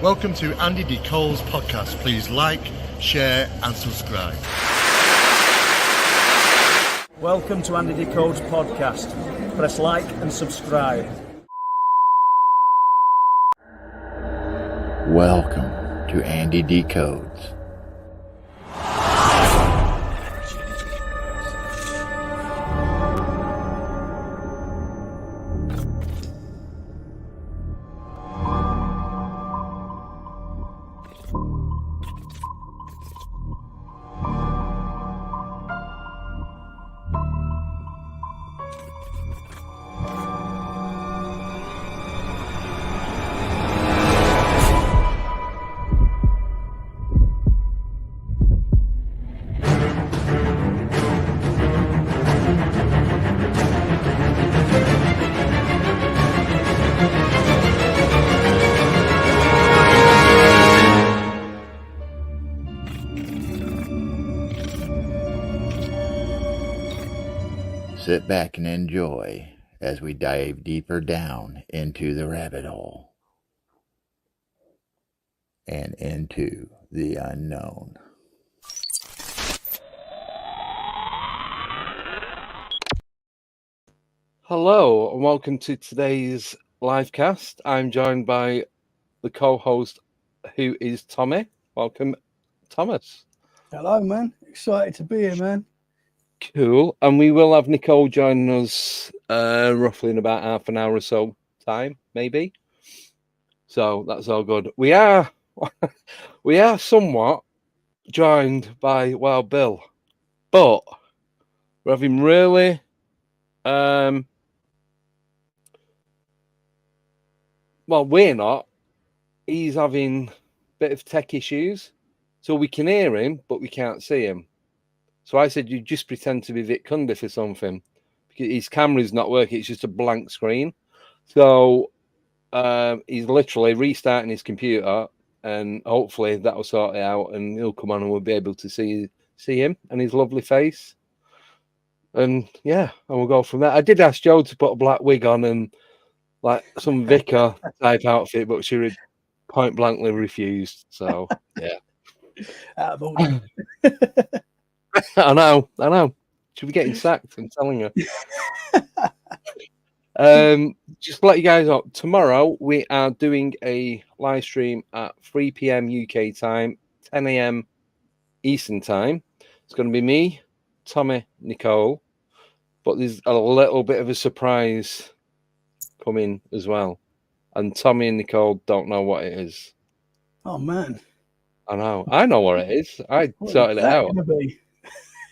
Welcome to Andy D. Cole's podcast. Please like, share and subscribe. Welcome to Andy D. Cole's podcast. Press like and subscribe. Welcome to Andy Decodes. Sit back and enjoy as we dive deeper down into the rabbit hole and into the unknown. Hello and welcome to today's live cast. I'm joined by the co-host who is Tommy. Welcome, Thomas. Hello, man. Excited to be here, man. Cool. And we will have Nicole joining us roughly in about half an hour or so time, maybe. So that's all good. We are somewhat joined by Wild Bill, but we're having really well, we're not. He's having a bit of tech issues, so we can hear him, but we can't see him. So I said, you just pretend to be Vic Cundiff or something, because his camera's not working. It's just a blank screen. So he's literally restarting his computer, and hopefully that'll sort it out, and he'll come on and we'll be able to see him and his lovely face. And yeah, and we'll go from there. I did ask Joe to put a black wig on and like some vicar type outfit, but she point blankly refused. So yeah. I know. She'll be getting sacked, I'm telling you. Just to let you guys know, tomorrow we are doing a live stream at 3 p.m. UK time, 10 a.m. Eastern time. It's going to be me, Tommy, Nicole, but there's a little bit of a surprise coming as well. And Tommy and Nicole don't know what it is. Oh, man. I know what it is. I sorted it out.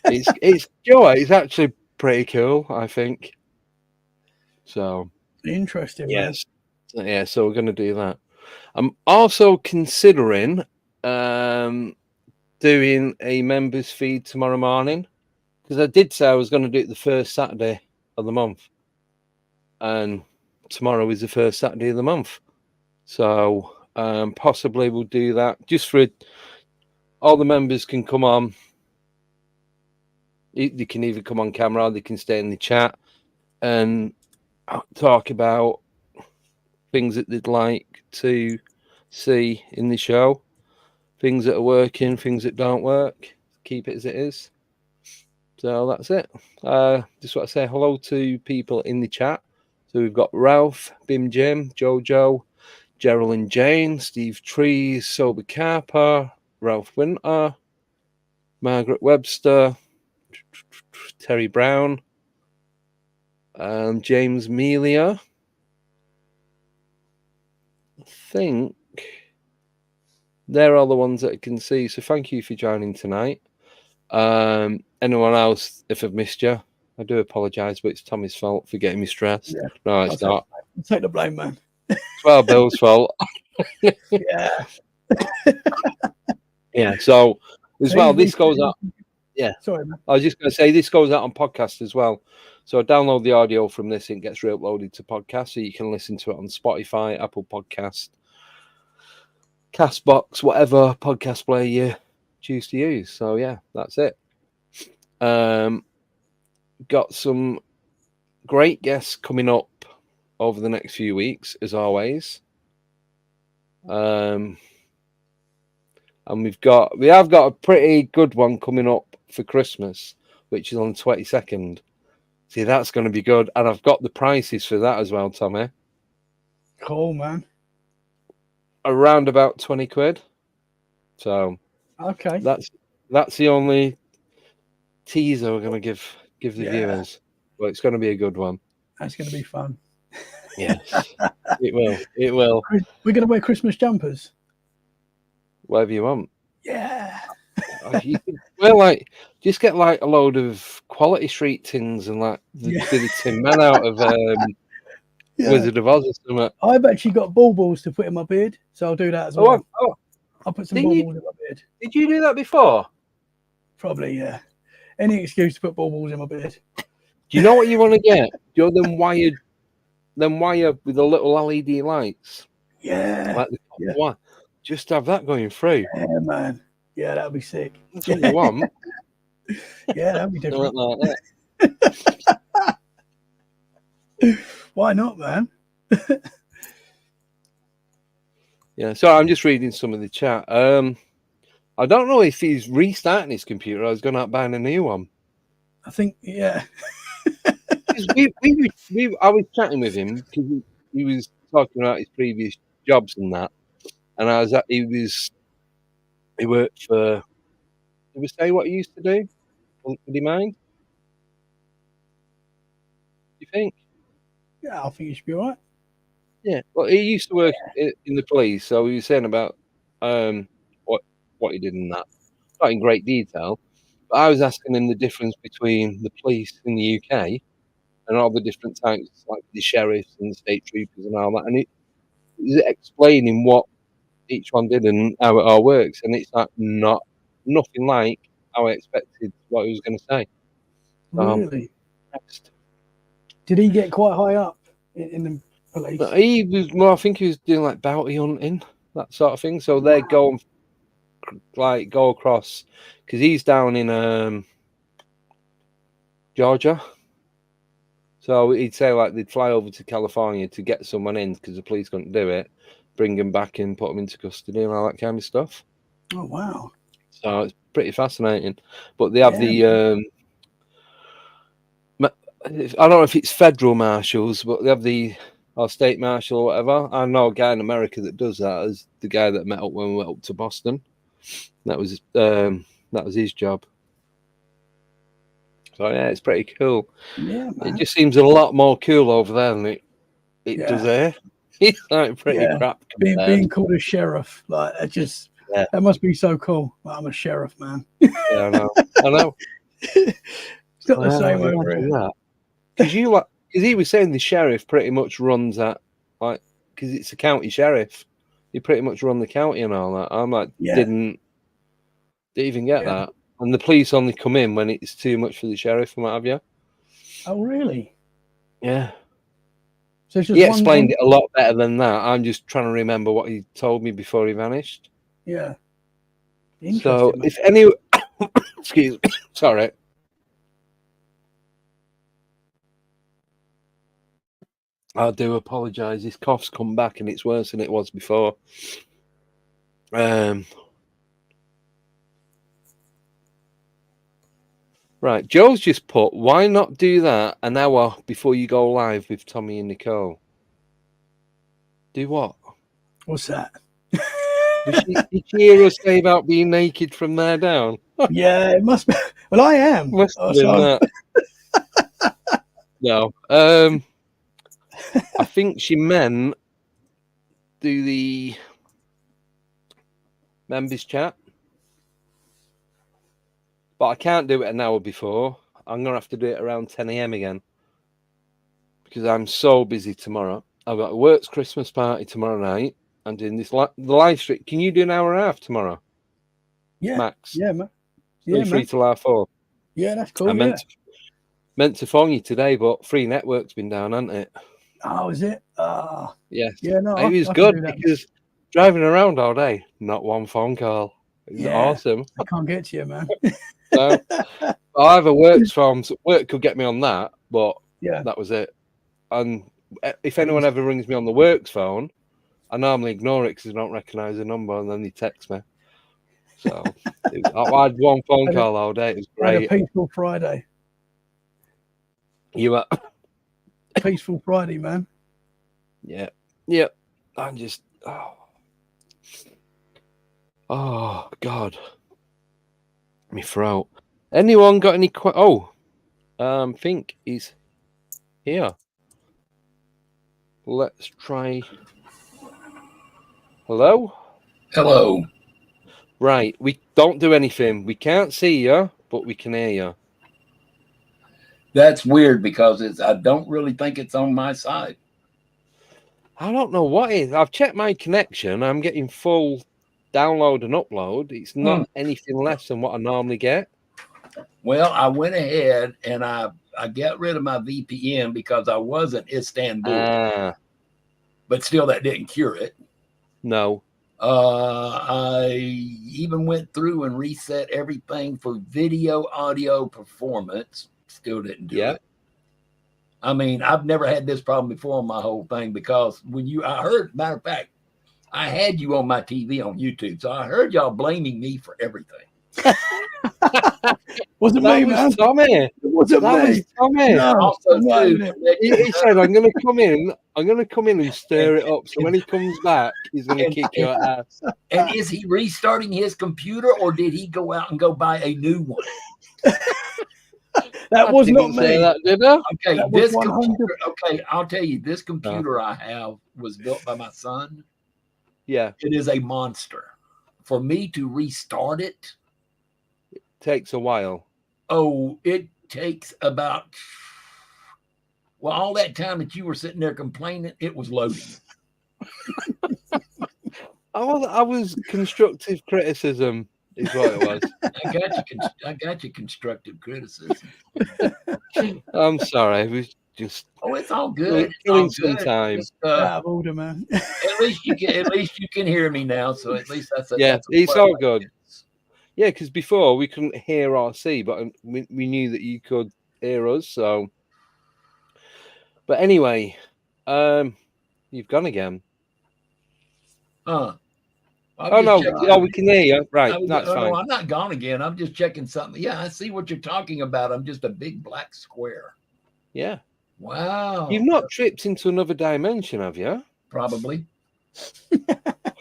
It's actually pretty cool, I think. So interesting. Yes. Man. Yeah, so we're gonna do that. I'm also considering doing a members feed tomorrow morning, because I did say I was gonna do it the first Saturday of the month. And tomorrow is the first Saturday of the month. So possibly we'll do that just for all the members can come on. They can either come on camera or they can stay in the chat and talk about things that they'd like to see in the show, things that are working, things that don't work. Keep it as it is. So that's it. Just want to say hello to people in the chat. So we've got Ralph, Bim Jim, Jojo, Geraldine Jane, Steve Trees, Sober Carper, Ralph Winter, Margaret Webster, Terry Brown, James Melia. I think they're all the ones that I can see. So thank you for joining tonight. Anyone else, if I've missed you, I do apologise, but it's Tommy's fault for getting me stressed. Yeah, no, it's not. Take the blame, man. It's well Bill's fault. Yeah. Yeah, so as well, this goes out. Yeah. Sorry, man. I was just going to say this goes out on podcast as well. So download the audio from this and it gets re-uploaded to podcast, so you can listen to it on Spotify, Apple Podcast, Castbox, whatever podcast player you choose to use. So yeah, that's it. Got some great guests coming up over the next few weeks, as always. And we have got a pretty good one coming up for Christmas, which is on the 22nd. See, that's going to be good. And I've got the prices for that as well, Tommy. Cool, man. Around about 20 quid. So Okay. that's the only teaser we're going to give the Yeah. viewers. Well, it's going to be a good one. That's going to be fun. Yes, it will. It will. We're going to wear Christmas jumpers. Whatever you want. Yeah. You could just get like a load of Quality Street tins and like do the Tin Man out of Wizard of Oz or something. I've actually got baubles to put in my beard, so I'll do that as well. I'll put some baubles in my beard. Did you do that before? Probably, yeah. Any excuse to put baubles in my beard. Do you know what you want to get? Do you know them wired with the little LED lights? Yeah. Like the one. Just have that going through. Yeah, man. Yeah, that'd be sick. That's what you want. Yeah, that'd be different. Like that. Why not, man? Yeah, so I'm just reading some of the chat. I don't know if he's restarting his computer or he's going out buying a new one. I think, yeah. I was chatting with him because he was talking about his previous jobs and that, and he worked for. Did we say what he used to do? Would he mind? Do you think? Yeah, I think you should be all right. Yeah, well, he used to work in the police, so he was saying about what he did in that, not in great detail. But I was asking him the difference between the police in the UK and all the different types, like the sheriffs and the state troopers and all that, and he was explaining what each one did and how it all works, and it's like nothing like how I expected what he was going to say. Really? Did he get quite high up in the police? But he was more. I think he was doing like bounty hunting, that sort of thing. So they go across because he's down in Georgia. So he'd say like they'd fly over to California to get someone in because the police couldn't do it, bring him back and put him into custody and all that kind of stuff. Oh wow! So it's pretty fascinating. But they have the I don't know if it's federal marshals, but they have or state marshal or whatever. I know a guy in America that does that. As the guy that met up when we went up to Boston. That was his job. So yeah, it's pretty cool. Yeah, man. It just seems a lot more cool over there than it does here. It's like pretty crap. Being called a sheriff, like that must be so cool. Like, I'm a sheriff, man. Yeah, I know. It's not the same over here. Because he was saying the sheriff pretty much runs that, like, because it's a county sheriff. You pretty much run the county and all that. I'm like, didn't even get that. And the police only come in when it's too much for the sheriff and what have you. Oh, really? Yeah. So it's just he explained it a lot better than that. I'm just trying to remember what he told me before he vanished. Yeah. So if any, excuse me, sorry. I do apologise. His cough's come back and it's worse than it was before. Right, Joe's just put, why not do that an hour before you go live with Tommy and Nicole? Do what? What's that? Did she hear us say about being naked from there down? Yeah, it must be. Well, I am. Must have been that. No. I think she meant do the members chat. But I can't do it an hour before. I'm going to have to do it around 10 a.m. again. Because I'm so busy tomorrow. I've got a works Christmas party tomorrow night. I'm doing this the live stream. Can you do an hour and a half tomorrow? Yeah. Max? Yeah, man. Yeah, 3 till half 4. Yeah, that's cool. I meant to phone you today, but Free Network's been down, hasn't it? Oh, is it? Yes. Yeah, no. It was good because driving around all day, not one phone call. It was awesome. I can't get to you, man. So, I have a works phone. So work could get me on that, but yeah, that was it. And if anyone ever rings me on the works phone, I normally ignore it because I don't recognise the number, and then they text me. So I had one phone call all day. It was I had a great. peaceful Friday. You were, Peaceful Friday, man. yeah. I'm just, oh God, my throat. Anyone got any? Think he's here. Let's try. Hello. Hello. Right, we don't do anything. We can't see you, but we can hear you. That's weird because I don't really think it's on my side. I don't know what it is. I've checked my connection. I'm getting full download and upload. It's not anything less than what I normally get. Well, I went ahead and I got rid of my VPN because I was in Istanbul, but still that didn't cure it. No. I even went through and reset everything for video, audio, performance. Still didn't do it. I mean, I've never had this problem before on my whole thing because I heard, matter of fact, I had you on my TV on YouTube, so I heard y'all blaming me for everything. Wasn't me, man. Tommy. It wasn't me. Tommy. No, Also, too, he said, I'm going to come in and stir it up. So when he comes back, he's going to kick your ass. And is he restarting his computer or did he go out and go buy a new one? That was not me. That, did I? Okay, this computer, I'll tell you, this computer I have was built by my son. Yeah. It is a monster. For me to restart it takes a while. Oh, it takes about, well, all that time that you were sitting there complaining, it was loading. I was constructive criticism is what it was. I got you constructive criticism. I'm sorry. It was just. Oh, it's all good. Killing some time. Just, out of order, man. At least you can hear me now. So at least that's it's all good. Yeah, because before we couldn't hear or see, but we knew that you could hear us. So, but anyway, you've gone again. Oh no! We can hear you. Right, that's fine. No, I'm not gone again. I'm just checking something. Yeah, I see what you're talking about. I'm just a big black square. Yeah. Wow. You've not tripped into another dimension, have you? Probably.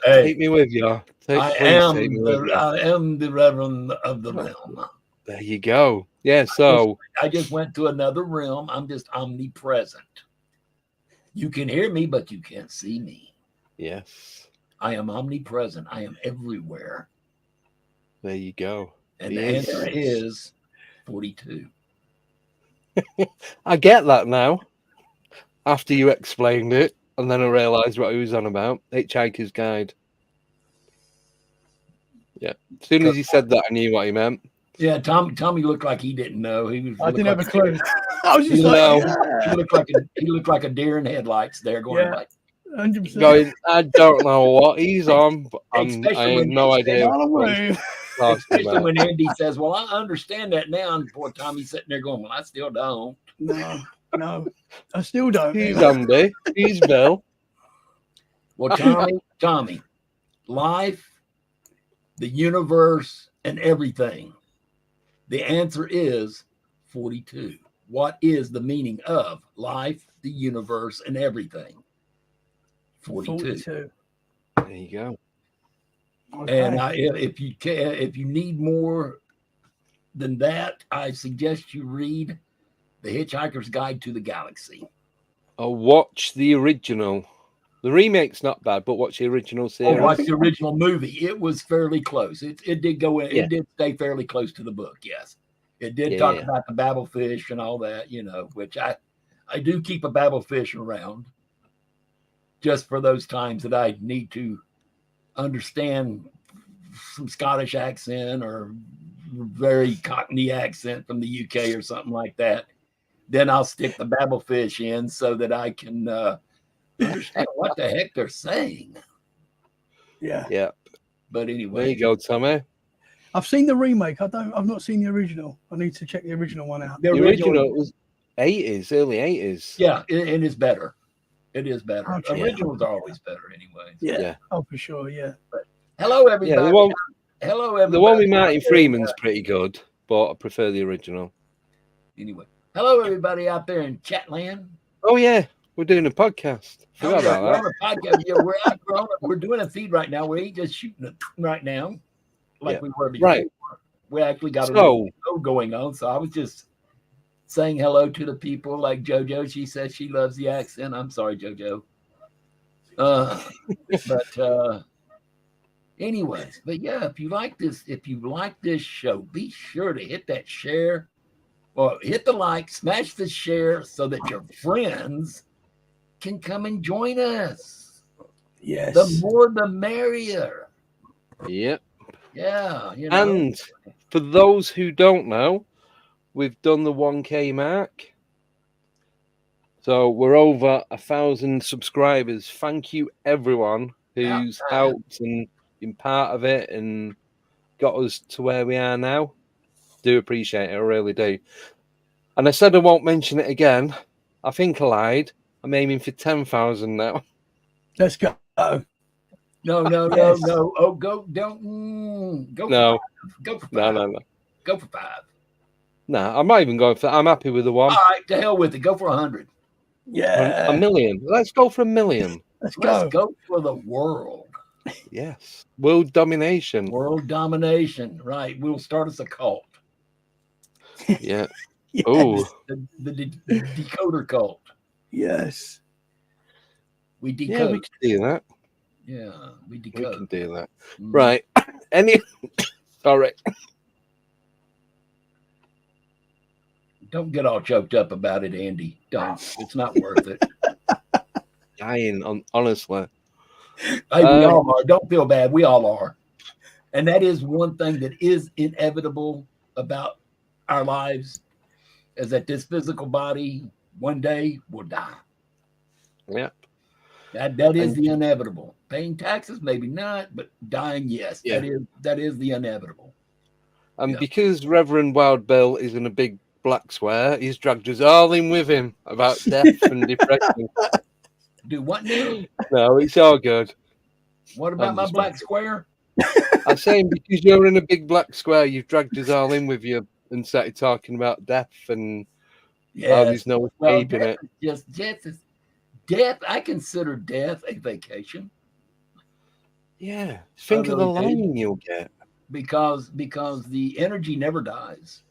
Take me with you. I am the Reverend of the realm. There you go. Yeah, so I just went to another realm. I'm just omnipresent. You can hear me, but you can't see me. Yes. I am omnipresent. I am everywhere. There you go. And the answer is 42. I get that now. After you explained it, and then I realised what he was on about. Hitchhiker's Guide. Yeah. As soon as he said that, I knew what he meant. Yeah, Tommy looked like he didn't know. I didn't have a clue. I was just he looked like a deer in headlights there going like 100%. Going, I don't know what he's on, but I have no idea. Especially when Andy says, well, I understand that now. And poor Tommy's sitting there going, well, I still don't. No, I still don't. He's Andy. He's Bill. Well, Tommy, life, the universe, and everything. The answer is 42. What is the meaning of life, the universe, and everything? 42. There you go. Okay. And if you need more than that, I suggest you read The Hitchhiker's Guide to the Galaxy. Or watch the original. The remake's not bad, but watch the original series. Watch the original movie. It was fairly close. It did go in. Yeah. It did stay fairly close to the book. Yes, it did talk about the babblefish and all that. Which I do keep a babblefish around, just for those times that I need to understand some Scottish accent or very Cockney accent from the UK or something like that. Then I'll stick the babblefish in so that I can understand what the heck they're saying. Yeah. But anyway, there you go, Tommy. I've seen the remake. I've not seen the original. I need to check the original one out. The original was 80s, early 80s. Yeah, and it's better. It is better. Oh, yeah. Originals are always better, anyway. Yeah. Oh, for sure. Yeah. Hello, everybody. Yeah, Hello, everybody. the one with Martin Freeman's pretty good, but I prefer the original. Anyway, hello, everybody out there in Chatland. Oh yeah, we're doing a podcast. Forgot about we're that. on a podcast. Yeah, we're doing a feed right now. We ain't just shooting it right now, like we were before. Right. We actually got a little show going on. So I was just saying hello to the people, like JoJo. She says she loves the accent. I'm sorry, JoJo. But anyways, but yeah, if you like this show, be sure to hit that share or hit the like, smash the share so that your friends can come and join us. Yes. The more the merrier. Yep. Yeah. You know. And for those who don't know, we've done the 1K mark. So we're over 1,000 subscribers. Thank you, everyone who's helped and been part of it and got us to where we are now. Do appreciate it, I really do. And I said I won't mention it again. I think I lied. I'm aiming for 10,000 now. Let's go. No. Oh, go for No. 5. Go for 5. No. Go for 5. No, I'm not even going for that. I'm happy with the one. All right, to hell with it. Go for 100. Yeah. A million. Let's go for 1 million. Let's go for the world. Yes. World domination. World domination. Right. We'll start as a cult. Yeah. Yes. Oh. The decoder cult. Yes. We decode. Yeah, we can do that. Yeah, we We decode. can do that. Mm. Right. Sorry. Don't get all choked up about it, Andy. Don't. It's not worth it. Dying, honestly. Hey, we all are. Don't feel bad. We all are. And that is one thing that is inevitable about our lives, is that this physical body one day will die. Yeah. That is the inevitable. Paying taxes, maybe not, but dying, yes. Yeah. That is the inevitable. And because Reverend Wild Bill is in a big black square, he's dragged us all in with him about death and depression. Do what now? No, it's all good. What about my black square? I'm saying because you're in a big black square, you've dragged us all in with you and started talking about death and how there's no escaping it. Death. I consider death a vacation. Yeah, think of the line you'll get. Because the energy never dies.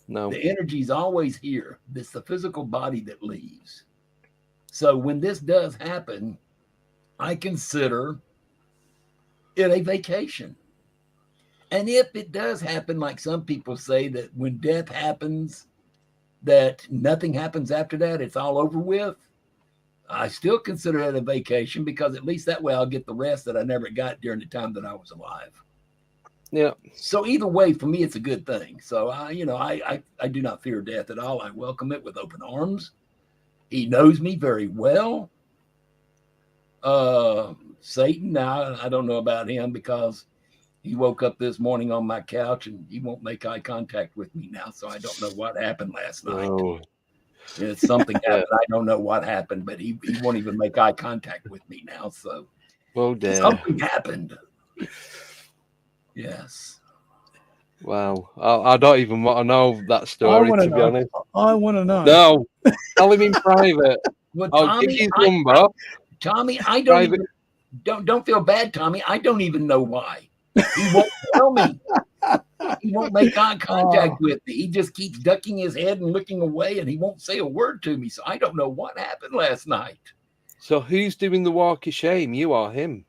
No. The energy is always here. It's the physical body that leaves. So when this does happen, I consider it a vacation. And if it does happen, like some people say, that when death happens, that nothing happens after that, it's all over with, I still consider it a vacation, because at least that way I'll get the rest that I never got during the time that I was alive. Yeah. So either way, for me, it's a good thing. So I do not fear death at all. I welcome it with open arms. He knows me very well. Satan, now I don't know about him, because he woke up this morning on my couch and he won't make eye contact with me now. So I don't know what happened last night. Oh. It's something happened. I don't know what happened, but he won't even make eye contact with me now. So something happened. Yes. Wow. I don't even want to know that story, to be honest. I want to know. No. Tell him in private. Well, I'll give you his number. Tommy, I don't feel bad, Tommy. I don't even know why. He won't tell me. He won't make eye contact with me. He just keeps ducking his head and looking away, and he won't say a word to me. So I don't know what happened last night. So who's doing the walk of shame? You or him?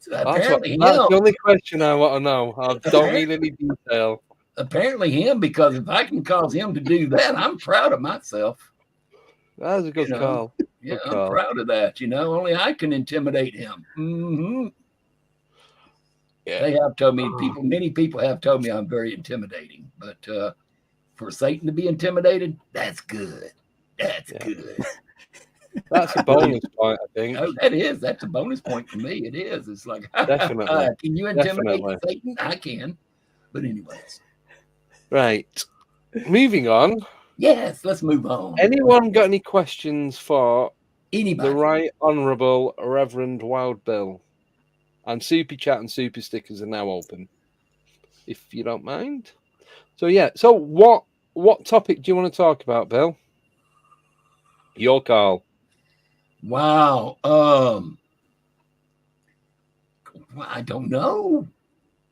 That's the only question I want to know. I don't need any detail. Apparently him, because if I can cause him to do that, I'm proud of myself. That was a good call. Yeah, I'm proud of that. Only I can intimidate him. Mm-hmm. Yeah. They have told me, many people have told me I'm very intimidating, but for Satan to be intimidated, that's good. That's good. That's a bonus point, I think. Oh, that's a bonus point for me. It is. It's like, definitely. Can you intimidate Satan? I can. But anyways. Right. Moving on. Yes, let's move on. Anyone got any questions for Anybody? the Right Honourable Reverend Wild Bill? And Super Chat and Super Stickers are now open, if you don't mind. So yeah, so what topic do you want to talk about, Bill? Your call. Wow. I don't know.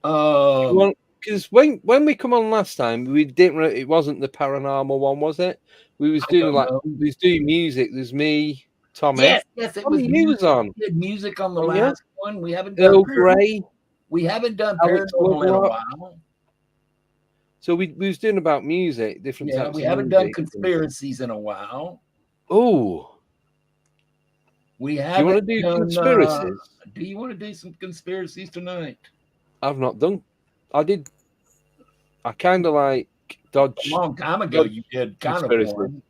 Because when we come on last time, we didn't. It wasn't the paranormal one, was it? We was doing we was doing music. There's me, Tommy. Yes, it was. Tommy, was on. We did music on the Oh, last yeah. one. We haven't done Earl Grey. We haven't done Alex paranormal in a Woodrock. while. So we was doing about music, different types. We of haven't music. done conspiracies in a while. Oh. We have. Do you want to do conspiracies? Do you want to do some conspiracies tonight? I've not done. I did. I kind of like dodge. A long time ago, you did kind of one.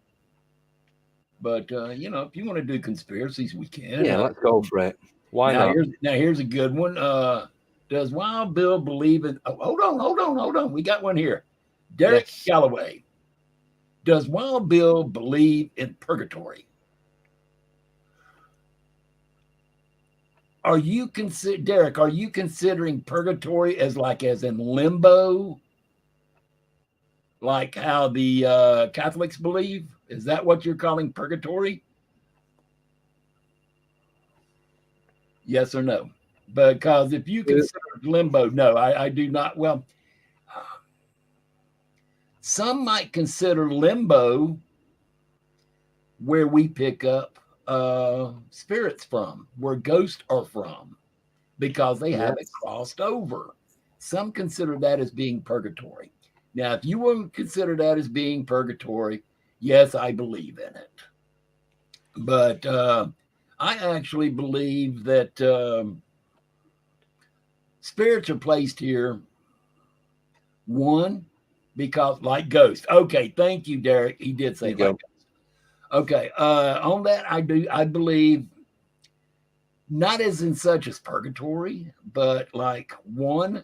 But you know, if you want to do conspiracies, we can. Yeah, let's go for it. Why not? Here's a good one. Does Wild Bill believe in? Oh, hold on. We got one here. Derek Galloway. Does Wild Bill believe in purgatory? Derek? Are you considering purgatory as in limbo, like how the Catholics believe? Is that what you're calling purgatory? Yes or no? Because if you consider limbo, no, I do not. Well, some might consider limbo where we pick up spirits from, where ghosts are from, because they haven't crossed over. Some consider that as being purgatory. Now, if you wouldn't consider that as being purgatory, yes, I believe in it. But I actually believe that spirits are placed here, one, because like ghosts. Okay, thank you, Derek. He did say like ghosts. Okay, on that, I believe not as in such as purgatory, but like one,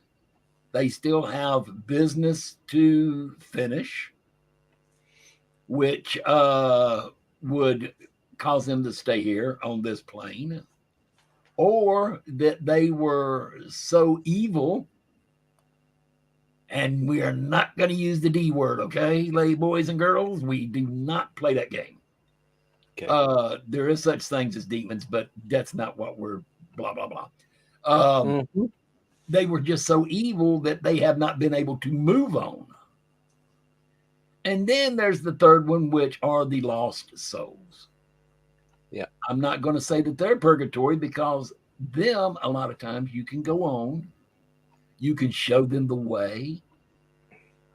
they still have business to finish, which would cause them to stay here on this plane, or that they were so evil, and we are not going to use the D word, okay, lady boys and girls? We do not play that game. Okay. There is such things as demons, but that's not what we're blah, blah, blah. They were just so evil that they have not been able to move on. And then there's the third one, which are the lost souls. Yeah. I'm not going to say that they're purgatory, because them, a lot of times you can go on, you can show them the way.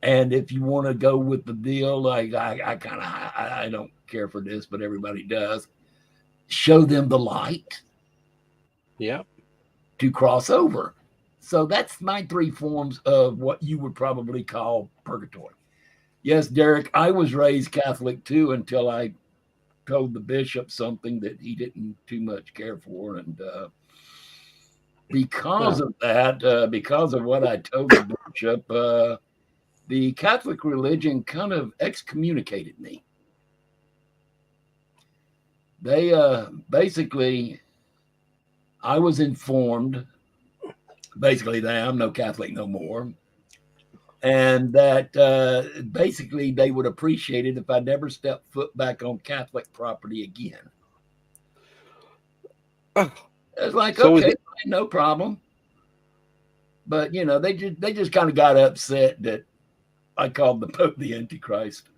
And if you want to go with the deal, like I don't care for this, but everybody does, show them the light. Yeah. To cross over. So that's my three forms of what you would probably call purgatory. Yes, Derek, I was raised Catholic too, until I told the bishop something that he didn't too much care for. And because of that, because of what I told the bishop, the Catholic religion kind of excommunicated me. They basically, I was informed basically that I'm no Catholic no more, and that basically they would appreciate it if I never stepped foot back on Catholic property again. It's like, so okay, no problem. But you know, they just kind of got upset that I called the Pope the Antichrist.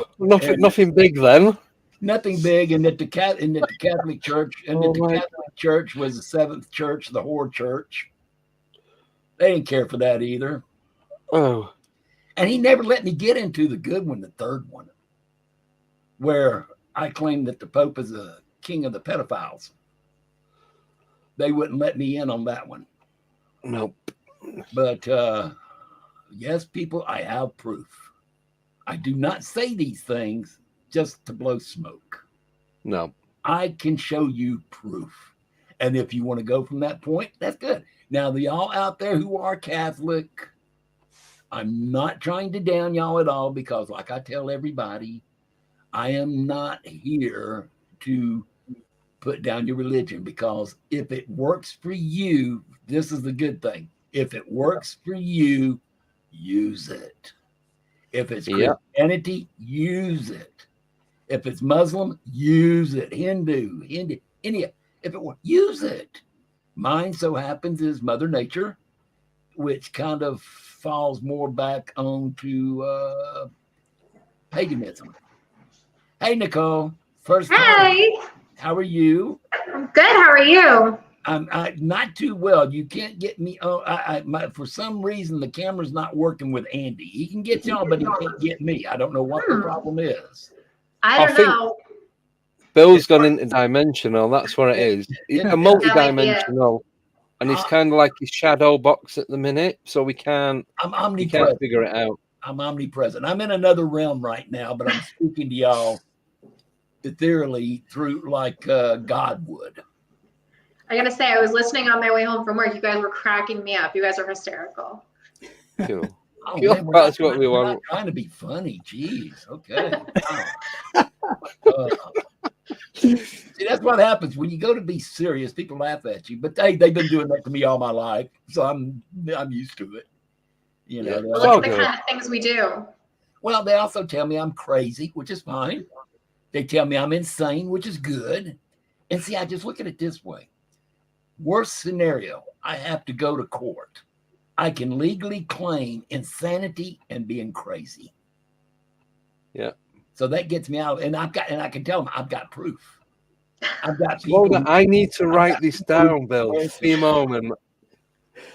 Nothing big then. Nothing big, and that the Catholic Church, and that the Catholic Church was the seventh church, the whore church. They didn't care for that either. Oh, and he never let me get into the good one, the third one, where I claim that the Pope is the king of the pedophiles. They wouldn't let me in on that one. Nope. But yes, people, I have proof. I do not say these things just to blow smoke. No. I can show you proof. And if you want to go from that point, that's good. Now, the y'all out there who are Catholic, I'm not trying to down y'all at all because, like I tell everybody, I am not here to put down your religion, because if it works for you, this is the good thing. If it works for you, use it. If it's Christianity, use it. If it's Muslim, use it. Hindu, India, if it works, use it. Mine so happens is Mother Nature, which kind of falls more back onto paganism. Hey, Nicole. First time. Hey. How are you? I'm good. How are you? I'm not too well. You can't get me. Oh, for some reason, the camera's not working with Andy. He can get y'all, but he can't get me. I don't know what the problem is. I don't know. Bill's gone interdimensional. That's what it is. It's a multi-dimensional, and it's kind of like his shadow box at the minute, so we can't. I'm omnipresent. Can't figure it out. I'm omnipresent. I'm in another realm right now, but I'm speaking to y'all ethereally through like God would. I gotta say, I was listening on my way home from work. You guys were cracking me up. You guys are hysterical. Cool. Oh, man, that's what we want. We're not trying to be funny. Jeez. Okay. See, that's what happens when you go to be serious. People laugh at you, but they've been doing that to me all my life, so I'm used to it. You know, well, look at the kind of things we do. Well, they also tell me I'm crazy, which is fine. They tell me I'm insane, which is good. And see, I just look at it this way. Worst scenario, I have to go to court. I can legally claim insanity and being crazy. Yeah. So that gets me out, and I can tell them I've got proof. I've got people. Well, I need to write this down, Bill. Give me a moment.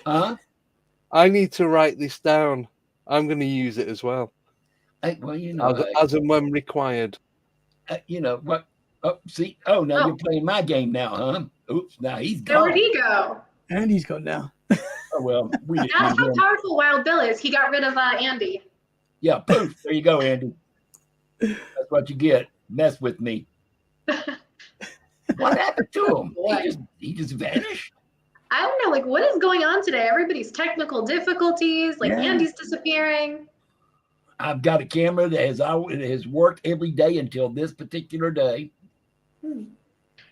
Huh? I need to write this down. I'm going to use it as well. Well, you know, as and when required. You know what? Oh, see. Oh, now you're playing my game now, huh? Oops. Now he's gone. Where would he go? Andy's gone now. Oh, well, we didn't. That's how powerful Wild Bill is. He got rid of Andy. Yeah, poof. There you go, Andy. That's what you get. Mess with me. What happened to him? He just vanished. I don't know. Like, what is going on today? Everybody's technical difficulties. Like, Andy's disappearing. I've got a camera that has worked every day until this particular day.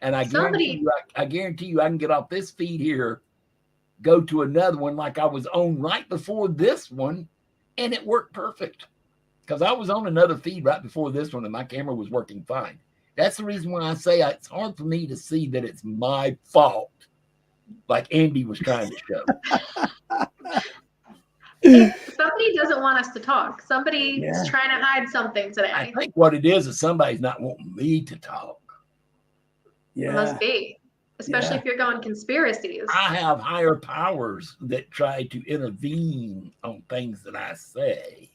And I guarantee you I can get off this feed here, go to another one like I was on right before this one, and it worked perfect. Because I was on another feed right before this one and my camera was working fine. That's the reason why I say it's hard for me to see that it's my fault, like Andy was trying to show. Somebody doesn't want us to talk. Somebody's trying to hide something today. I think what it is somebody's not wanting me to talk. Yeah. It must be. Especially if you're going conspiracies. I have higher powers that try to intervene on things that I say.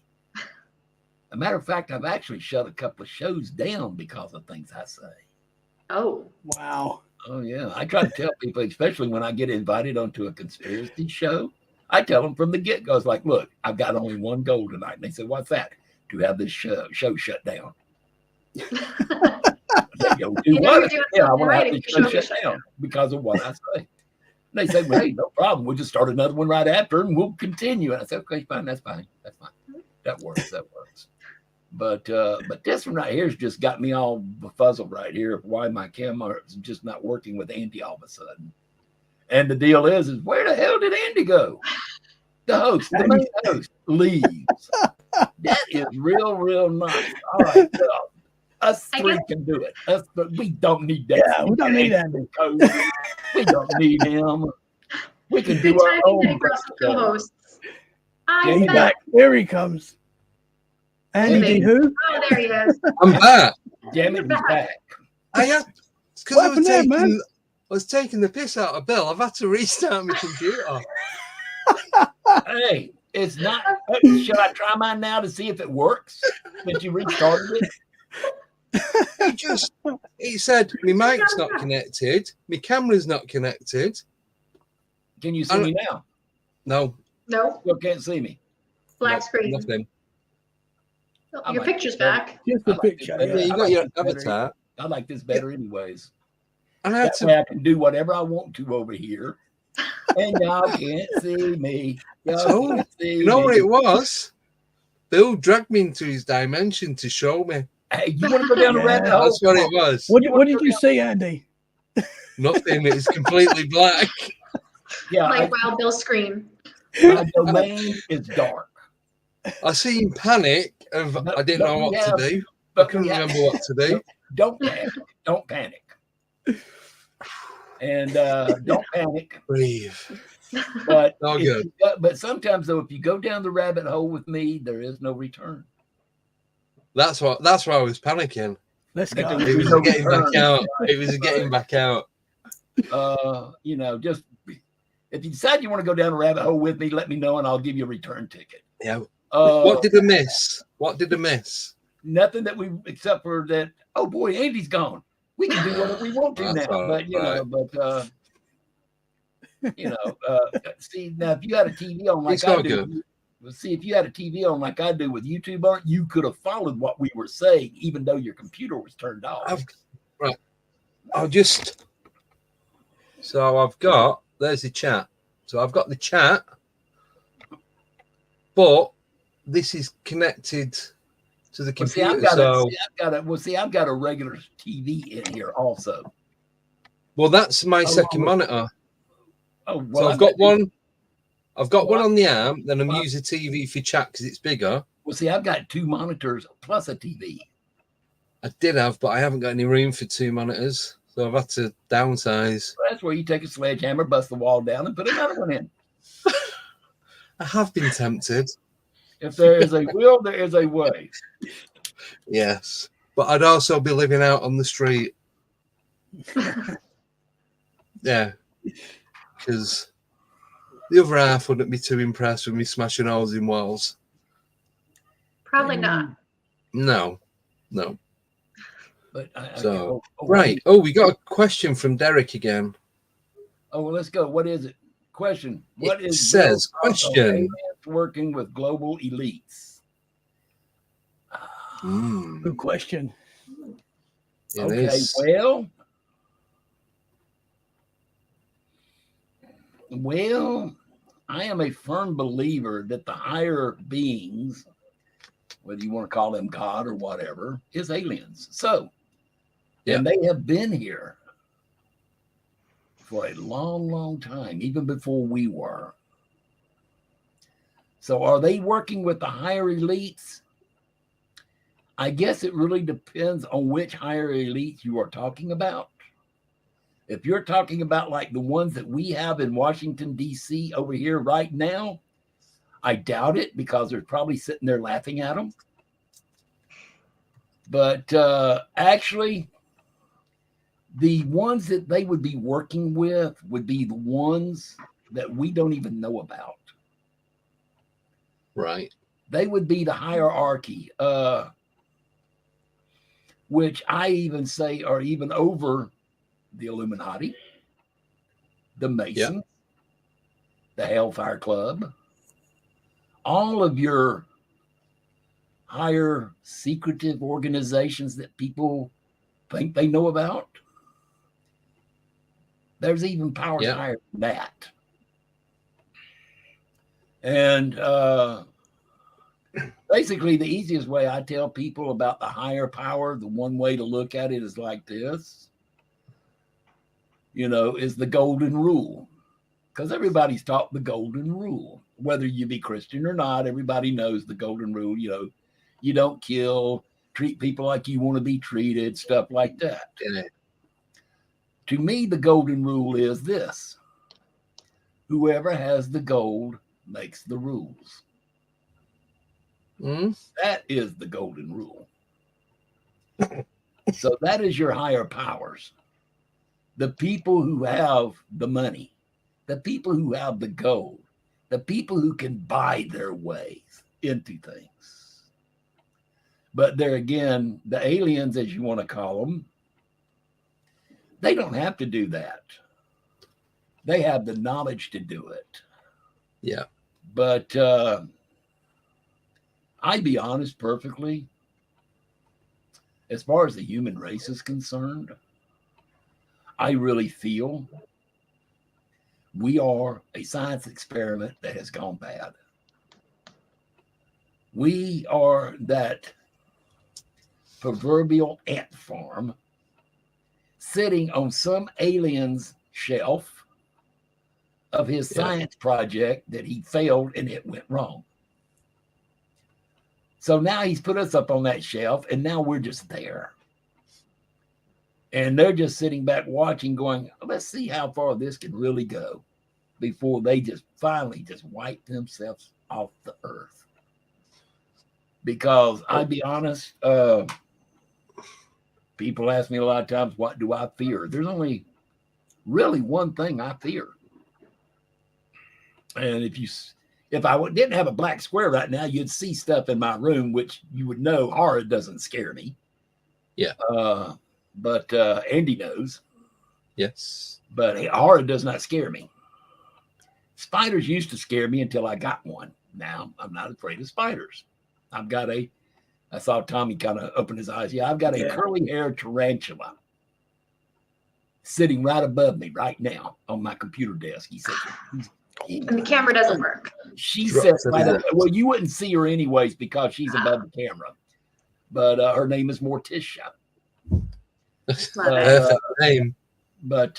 A matter of fact, I've actually shut a couple of shows down because of things I say. Oh. Wow. Oh, yeah. I try to tell people, especially when I get invited onto a conspiracy show, I tell them from the get-go, it's like, look, I've got only one goal tonight. And they say, what's that? To have this show shut down. I want to have this show shut down because of what I say. And they say, well, hey, no problem. We'll just start another one right after and we'll continue. And I say, okay, fine. That's fine. That works. But this one right here has just got me all befuzzled right here. Why my camera is just not working with Andy all of a sudden. And the deal is where the hell did Andy go? The main host leaves. That is real nice. All right, well, us three can do it. We don't need that. Yeah, we don't need Andy. We don't need him. We can do our own co-hosts. He's back. There he comes. Andy, who? Oh, there he is. I'm back. Damn it, he's back. Because I was taking the piss out of Bill. I've had to restart my computer. Hey, it's not. Should I try mine now to see if it works? Since you restarted it? He said, my mic's not connected. My camera's not connected. Can you see me now? No. Still can't see me. Black screen. Nothing. Oh, your picture's back. Just a picture. Yeah, you got your avatar. I like this better anyways. And That way I can do whatever I want to over here. And y'all can't see me. Y'all So, can't see you know what me. it was? Bill dragged me into his dimension to show me. Hey, you want to go down the rabbit hole? That's what it was. What did you see, Andy? Nothing. It's completely black. Yeah, Like Wild Bill scream. my domain is dark. I seen panic of I didn't know what to do. I couldn't remember what to do. Don't panic. Don't panic. And don't panic. Breathe. But Oh, good. But sometimes though, if you go down the rabbit hole with me, there is no return. That's why I was panicking. Let's go. It was getting back out. It was getting back out. You know, just if you decide you want to go down a rabbit hole with me, let me know and I'll give you a return ticket. Yeah. What did I miss? What did I miss? Nothing that we except for that. Oh boy, Andy's gone. We can do whatever we want to now. But see now if you had a TV on like I do. See, if you had a TV on like I do with YouTube on, you could have followed what we were saying, even though your computer was turned off. There's the chat. So I've got the chat, but this is connected to the computer. I've got a regular TV in here also. Well, that's my second monitor. Oh, well, so I've got one. I've got one on the arm, then I'm using TV for chat because it's bigger. Well, see, I've got 2 monitors plus a TV. I did have, but I haven't got any room for 2 monitors, so I've had to downsize. Well, that's where you take a sledgehammer, bust the wall down, and put another one in. I have been tempted. If there is a will, there is a way. Yes, but I'd also be living out on the street. Yeah, because the other half wouldn't be too impressed with me smashing holes in walls. Probably not. No. But right. Oh, we got a question from Derek again. Oh, well, let's go. What is it? Question. What It is says question working with global elites? Good question. Well, I am a firm believer that the higher beings, whether you want to call them God or whatever, is aliens. So, and they have been here for a long, long time, even before we were. So are they working with the higher elites? I guess it really depends on which higher elites you are talking about. If you're talking about like the ones that we have in Washington, D.C. over here right now, I doubt it because they're probably sitting there laughing at them. But actually, the ones that they would be working with would be the ones that we don't even know about. Right. They would be the hierarchy, which I even say are even over the Illuminati, the Masons, the Hellfire Club, all of your higher secretive organizations that people think they know about. There's even powers higher than that. And basically, the easiest way I tell people about the higher power, the one way to look at it is like this. Is the golden rule. Because everybody's taught the golden rule. Whether you be Christian or not, everybody knows the golden rule. You don't kill, treat people like you want to be treated, stuff like that. To me, the golden rule is this. Whoever has the gold makes the rules. That is the golden rule. So that is your higher powers. The people who have the money, the people who have the gold, the people who can buy their way into things. But there again, the aliens, as you want to call them, they don't have to do that. They have the knowledge to do it. Yeah. But I'd be honest perfectly, as far as the human race is concerned, I really feel we are a science experiment that has gone bad. We are that proverbial ant farm sitting on some alien's shelf of his science project that he failed and it went wrong. So now he's put us up on that shelf, and now we're just there. And they're just sitting back watching, going, let's see how far this can really go before they just finally just wipe themselves off the earth. Because I'll be honest, people ask me a lot of times, what do I fear? There's only really one thing I fear. And if I didn't have a black square right now, you'd see stuff in my room, which you would know horror doesn't scare me. Yeah. But Andy knows. Yes. But horror does not scare me. Spiders used to scare me until I got one. Now I'm not afraid of spiders. I saw Tommy kind of open his eyes. Yeah, I've got a curly-haired tarantula sitting right above me right now on my computer desk. He said, and the camera doesn't work. She sits right up. Well, you wouldn't see her anyways because she's above the camera. But her name is Morticia. Perfect name. But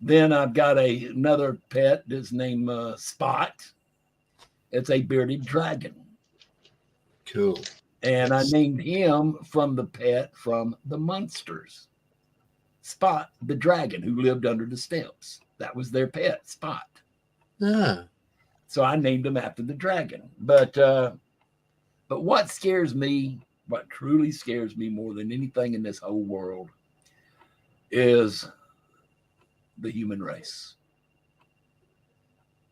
then I've got another pet that's named Spot. It's a bearded dragon. Cool. And I named him from the pet from the Munsters. Spot, the dragon who lived under the steps. That was their pet, Spot. Ah. So I named him after the dragon. But what scares me, what truly scares me more than anything in this whole world is the human race.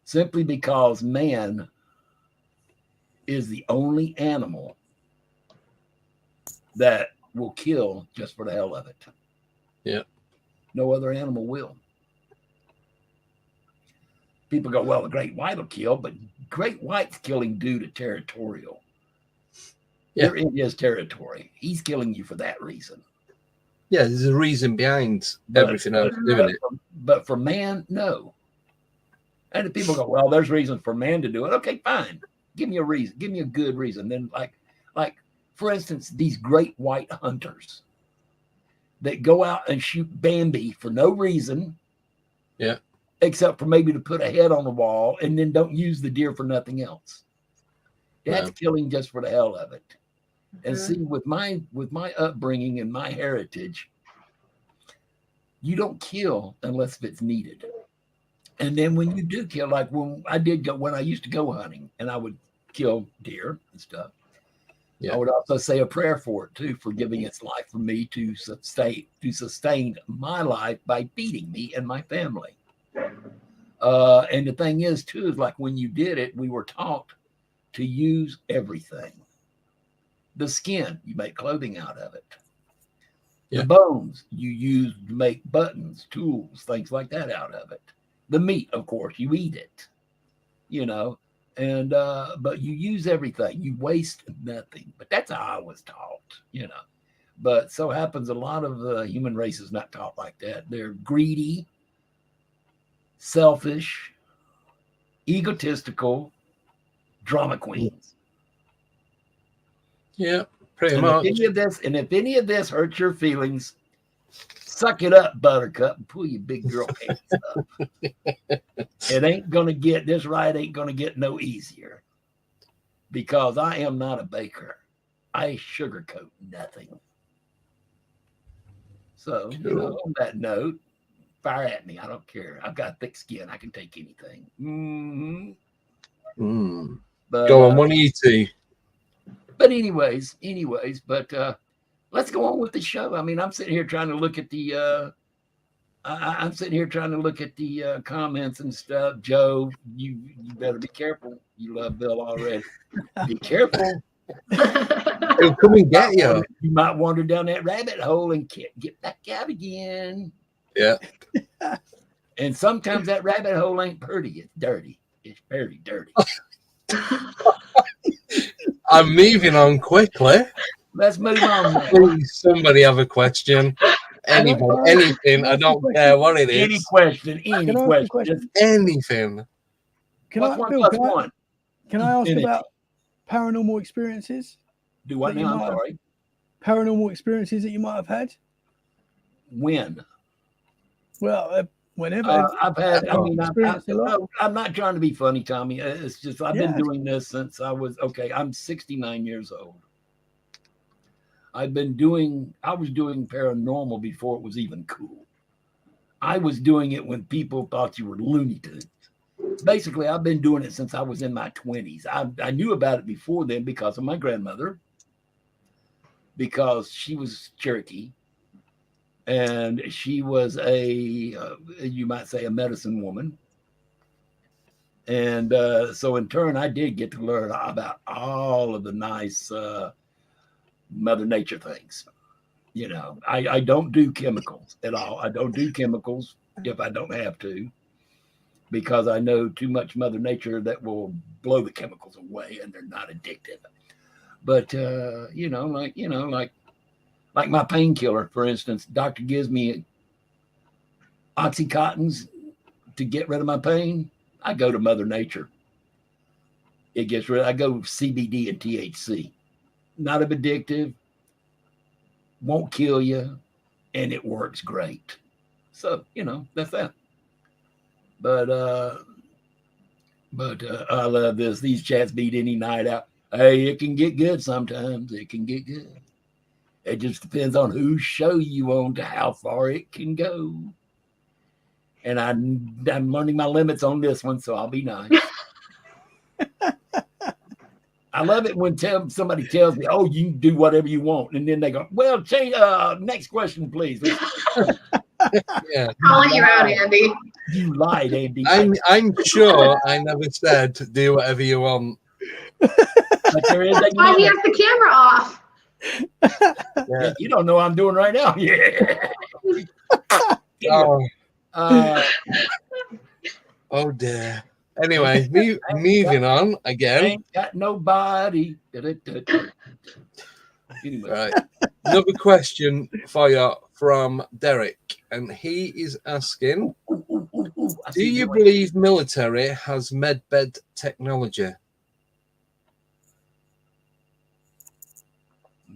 Simply because man is the only animal that will kill just for the hell of it. Yeah. No other animal will. People go, well, the great white will kill, but great white's killing due to territorial. Yeah. You're in his territory. He's killing you for that reason. Yeah, there's a reason behind everything else doing it. But for man, no. And the people go, well, there's reasons for man to do it. Okay, fine. Give me a reason. Give me a good reason. Then like for instance, these great white hunters that go out and shoot Bambi for no reason. Yeah. Except for maybe to put a head on the wall and then don't use the deer for nothing else. That's killing just for the hell of it. And see, with my upbringing and my heritage, you don't kill unless it's needed. And then when you do kill, like when I used to go hunting and I would kill deer and stuff, I would also say a prayer for it too, for giving its life for me to sustain my life by feeding me and my family. And the thing is too, is like when you did it, we were taught to use everything. The skin, you make clothing out of it. Yeah. The bones, you use to make buttons, tools, things like that out of it. The meat, of course, you eat it, and but you use everything. You waste nothing. But that's how I was taught, But so happens a lot of the human race is not taught like that. They're greedy, selfish, egotistical, drama queens. Yeah, pretty much. If any of this hurts your feelings, suck it up, Buttercup, and pull your big girl pants up. This ride ain't gonna get no easier. Because I am not a baker. I sugarcoat nothing. So, on that note, fire at me. I don't care. I've got thick skin. I can take anything. Mm-hmm. But, go on, one ET. But anyways, let's go on with the show. I mean, I'm sitting here trying to look at the comments and stuff. Joe, you better be careful. You love Bill already. Be careful. He'll come and get you. You might wander down that rabbit hole and get back out again. Yeah. And sometimes that rabbit hole ain't pretty. It's dirty. It's very dirty. I'm moving on quickly. Let's move on. Please, somebody have a question. Anything. I don't care what it Any is. question, any Can I ask you a question. question? Anything. Can What's I, one Bill, plus can I, one? can I ask Infinity. about paranormal experiences? Do what that you now? I'm might have- sorry. Paranormal experiences that you might have had? When? Well, whenever. I've had. I mean, experienced a lot. no, I'm not trying to be funny, Tommy. It's just I've been Yeah. doing this since I was okay. I'm 69 years old. I was doing paranormal before it was even cool. I was doing it when people thought you were Looney Tunes. Basically, I've been doing it since I was in my 20s. I knew about it before then because of my grandmother, because she was Cherokee, and she was you might say, a medicine woman. And so in turn, I did get to learn about all of the nice Mother Nature things. You know, I don't do chemicals at all. I don't do chemicals if I don't have to, because I know too much Mother Nature that will blow the chemicals away, and they're not addictive. But like my painkiller, for instance, doctor gives me Oxycontins to get rid of my pain. I go to Mother Nature. It gets rid. I go CBD and THC. Not addictive, won't kill you, and it works great. So that's that. But I love this. These chats beat any night out. Hey, it can get good sometimes. It can get good. It just depends on whose show you on to how far it can go. And I'm learning my limits on this one, so I'll be nice. I love it when somebody tells me, "Oh, you can do whatever you want," and then they go, "Well, change. Next question, please." Yeah. Calling you out, Andy. You lied, Andy. I'm sure I never said do whatever you want. But there is That's why he has the camera off. Yeah. You don't know what I'm doing right now. Yeah. Oh. Oh dear. Anyway, moving on again. Ain't got nobody. Anyway. Right. Another question for you from Derek, and he is asking, do you believe military has medbed technology?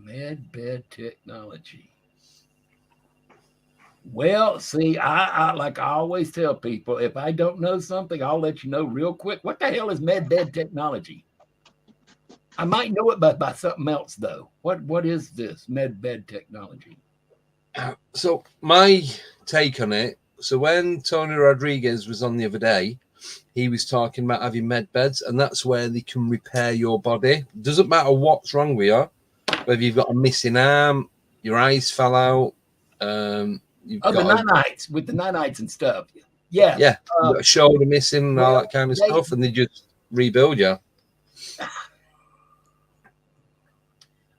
Medbed technology. Well, see, I like I always tell people, if I don't know something, I'll let you know real quick. What the hell is medbed technology? I might know it by something else, though. What is this medbed technology? So my take on it, so when Tony Rodriguez was on the other day, he was talking about having med beds, and that's where they can repair your body. Doesn't matter what's wrong with you, whether you've got a missing arm, your eyes fell out, you've got the nanites with the nanites and stuff. Yeah. Yeah, you've got a shoulder missing and all that kind of stuff, and they just rebuild you.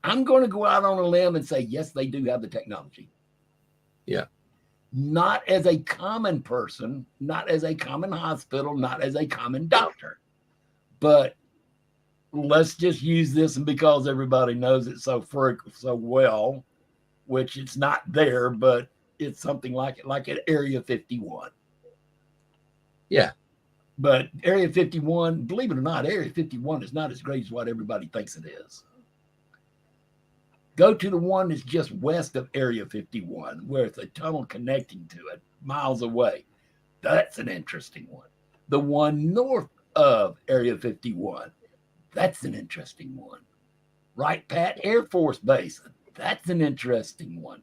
I'm going to go out on a limb and say, yes, they do have the technology. Yeah. Not as a common person, not as a common hospital, not as a common doctor. But let's just use this, and because everybody knows it so well, which it's not there, but it's something like it, like at Area 51. Yeah. But Area 51, believe it or not, Area 51 is not as great as what everybody thinks it is. Go to the one that's just west of Area 51, where it's a tunnel connecting to it, miles away. That's an interesting one. The one north of Area 51, that's an interesting one. Wright Pat Air Force Base, that's an interesting one.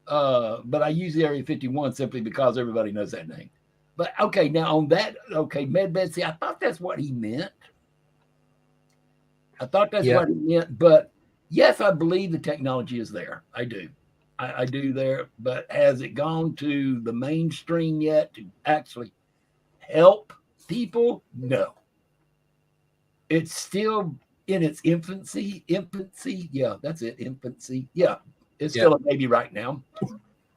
But I use the Area 51 simply because everybody knows that name. But okay, now on that, medbed, see, I thought that's what he meant. What he meant, but yes, I believe the technology is there. I do. I do there. But has it gone to the mainstream yet to actually help people? No. It's still in its infancy. Yeah, that's it. Infancy. Yeah. It's still a baby right now.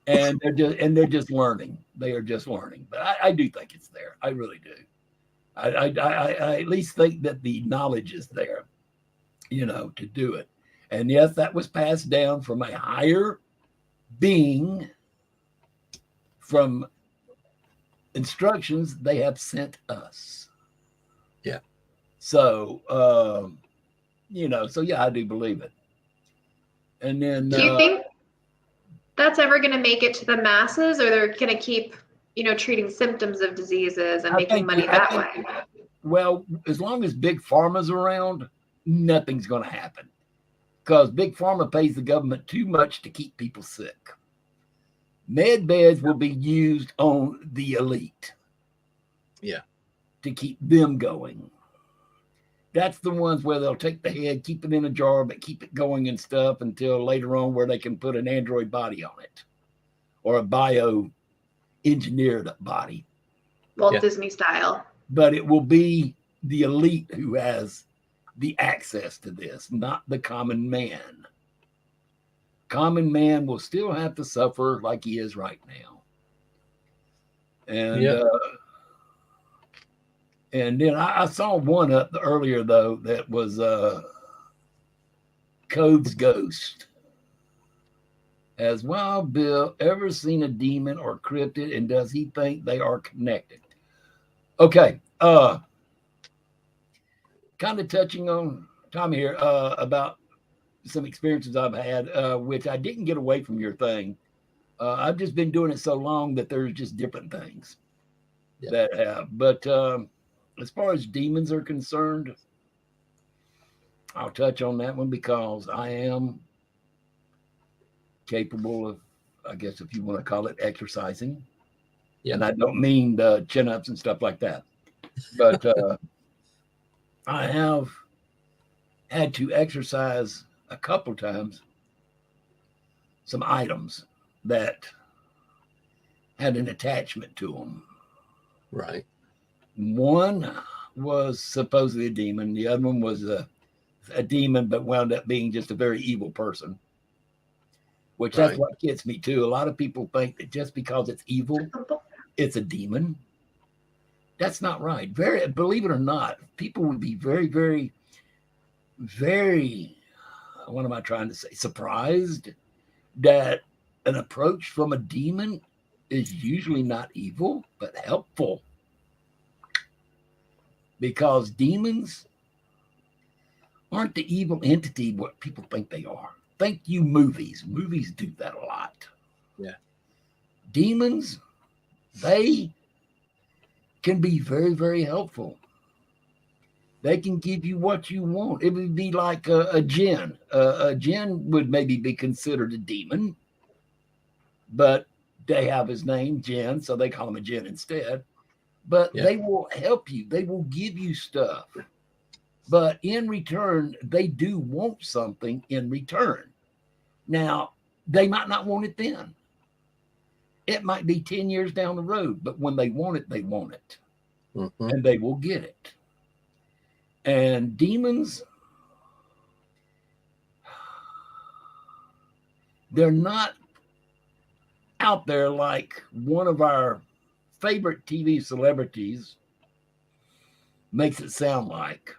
And they're just learning. They are just learning. But I do think it's there. I really do. I at least think that the knowledge is there, to do it. And yes, that was passed down from a higher being from instructions they have sent us. Yeah. So, so yeah, I do believe it. And then, do you think that's ever going to make it to the masses, or they're going to keep, treating symptoms of diseases and making money that way? Well, as long as Big Pharma's around, nothing's going to happen, because Big Pharma pays the government too much to keep people sick. Med beds will be used on the elite. Yeah. To keep them going. That's the ones where they'll take the head, keep it in a jar, but keep it going and stuff until later on where they can put an android body on it or a bio-engineered body. Walt Disney style. But it will be the elite who has the access to this, not the common man. Common man will still have to suffer like he is right now. And then I saw one up earlier, though, that was Code's Ghost. Has Wild Bill ever seen a demon or cryptid, and does he think they are connected? Okay. Kind of touching on Tommy here about some experiences I've had, which I didn't get away from your thing. I've just been doing it so long that there's just different things that have. But as far as demons are concerned, I'll touch on that one because I am capable of, I guess, if you want to call it, exercising. Yeah. And I don't mean the chin-ups and stuff like that. But I have had to exercise a couple times some items that had an attachment to them. Right. One was supposedly a demon. The other one was a demon, but wound up being just a very evil person. Which that's what gets me too. A lot of people think that just because it's evil, it's a demon. That's not right. Believe it or not, people would be very, very, very, what am I trying to say? Surprised that an approach from a demon is usually not evil, but helpful. Because demons aren't the evil entity what people think they are. Thank you, movies. Movies do that a lot. Yeah. Demons, they can be very, very helpful. They can give you what you want. It would be like a jinn. A jinn would maybe be considered a demon, but they have his name, Jinn, so they call him a jinn instead. But they will help you. They will give you stuff. But in return, they do want something in return. Now, they might not want it then. It might be 10 years down the road, but when they want it, they want it. Mm-hmm. And they will get it. And demons, they're not out there like one of our favorite TV celebrities makes it sound like.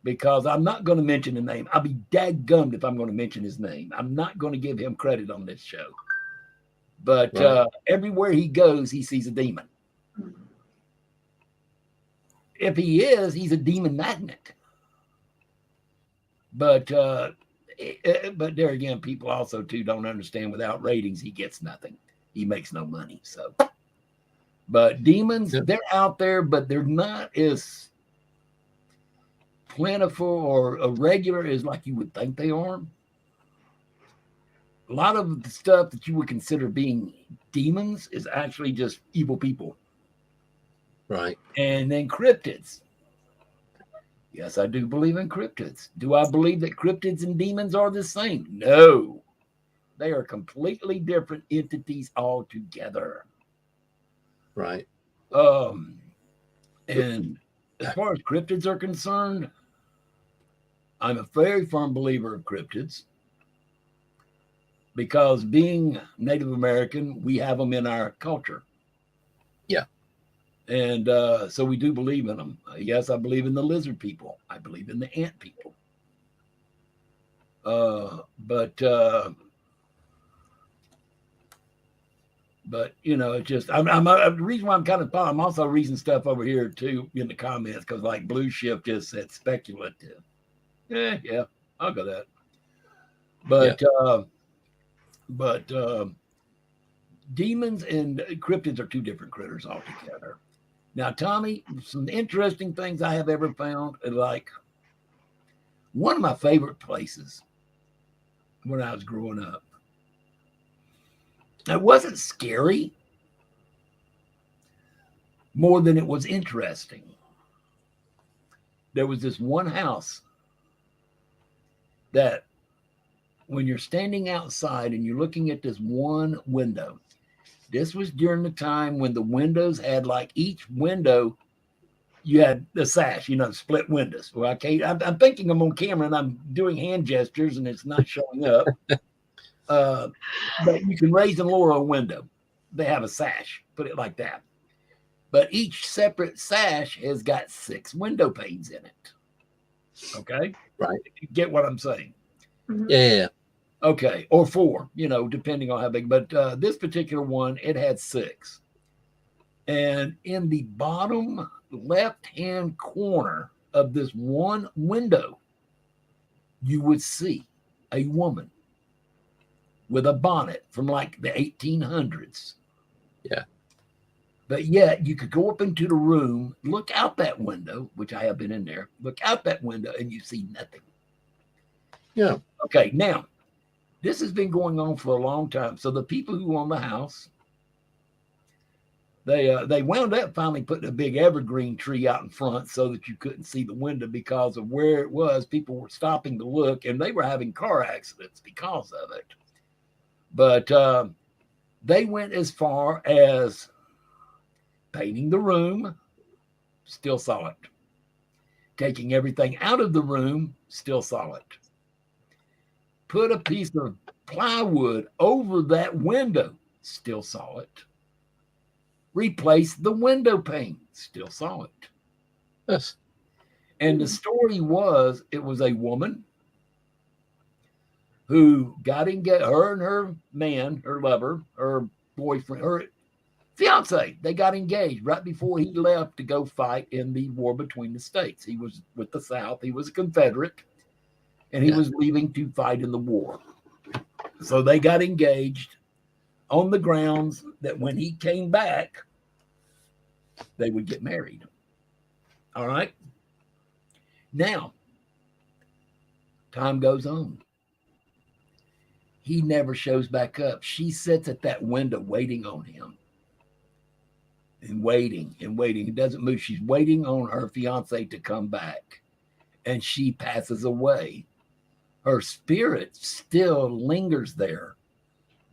Because I'm not going to mention the name. I'll be dadgummed if I'm going to mention his name. I'm not going to give him credit on this show. But everywhere he goes, he sees a demon. If he is, he's a demon magnet. But there again, people also too don't understand. Without ratings, he gets nothing. He makes no money. So, but demons, they're out there, but they're not as plentiful or irregular as like you would think they are. A lot of the stuff that you would consider being demons is actually just evil people. Right. And then cryptids. Yes, I do believe in cryptids. Do I believe that cryptids and demons are the same? No. They are completely different entities altogether. Right. And as far as cryptids are concerned, I'm a very firm believer of cryptids. Because being Native American, we have them in our culture. Yeah. And so we do believe in them. Yes, I believe in the lizard people. I believe in the ant people. But But you know, it's just the reason why I'm also reading stuff over here too in the comments because like Blue Shift just said speculative. Yeah, I'll go that. But demons and cryptids are two different critters altogether. Now, Tommy, some interesting things I have ever found, like one of my favorite places when I was growing up. It wasn't scary more than it was interesting. There was this one house that when you're standing outside and you're looking at this one window, this was during the time when the windows had like each window, you had the sash, split windows. Well, I'm thinking I'm on camera and I'm doing hand gestures and it's not showing up. But you can raise and lower a window. They have a sash, put it like that. But each separate sash has got 6 window panes in it. Okay? Right. You get what I'm saying? Yeah. Okay. Or 4, depending on how big. But this particular one, it had 6. And in the bottom left-hand corner of this one window, you would see a woman with a bonnet from like the 1800s. Yeah. But yet you could go up into the room, look out that window, which I have been in there, look out that window and you see nothing. Yeah. Okay. Now, this has been going on for a long time. So the people who own the house, they wound up finally putting a big evergreen tree out in front so that you couldn't see the window because of where it was. People were stopping to look and they were having car accidents because of it. But they went as far as painting the room, still saw it. Taking everything out of the room, still saw it. Put a piece of plywood over that window, still saw it. Replace the window pane, still saw it. Yes. And the story was, it was a woman who got engaged, her and her man, her lover, her boyfriend, her fiance, they got engaged right before he left to go fight in the war between the states. He was with the South. He was a Confederate, and he was leaving to fight in the war. So they got engaged on the grounds that when he came back, they would get married. All right. Now, time goes on. He never shows back up. She sits at that window waiting on him. And waiting and waiting. He doesn't move. She's waiting on her fiance to come back. And she passes away. Her spirit still lingers there,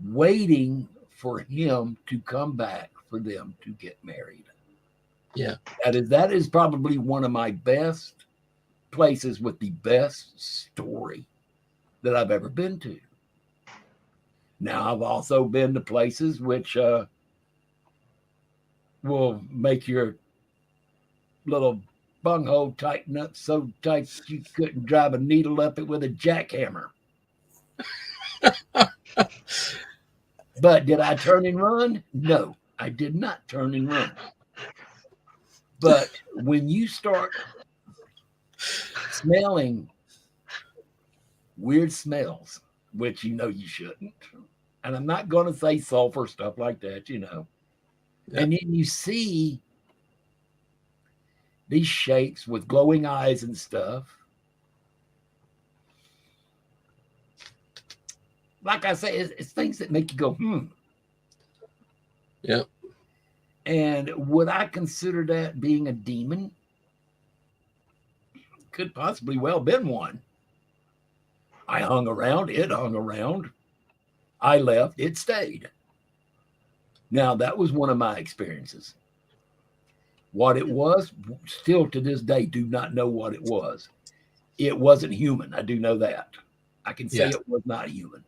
waiting for him to come back for them to get married. Yeah. That is probably one of my best places with the best story that I've ever been to. Now, I've also been to places which will make your little bunghole tighten up so tight you couldn't drive a needle up it with a jackhammer. But did I turn and run? No, I did not turn and run. But when you start smelling weird smells, which you shouldn't, and I'm not going to say sulfur, stuff like that, Yeah. And then you see these shapes with glowing eyes and stuff. Like I say, it's things that make you go, Yeah. And would I consider that being a demon? Could possibly well been one. I hung around, it hung around. I left, it stayed. Now, that was one of my experiences. What it was, still to this day, do not know what it was. It wasn't human. I do know that. I can say it was not human.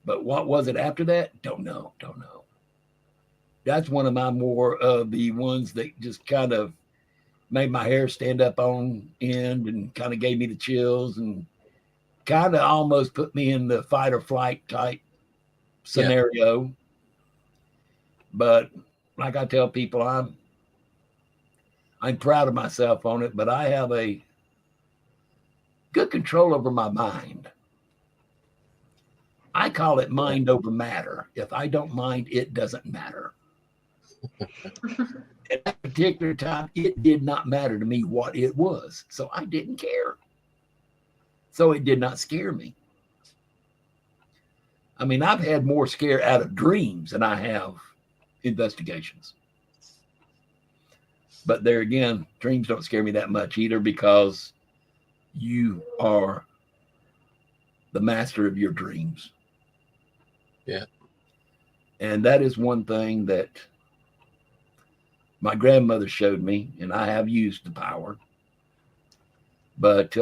But what was it after that? Don't know. That's one of my more of the ones that just kind of made my hair stand up on end and kind of gave me the chills and kind of almost put me in the fight or flight type scenario. But like I tell people, I'm proud of myself on it, but I have a good control over my mind. I call it mind over matter. If I don't mind, it doesn't matter. At that particular time, it did not matter to me what it was. So I didn't care. So it did not scare me. I mean, I've had more scare out of dreams than I have investigations. But there again, dreams don't scare me that much either, because you are the master of your dreams. Yeah. And that is one thing that my grandmother showed me, and I have used the power. But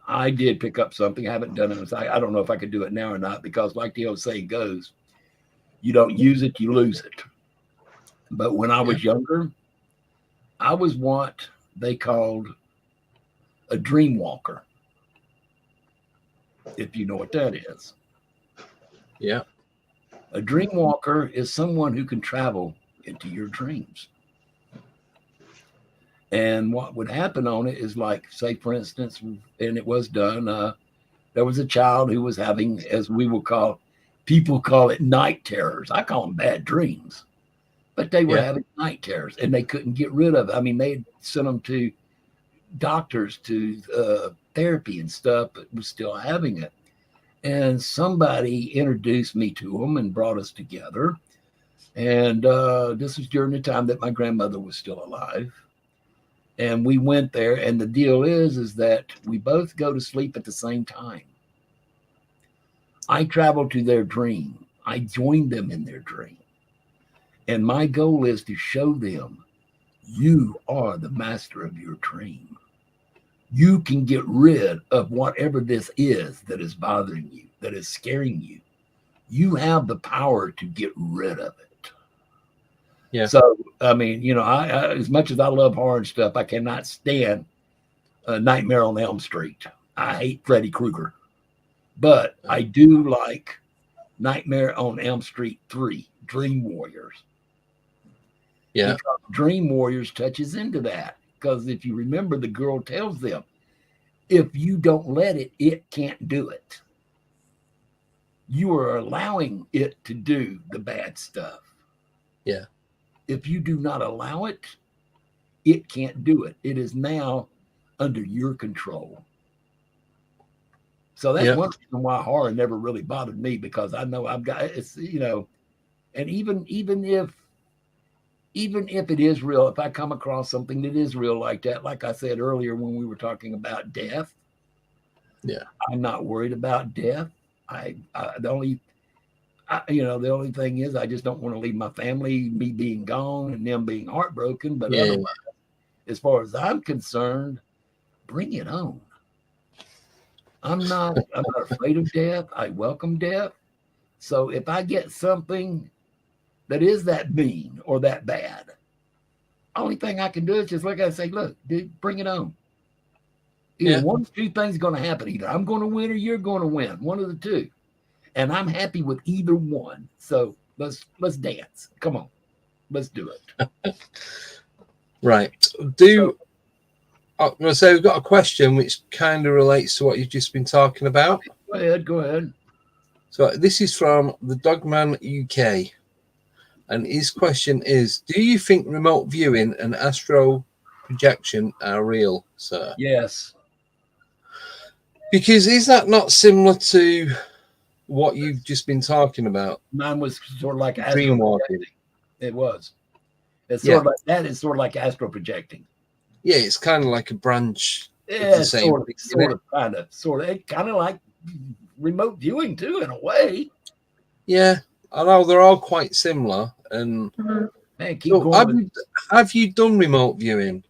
I did pick up something. I haven't done it. I don't know if I could do it now or not, because like the old saying goes, you don't use it, you lose it. But when I was younger, I was what they called a dream walker, if you know what that is. Yeah. A dream walker is someone who can travel into your dreams. And what would happen on it is, like, say, for instance, and it was done, there was a child who was having, as we will call, people call it night terrors. I call them bad dreams. But they were having night terrors, and they couldn't get rid of it. I mean, they sent them to doctors, to therapy and stuff, but was still having it. And somebody introduced me to them and brought us together. And this was during the time that my grandmother was still alive. And we went there, and the deal is that we both go to sleep at the same time. I traveled to their dream. I joined them in their dream. And my goal is to show them, you are the master of your dream. You can get rid of whatever this is that is bothering you, that is scaring you. You have the power to get rid of it. Yeah. So, I mean, you know, I as much as I love horror and stuff, I cannot stand Nightmare on Elm Street. I hate Freddy Krueger. But I do like Nightmare on Elm Street 3, Dream Warriors. Yeah. Because Dream Warriors touches into that. Because if you remember, the girl tells them, if you don't let it, it can't do it. You are allowing it to do the bad stuff. Yeah. If you do not allow it, it can't do it. It is now under your control. So that's one reason why horror never really bothered me, because I know I've got, it's, you know, and even if it is real, if I come across something that is real like that, like I said earlier when we were talking about death, I'm not worried about death. The only thing is, I just don't want to leave my family, me being gone and them being heartbroken. But otherwise, as far as I'm concerned, bring it on. I'm not afraid of death. I welcome death. So if I get something that is that mean or that bad, only thing I can do is just, like I say, look, dude, bring it on. Either one of two things going to happen. Either I'm going to win or you're going to win. One of the two. And I'm happy with either one. So let's dance. Come on. Let's do it. Right. I'm going to say we've got a question which kind of relates to what you've just been talking about. Go ahead. So this is from the Dogman UK. And his question is, do you think remote viewing and astral projection are real, sir? Yes. Because is that not similar to what you've just been talking about? Mine was sort of like dream walking. It was. It's sort of like that. Is sort of like astral projecting. Yeah, it's kind of like a branch. Yeah, sort of, kind of like remote viewing too, in a way. Yeah, I know they're all quite similar. And man, keep going. Have you done remote viewing?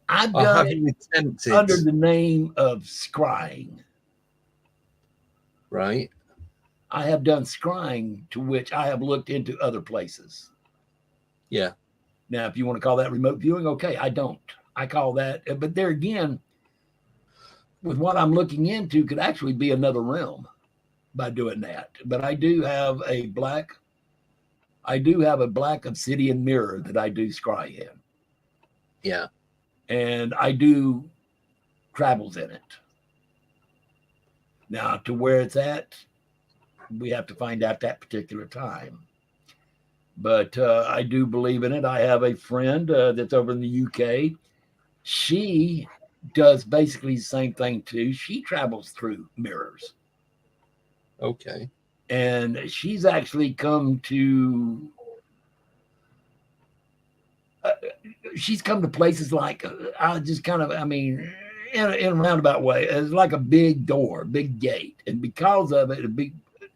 I've done it under the name of scrying. Right. I have done scrying, to which I have looked into other places. Yeah. Now, if you want to call that remote viewing, okay, I don't. I call that, but there again, with what I'm looking into, could actually be another realm. by doing that. But I do have a black obsidian mirror that I do scry in. Yeah. And I do travels in it. Now, to where it's at, we have to find out that particular time. But I do believe in it. I have a friend that's over in the UK. She does basically the same thing too. She travels through mirrors. Okay. And she's actually come to places like in a roundabout way. It's like a big door, big gate, and because of it,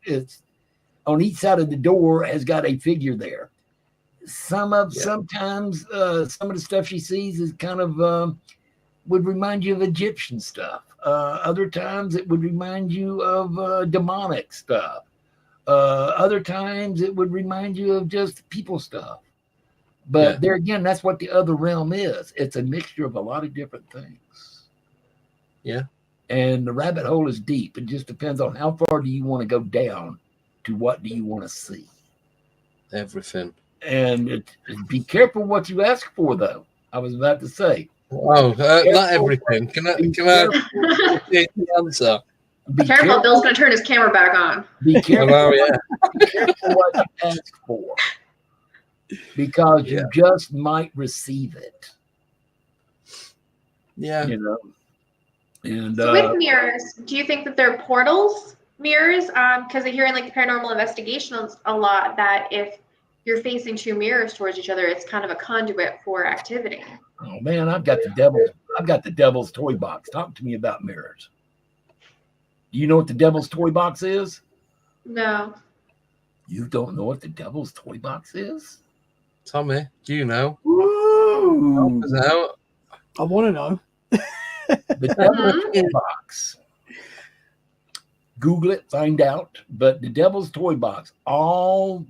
it's on each side of the door has got a figure there. Sometimes some of the stuff she sees is kind of would remind you of Egyptian stuff. Other times it would remind you of demonic stuff. Other times it would remind you of just people stuff. But there again, that's what the other realm is. It's a mixture of a lot of different things. Yeah. And the rabbit hole is deep. It just depends on how far do you want to go down to what do you want to see. Everything. And be careful what you ask for, though. I was about to say. Oh, not everything. Can I take the answer? Be careful, Bill's going to turn his camera back on. Be careful, be careful what you ask for. Because you just might receive it. Yeah. You know. And so with mirrors, do you think that they're portals, mirrors? Because I hear in like the paranormal investigations a lot that if you're facing two mirrors towards each other, it's kind of a conduit for activity. Oh man, I've got the devil's toy box. Talk to me about mirrors. Do you know what the devil's toy box is? No. You don't know what the devil's toy box is? Tommy, do you know? Ooh. I want to know. The devil's toy box. Google it, find out. But the devil's toy box, all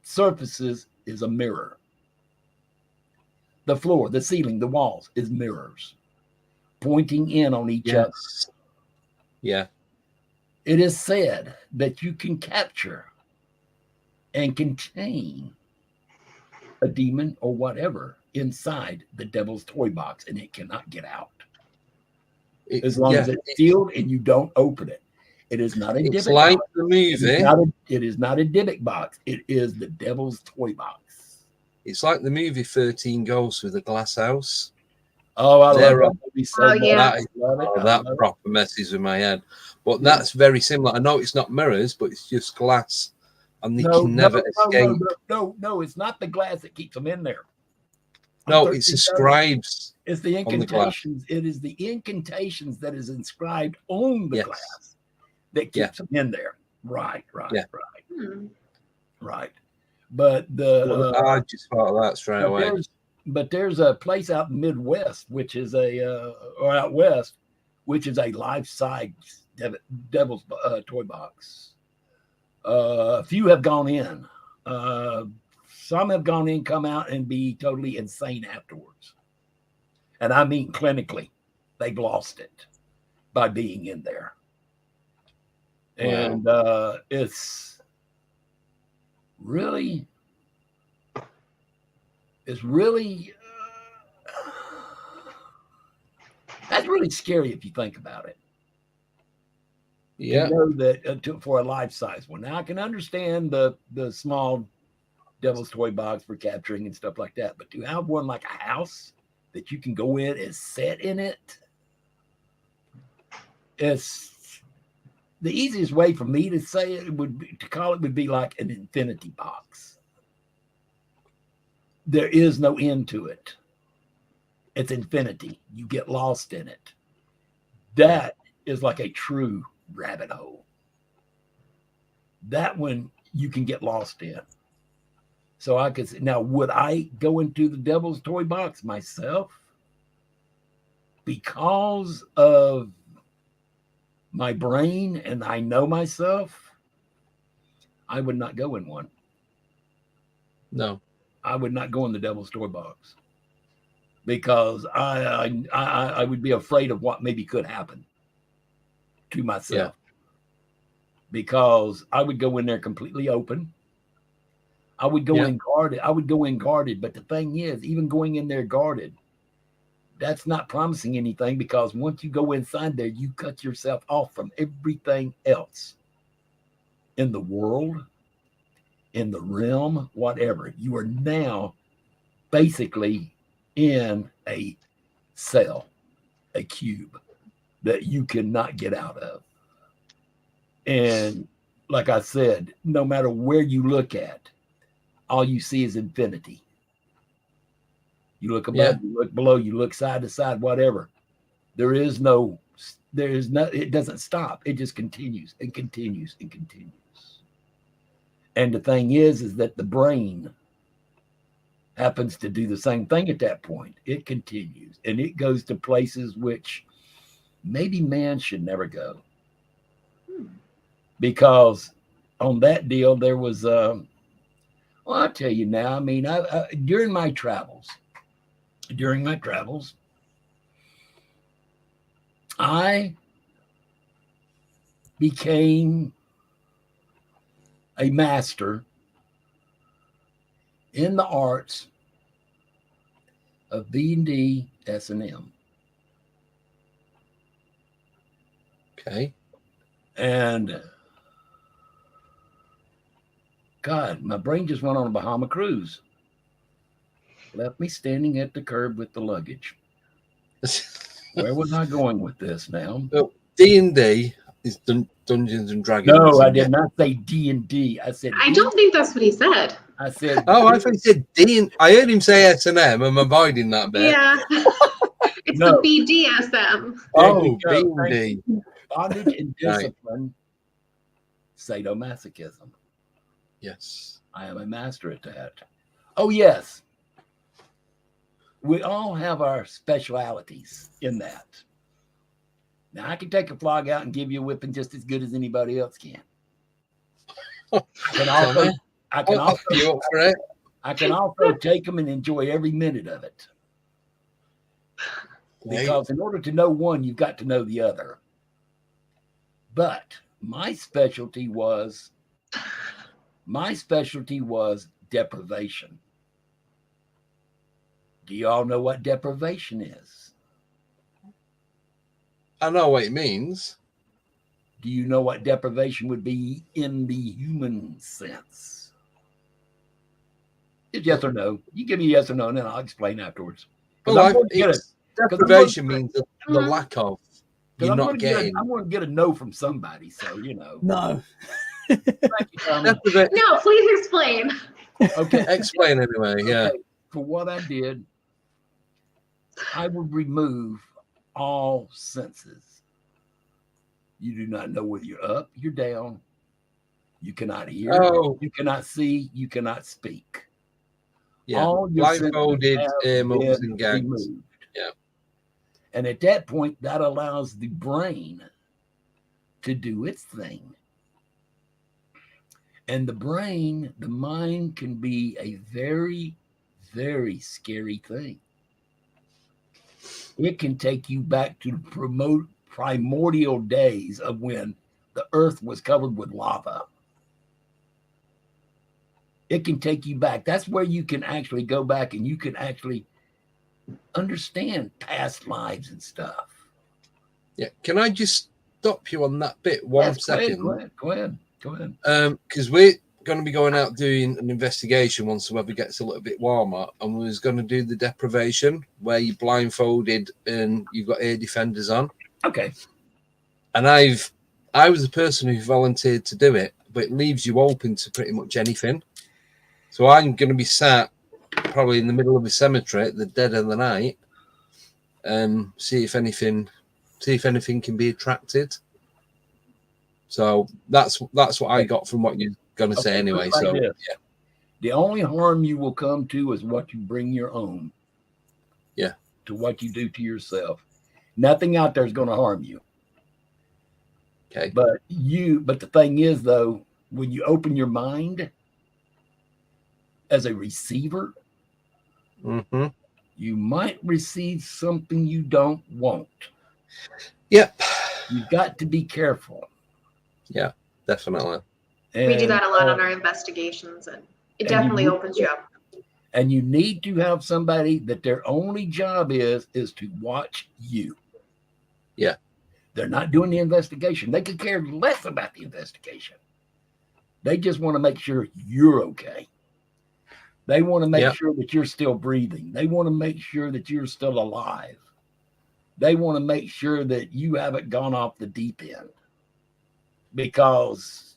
surfaces is a mirror. The floor, the ceiling, the walls is mirrors pointing in on each other. Yeah. It is said that you can capture and contain a demon or whatever inside the devil's toy box, and it cannot get out. As long as it's sealed and you don't open it. It is not a It's Dybbuk like box. the movie. It is not a Dybbuk box. It is the devil's toy box. It's like the movie 13 Ghosts with a glass house. Oh, I love that movie so much. Yeah. That proper messes with my head. But that's very similar. I know it's not mirrors, but it's just glass. And they can never escape. No, it's not the glass that keeps them in there. No, it's the scribes. It's the incantations. It is the incantations that is inscribed on the glass that keeps them in there. Right. Right. But I just thought of that straight away. But there's a place out in Midwest, which is or out west, which is a life-size devil's toy box. A few have gone in. Some have gone in, come out, and be totally insane afterwards. And I mean clinically, they've lost it by being in there. And it's really that's really scary if you think about it. Yeah. You know that for a life-size one. Now I can understand the small devil's toy box for capturing and stuff like that, but to have one like a house that you can go in and set in it, it's the easiest way for me to say it would be like an infinity box. There is no end to it. It's infinity. You get lost in it. That is like a true rabbit hole. That one you can get lost in. So I could say, now, would I go into the devil's toy box myself? Because of my brain and I know myself, I would not go in one. No. I would not go in the devil's toy box because I would be afraid of what maybe could happen to myself. because I would go in there completely open. I would go in guarded. But the thing is, even going in there guarded, that's not promising anything, because once you go inside there, you cut yourself off from everything else in the world, in the realm, whatever. You are now basically in a cell, a cube that you cannot get out of. And like I said, no matter where you look at, all you see is infinity. You look above, you look below, you look side to side, whatever. It doesn't stop. It just continues and continues and continues. And the thing is that the brain happens to do the same thing at that point. It continues and it goes to places which maybe man should never go. Because on that deal, there was, well, I'll tell you now, I mean, during my travels, I became a master in the arts of B&D, S&M. Okay. And God, my brain just went on a Bahama cruise. Left me standing at the curb with the luggage. Where was I going with this now? Well, D&D is Dungeons and Dragons. No, I did not say D&D. I said I don't think that's what he said. I said, oh, I thought he said D. I heard him say S&M. I'm avoiding that bit. Yeah. It's the BDSM. Oh, B&D. Bondage and discipline, sadomasochism. Yes. I am a master at that. Oh, yes. We all have our specialities in that. Now, I can take a flog out and give you a whipping just as good as anybody else can. I can also take them and enjoy every minute of it. Because in order to know one, you've got to know the other. But my specialty was deprivation. Do you all know what deprivation is? I know what it means. Do you know what deprivation would be in the human sense? It's yes or no. You give me yes or no, and then I'll explain afterwards. Well, deprivation means the lack of. You're not getting. I'm going to get a no from somebody, so you know. No. Thank you, Tommy. No, please explain. Okay. Explain anyway, yeah. Okay. For what I did, I would remove all senses. You do not know whether you're up, you're down. You cannot hear, you cannot see, you cannot speak. Yeah, all blindfolded, earmuffs and gags. Removed. Yeah. And at that point, that allows the brain to do its thing. And the mind can be a very, very scary thing. It can take you back to the primordial days of when the earth was covered with lava. It can take you back. That's where you can actually go back and you can actually understand past lives and stuff. Yeah. Can I just stop you on that bit one second? Go ahead. Because we're going to be going out doing an investigation once the weather gets a little bit warmer, and we was going to do the deprivation where you're blindfolded and you've got air defenders on. Okay. And I was the person who volunteered to do it, but it leaves you open to pretty much anything. So I'm going to be sat probably in the middle of a cemetery at the dead of the night, and see if anything can be attracted. So that's what I got from what you're going to say anyway. So yeah. The only harm you will come to is what you bring your own. Yeah. To what you do to yourself. Nothing out there is going to harm you. Okay. But the thing is though, when you open your mind as a receiver, you might receive something you don't want. Yep. You've got to be careful. Yeah. definitely. We do And, that a lot on our investigations, and it definitely opens you up. And you need to have somebody that their only job is to watch you. Yeah. They're not doing the investigation. They could care less about the investigation. They just want to make sure you're okay. They want to make sure that you're still breathing. They want to make sure that you're still alive. They want to make sure that you haven't gone off the deep end. Because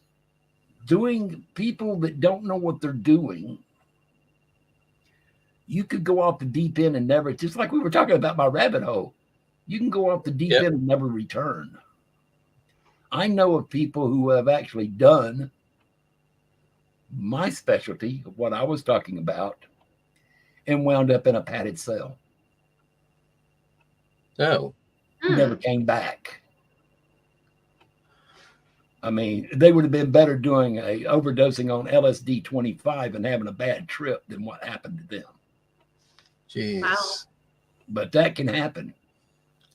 people that don't know what they're doing, you could go off the deep end and never, just like we were talking about my rabbit hole, you can go off the deep end and never return. I know of people who have actually done my specialty of what I was talking about and wound up in a padded cell. Oh. Never came back. I mean, they would have been better doing a overdosing on LSD 25 and having a bad trip than what happened to them. Jeez. Wow. But that can happen.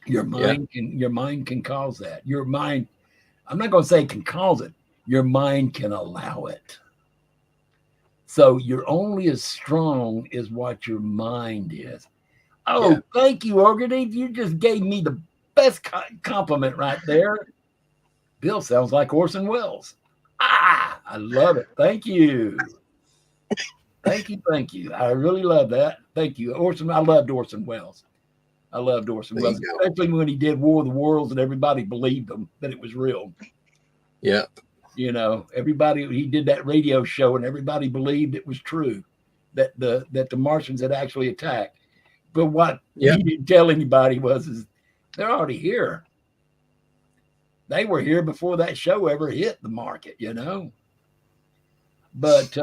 Your mind can cause that. Your mind, I'm not going to say it can cause it. Your mind can allow it. So you're only as strong as what your mind is. Oh, thank you, Organy. You just gave me the best compliment right there. Bill sounds like Orson Welles. I love it. Thank you. Thank you. I really love that. Thank you. Orson, I loved Orson Welles. I loved Orson Welles, especially when he did War of the Worlds and everybody believed him that it was real. Yeah. You know, he did that radio show and everybody believed it was true that the Martians had actually attacked. But what he didn't tell anybody is they're already here. They were here before that show ever hit the market, you know. But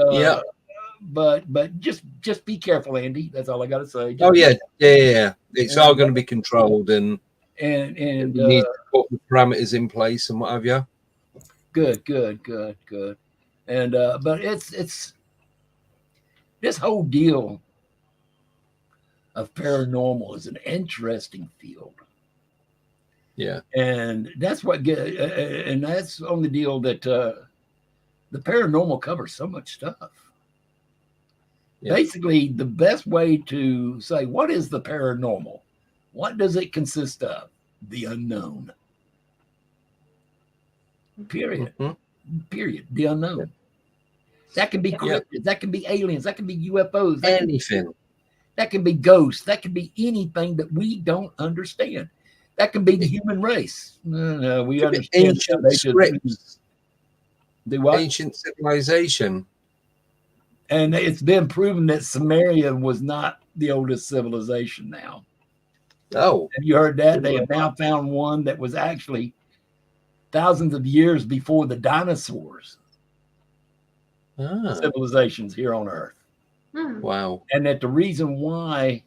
but just be careful, Andy. That's all I got to say. Yeah. It's all going to be controlled, and you need to put the parameters in place and what have you. Good. And but it's this whole deal of paranormal is an interesting field. Yeah. And that's and that's on the deal that the paranormal covers so much stuff. Yeah. Basically, the best way to say, what is the paranormal? What does it consist of? The unknown. Period. Mm-hmm. Period. The unknown. That can be cryptids. That can be aliens. That can be UFOs. Anything. That can be ghosts. That can be anything that we don't understand. That can be the human race. No, we understand. Ancient scripts. Ancient civilization. And it's been proven that Samaria was not the oldest civilization now. Oh. Have you heard that? They have now found one that was actually thousands of years before the dinosaurs. Civilizations here on Earth. Wow. And that the reason why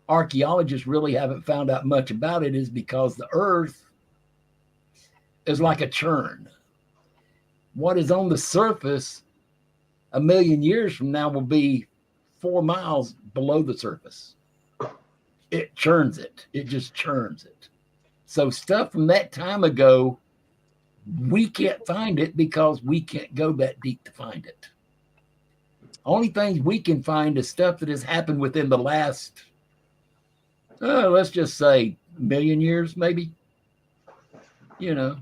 archaeologists really haven't found out much about it is because the Earth is like a churn. What is on the surface 1 million years from now will be 4 miles below the surface. It churns it. It just churns it. So stuff from that time ago, we can't find it because we can't go that deep to find it. Only things we can find is stuff that has happened within the last, let's just say 1 million years, maybe. You know,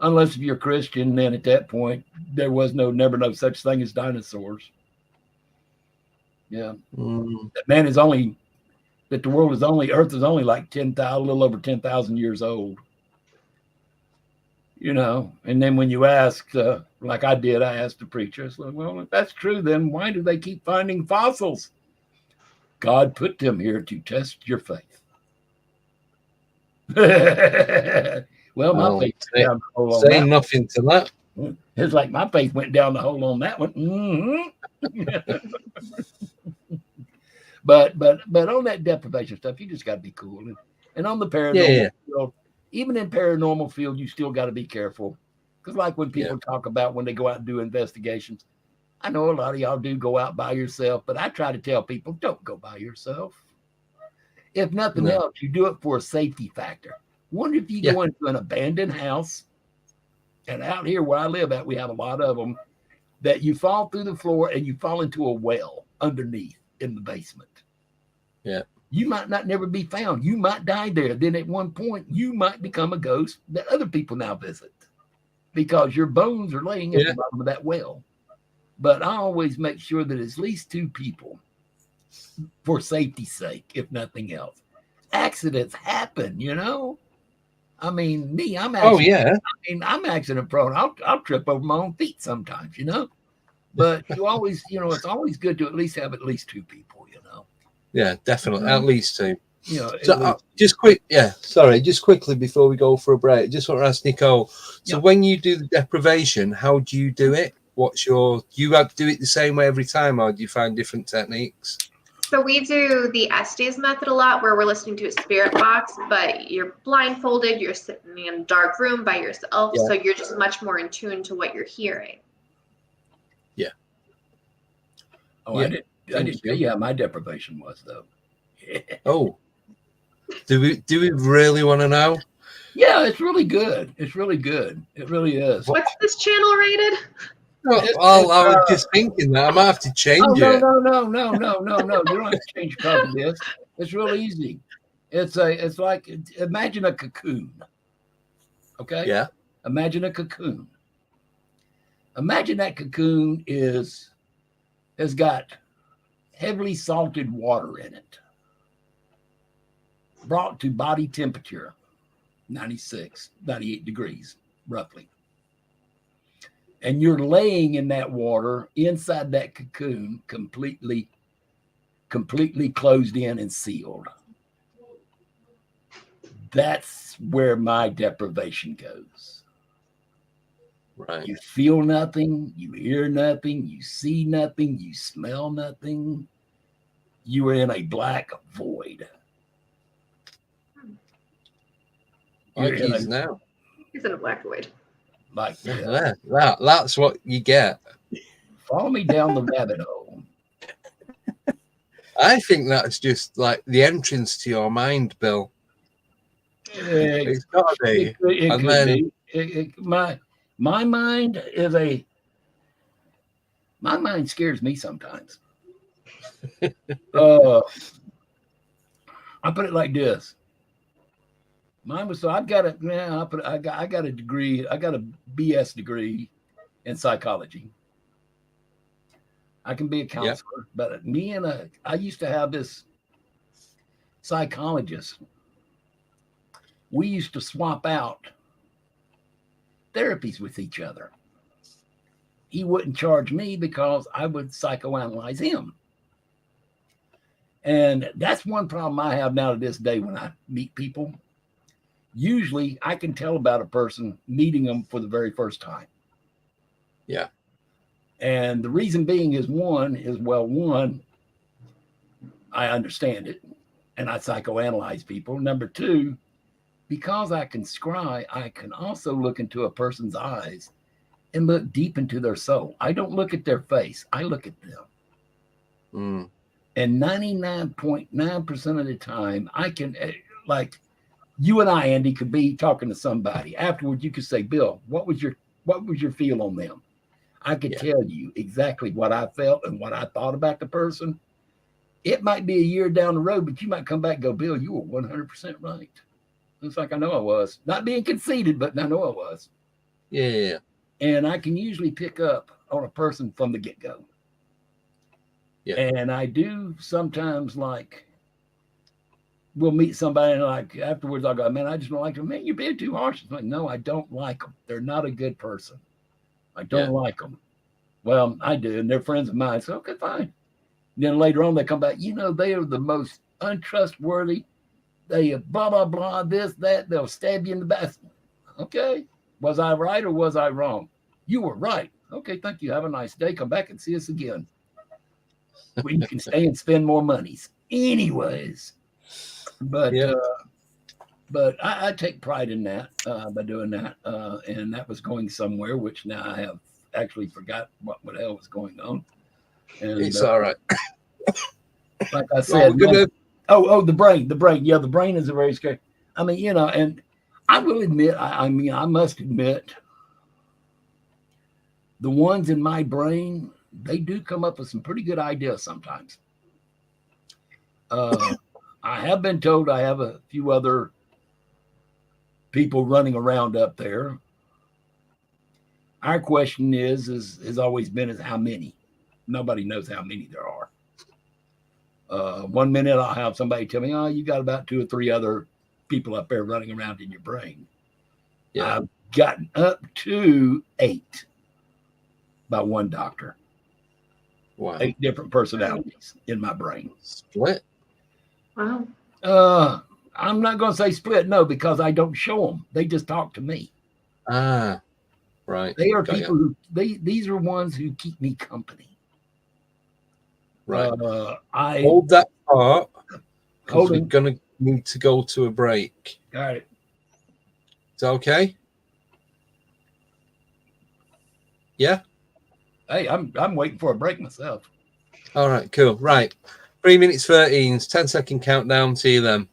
unless if you're Christian, then at that point, there was never no such thing as dinosaurs. Yeah. That the world is Earth is only like a little over 10,000 years old. You know, and then when you ask, like I did, I asked the preacher, I said, well, if that's true, then why do they keep finding fossils? God put them here to test your faith. Well, my faith went down the hole on that. Nothing to that. It's like my faith went down the hole on that one. Mm-hmm. But on that deprivation stuff, you just got to be cool. And on the paranormal field, even in paranormal field, you still got to be careful. Because like when people talk about when they go out and do investigations, I know a lot of y'all do go out by yourself, but I try to tell people, don't go by yourself. If nothing else, you do it for a safety factor. Wonder if you go into an abandoned house And out here where I live at, we have a lot of them that you fall through the floor and you fall into a well underneath in the basement. Yeah. You might not never be found. You might die there. Then at one point, you might become a ghost that other people now visit because your bones are laying at the bottom of that well. But I always make sure that at least 2 people, for safety's sake, if nothing else. Accidents happen, you know. I mean, me, I'm accident prone. I'll trip over my own feet sometimes, you know. But you always, you know, it's always good to at least have at least 2 people, you know. Yeah, definitely, at least 2. You know, so just quickly before we go for a break, just want to ask Nicole. So when you do the deprivation, how do you do it? Do you have to do it the same way every time, or do you find different techniques? So we do the Estes method a lot, where we're listening to a spirit box, but you're blindfolded, you're sitting in a dark room by yourself, so you're just much more in tune to what you're hearing. Yeah. Oh, I didn't tell you how my deprivation was, though. Oh, do we really want to know? Yeah, it's really good. It's really good. It really is. What's this channel rated? Well, I was just thinking that I might have to change it. No. You don't have to change because of this. It's real easy. It's like, imagine a cocoon. Okay? Yeah. Imagine a cocoon. Imagine that cocoon has got heavily salted water in it, brought to body temperature, 96, 98 degrees, roughly. And you're laying in that water inside that cocoon, completely closed in and sealed. That's where my deprivation goes. Right. You feel nothing, you hear nothing, you see nothing, you smell nothing. You are in a black void. Like he's now. He's in a black void. Like that's what you get. Follow me down the rabbit hole. I think that's just like the entrance to your mind, Bill. It's got to be. My mind scares me sometimes. I put it like this. Mine was I got a degree. I got a BS degree in psychology. I can be a counselor, but I used to have this psychologist. We used to swap out therapies with each other. He wouldn't charge me because I would psychoanalyze him. And that's one problem I have now to this day when I meet people. Usually I can tell about a person meeting them for the very first time. Yeah. And the reason being is one, I understand it and I psychoanalyze people. Number 2, because I can scry, I can also look into a person's eyes and look deep into their soul. I don't look at their face. I look at them. Mm. And 99.9% of the time I can, like, you and I, Andy, could be talking to somebody. Afterwards, you could say, Bill, what was your feel on them? I could tell you exactly what I felt and what I thought about the person. It might be a year down the road, but you might come back and go, Bill, you were 100% right. It's like I know I was. Not being conceited, but I know I was. Yeah. And I can usually pick up on a person from the get-go. Yeah. And I do sometimes, like, we'll meet somebody and like afterwards I'll go, man, I just don't like them. Man, you're being too harsh. It's like, no, I don't like them. They're not a good person. I don't like them. Well, I do, and they're friends of mine. So okay, fine. And then later on they come back, they are the most untrustworthy. They blah, blah, blah, this, that. They'll stab you in the back. Okay. Was I right or was I wrong? You were right. Okay, thank you. Have a nice day. Come back and see us again. When you can stay and spend more monies. Anyways. But I take pride in that by doing that. And that was going somewhere, which now I have actually forgot what the hell was going on. And, it's all right. Like I said, the brain. Yeah, the brain is a very scary. I mean, and I will admit, I must admit, the ones in my brain, they do come up with some pretty good ideas sometimes. I have been told I have a few other people running around up there. Our question has always been is how many? Nobody knows how many there are. 1 minute I'll have somebody tell me, oh, you got about 2 or 3 other people up there running around in your brain. Yeah. I've gotten up to 8 by one doctor. Wow. 8 different personalities in my brain. Split. Wow. I'm not going to say split, no, because I don't show them. They just talk to me. Ah, right. They are people who these are ones who keep me company. Right. I hold that part because we're holding. gonna need to go to a break. Got it. Is that okay? Yeah. Hey, I'm waiting for a break myself. All right. Cool. Right. 3 minutes 13. 10-second countdown. See you then.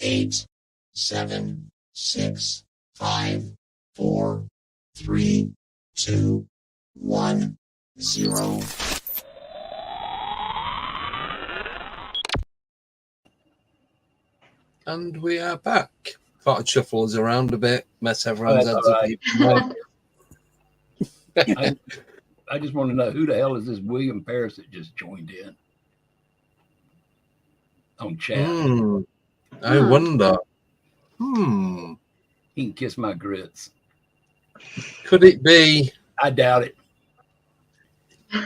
Eight, 7, 6, 5, 4, 3, 2, 1, 0. And we are back. Thought I'd shuffle us around a bit, mess everyone's heads up. I just want to know who the hell is this William Paris that just joined in on chat? I wonder. He can kiss my grits. Could it be? I doubt it. Do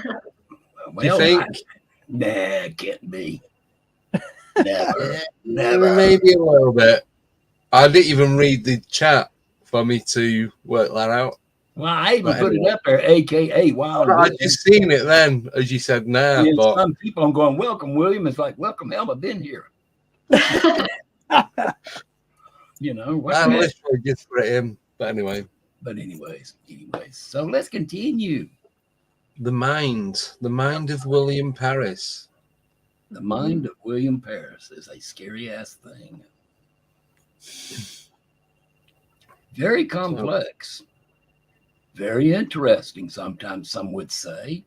you think? Nah, it can't be. Never. Maybe a little bit. I didn't even read the chat for me to work that out. Well, I even put it up there, AKA Wild I William. just seen it then, as you said now. And But some people, I'm going, welcome, William. It's like, welcome, hell, I've been here. You know, what's I next? literally just for him. But anyway, anyways, so let's continue. the mind of William Paris. The mind of William Paris is a scary ass thing. Very complex, very interesting. Sometimes some would say.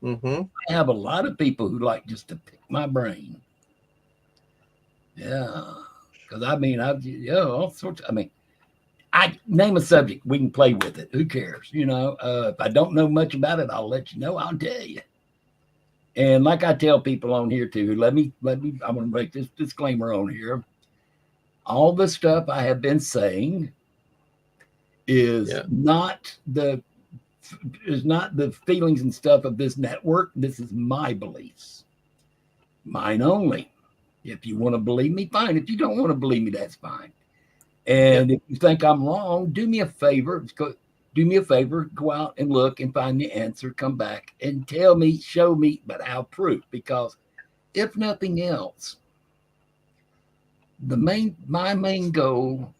Mm-hmm. I have a lot of people who like just to pick my brain. Yeah, because I mean, all sorts. I name a subject, we can play with it. Who cares? You know, if I don't know much about it, I'll let you know. I'll tell you. And like I tell people on here too, let me. I'm going to make this disclaimer on here. All the stuff I have been saying is not the feelings and stuff of this network. This is my beliefs, mine only. If you want to believe me, fine. If you don't want to believe me, that's fine. And if you think I'm wrong, do me a favor. Go out and look and find the answer. Come back and tell me, show me, but I'll prove. Because if nothing else, my main goal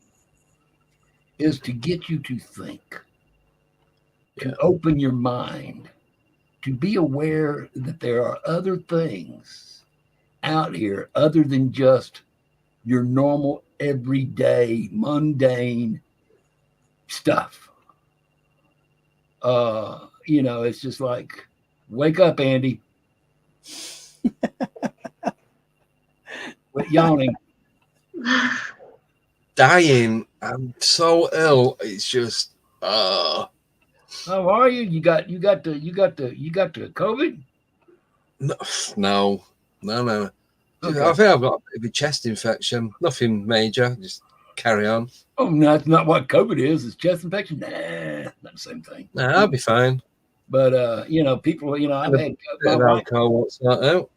is to get you to think, to open your mind, to be aware that there are other things out here other than just your normal, everyday, mundane stuff. You know, it's just like, wake up, Andy. Quit yawning. Dying. I'm so ill. It's just How are you? You got the COVID? No. Okay. I think I've got a bit of a chest infection. Nothing major. Just carry on. Oh, no, that's not what COVID is. It's chest infection. Nah, not the same thing. Nah, I'll be fine. But you know, people, you know, I've had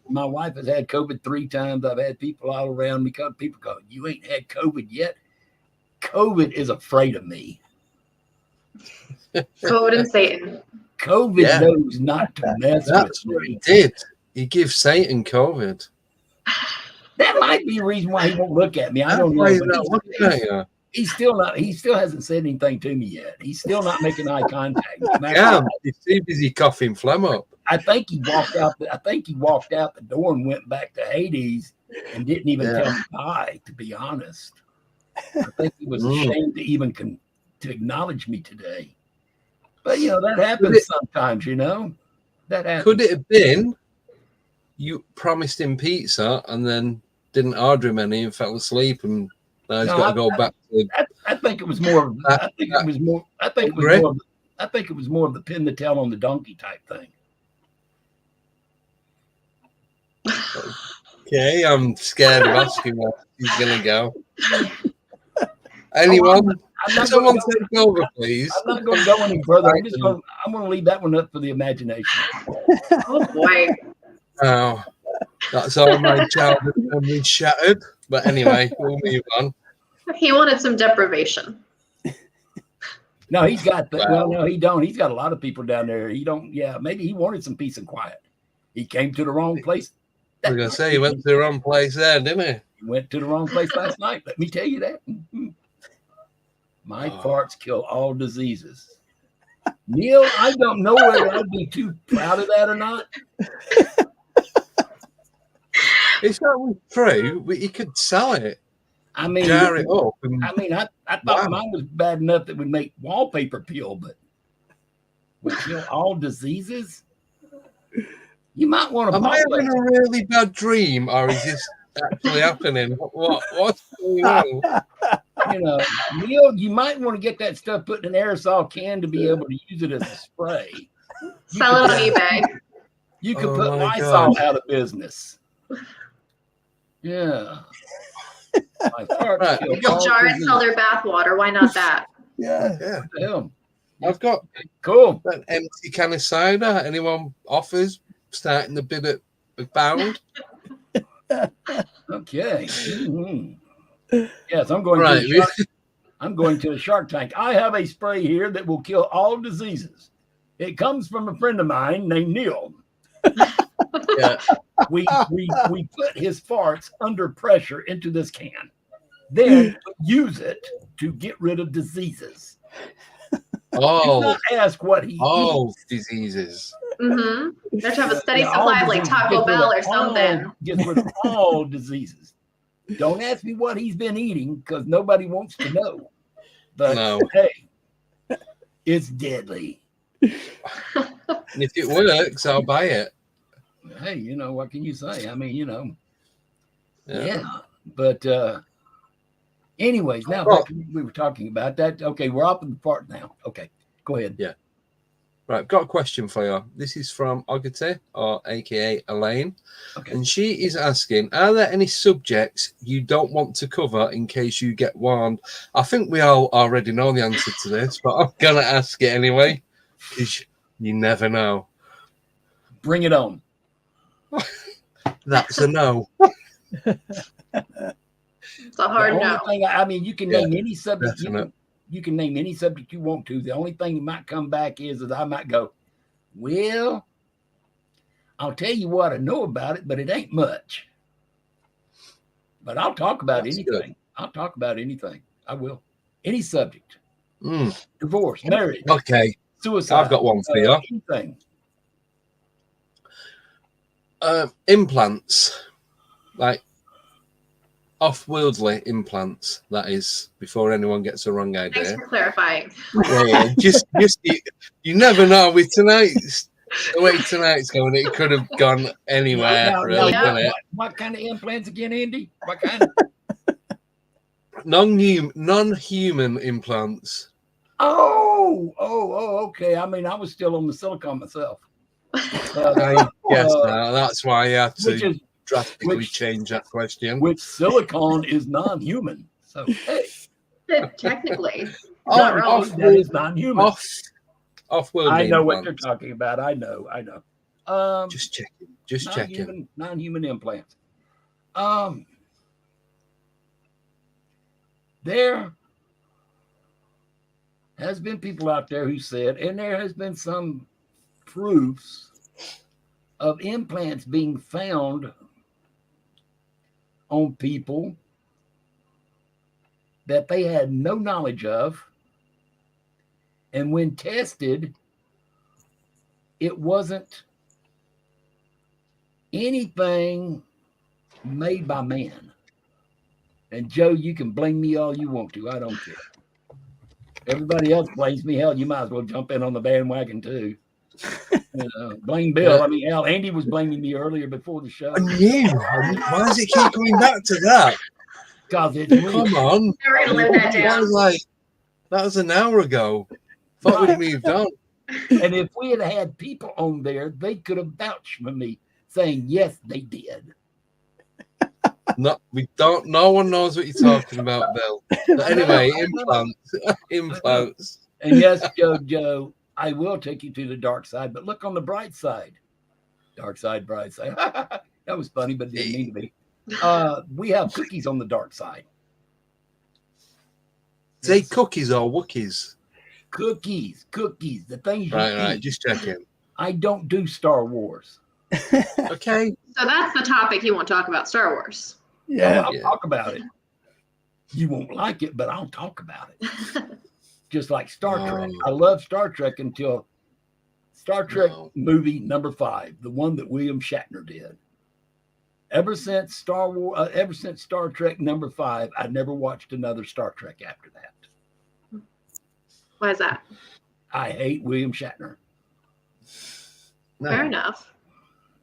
my wife has had COVID 3 times. I've had people all around me. People go, "You ain't had COVID yet." COVID is afraid of me. COVID and Satan. COVID knows not to mess That's with what me. he did. He gives Satan COVID. That might be the reason why he won't look at me. I don't know. But he's still not. He still hasn't said anything to me yet. He's still not making eye contact. He's too busy coughing phlegm up. I think he walked out. The door and went back to Hades and didn't even tell me bye. To be honest, I think he was ashamed to even to acknowledge me today. But you know that happens sometimes. You know that happens. Could it have been you promised him pizza and then didn't order him any and fell asleep and now he's got to go back to? I think it was more. I think it was more of the pin the tail on the donkey type thing. Okay, I'm scared of asking where he's gonna go. Anyone? Someone take over, please. I'm not going to go any further. I'm going to leave that one up for the imagination. Oh boy. Oh, that's all my childhood memories shattered. But anyway, we'll move on. He wanted some deprivation. No, he's got. Well, no, he don't. He's got a lot of people down there. He don't. Yeah, maybe he wanted some peace and quiet. He came to the wrong place. I was gonna say he went to the wrong place there, didn't he? He went to the wrong place last night. Let me tell you that. My farts kill all diseases. Neil, I don't know whether I'd be too proud of that or not. It's not true, but you could sell it. I mean, jar it up. I thought mine was bad enough that would make wallpaper peel, but would kill all diseases. You might want to. Am I having a really bad dream, or is this actually happening? What's going on? You know, Neil, you might want to get that stuff put in an aerosol can to be able to use it as a spray. Sell it on eBay. You could put Lysol out of business. Yeah. Jar and sell their bathwater. Why not that? Yeah. I've got cool an empty can of cider. Anyone offers? Starting the bid at £1. Okay. Mm-hmm. Yes, I'm going right. I'm going to the Shark Tank. I have a spray here that will kill all diseases. It comes from a friend of mine named Neil. Yeah. We put his farts under pressure into this can. Then use it to get rid of diseases. Do not ask what he eats. Diseases. Mm-hmm. They have to have a steady supply of like Taco Bell or something. Gets rid of all diseases. Don't ask me what he's been eating because nobody wants to know. But hey, it's deadly. If it works, I'll buy it. Hey, you know, what can you say? I mean, you know, yeah. But anyways, now back to what we were talking about that. Okay, we're up in the part now. Okay, go ahead. Yeah. Right, got a question for you. This is from Ogate, or aka Elaine. Okay. And she is asking, are there any subjects you don't want to cover in case you get warned? I think we all already know the answer to this, but I'm going to ask it anyway, because you never know. Bring it on. That's a no. It's a hard no. Thing, I mean, you can name any subject. You can name any subject you want to. The only thing that might come back is that I might go, well, I'll tell you what I know about it, but it ain't much. But I'll talk about anything. Good. I'll talk about anything. I will. Any subject. Divorce, marriage. Okay. Suicide. I've got one for you. Anything. Implants. Like off-worldly implants, that is, before anyone gets a wrong idea. Thanks for clarifying. Yeah, just you never know with tonight's the way tonight's going, it could have gone anywhere. What kind of implants again, Andy? What kind of non-human implants? Oh, okay. I mean, I was still on the silicone myself. I guess now that's why I had to drastically change that question. Which silicone is non-human. So hey, technically, that is non-human. Off-world. I know what you're talking about. I know. Just checking. Non-human implants. There has been people out there who said, and there has been some proofs of implants being found on people that they had no knowledge of. And when tested, it wasn't anything made by man. And Joe, you can blame me all you want to. I don't care. Everybody else blames me. Hell, you might as well jump in on the bandwagon too. Blame Bill. I mean, hell, Andy was blaming me earlier before the show. Why does it keep going back to that? Because it's come on. We're gonna live that down. That was an hour ago. Thought we'd moved on. And if we had had people on there, they could have vouched for me, saying yes, they did. No, we don't. No one knows what you're talking about, Bill. But anyway, implants. And yes, Joe, I will take you to the dark side, but look on the bright side. Dark side, bright side. That was funny, but didn't mean to be. We have cookies on the dark side. Say cookies or Wookiees? Cookies. The things you eat. Right, just checking. I don't do Star Wars. Okay. So that's the topic you won't talk about, Star Wars. Yeah. I'll talk about it. You won't like it, but I'll talk about it. Just like Star Trek. I love Star Trek until Star Trek movie number 5, the one that William Shatner did. Ever since Star Trek number 5, I never watched another Star Trek after that. Why is that? I hate William Shatner. Fair enough.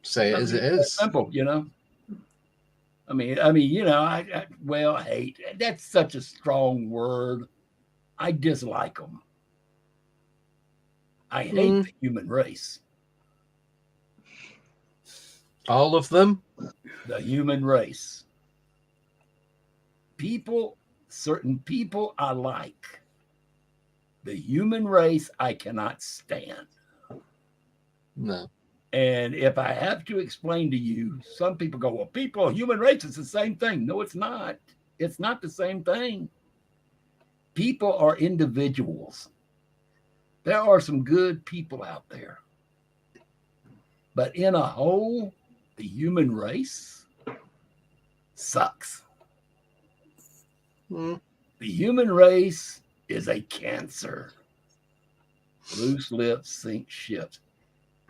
Say it as it is. Simple, you know. I mean, you know, I hate. That's such a strong word. I dislike them. I hate the human race. All of them? The human race. Certain people I like. The human race I cannot stand. No. And if I have to explain to you, some people go, well, human race is the same thing. No, it's not. It's not the same thing. people are individuals. There are some good people out there. But in a whole, the human race sucks. The human race is a cancer. Loose lips sink ships.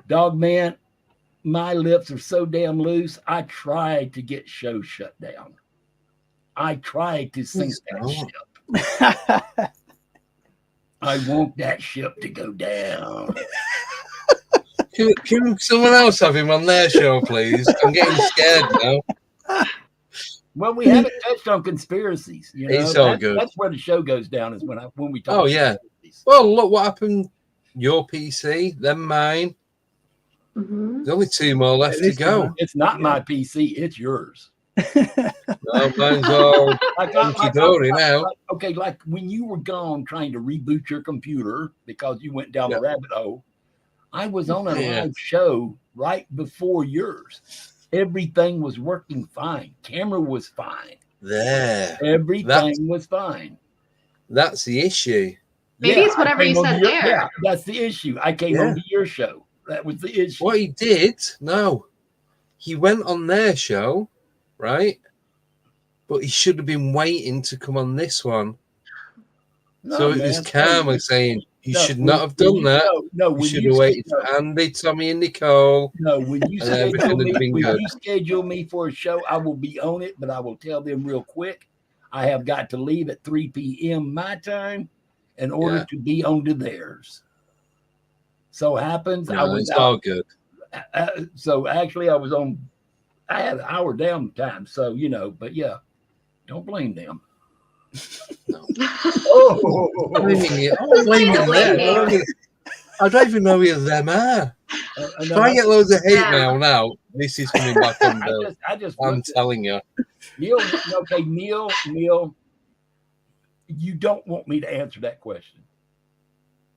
Dog man, my lips are so damn loose. I tried to get shows shut down. I tried to sink that ship. I want that ship to go down. Can someone else have him on their show, please? I'm getting scared now. Well, we haven't touched on conspiracies. You know, It's all good. That's where the show goes down. Is when we talk. Oh yeah. Well, look what happened. Your PC, then mine. There's only 2 more left to go. It's not my PC. It's yours. No, mine's all hunky-dory now. Okay, like when you were gone trying to reboot your computer because you went down the rabbit hole, I was on a live show right before yours. Everything was working fine. Camera was fine. Everything was fine. That's the issue. Maybe it's whatever you said there. Yeah, that's the issue. I came on to your show. That was the issue. What he did, he went on their show, right? But he should have been waiting to come on this one. So it was karma saying, you should not have done that. No, you should have waited for Andy, Tommy, and Nicole. No, when you schedule me for a show, I will be on it, but I will tell them real quick. I have got to leave at 3 p.m. my time in order to be on to theirs. So happens I was all good. So actually I was on. I had an hour downtime. So but yeah, don't blame them. No. I don't even know who them are. If I get loads of hate mail now, this is coming back on Bill. I'm telling you. Neil, you don't want me to answer that question.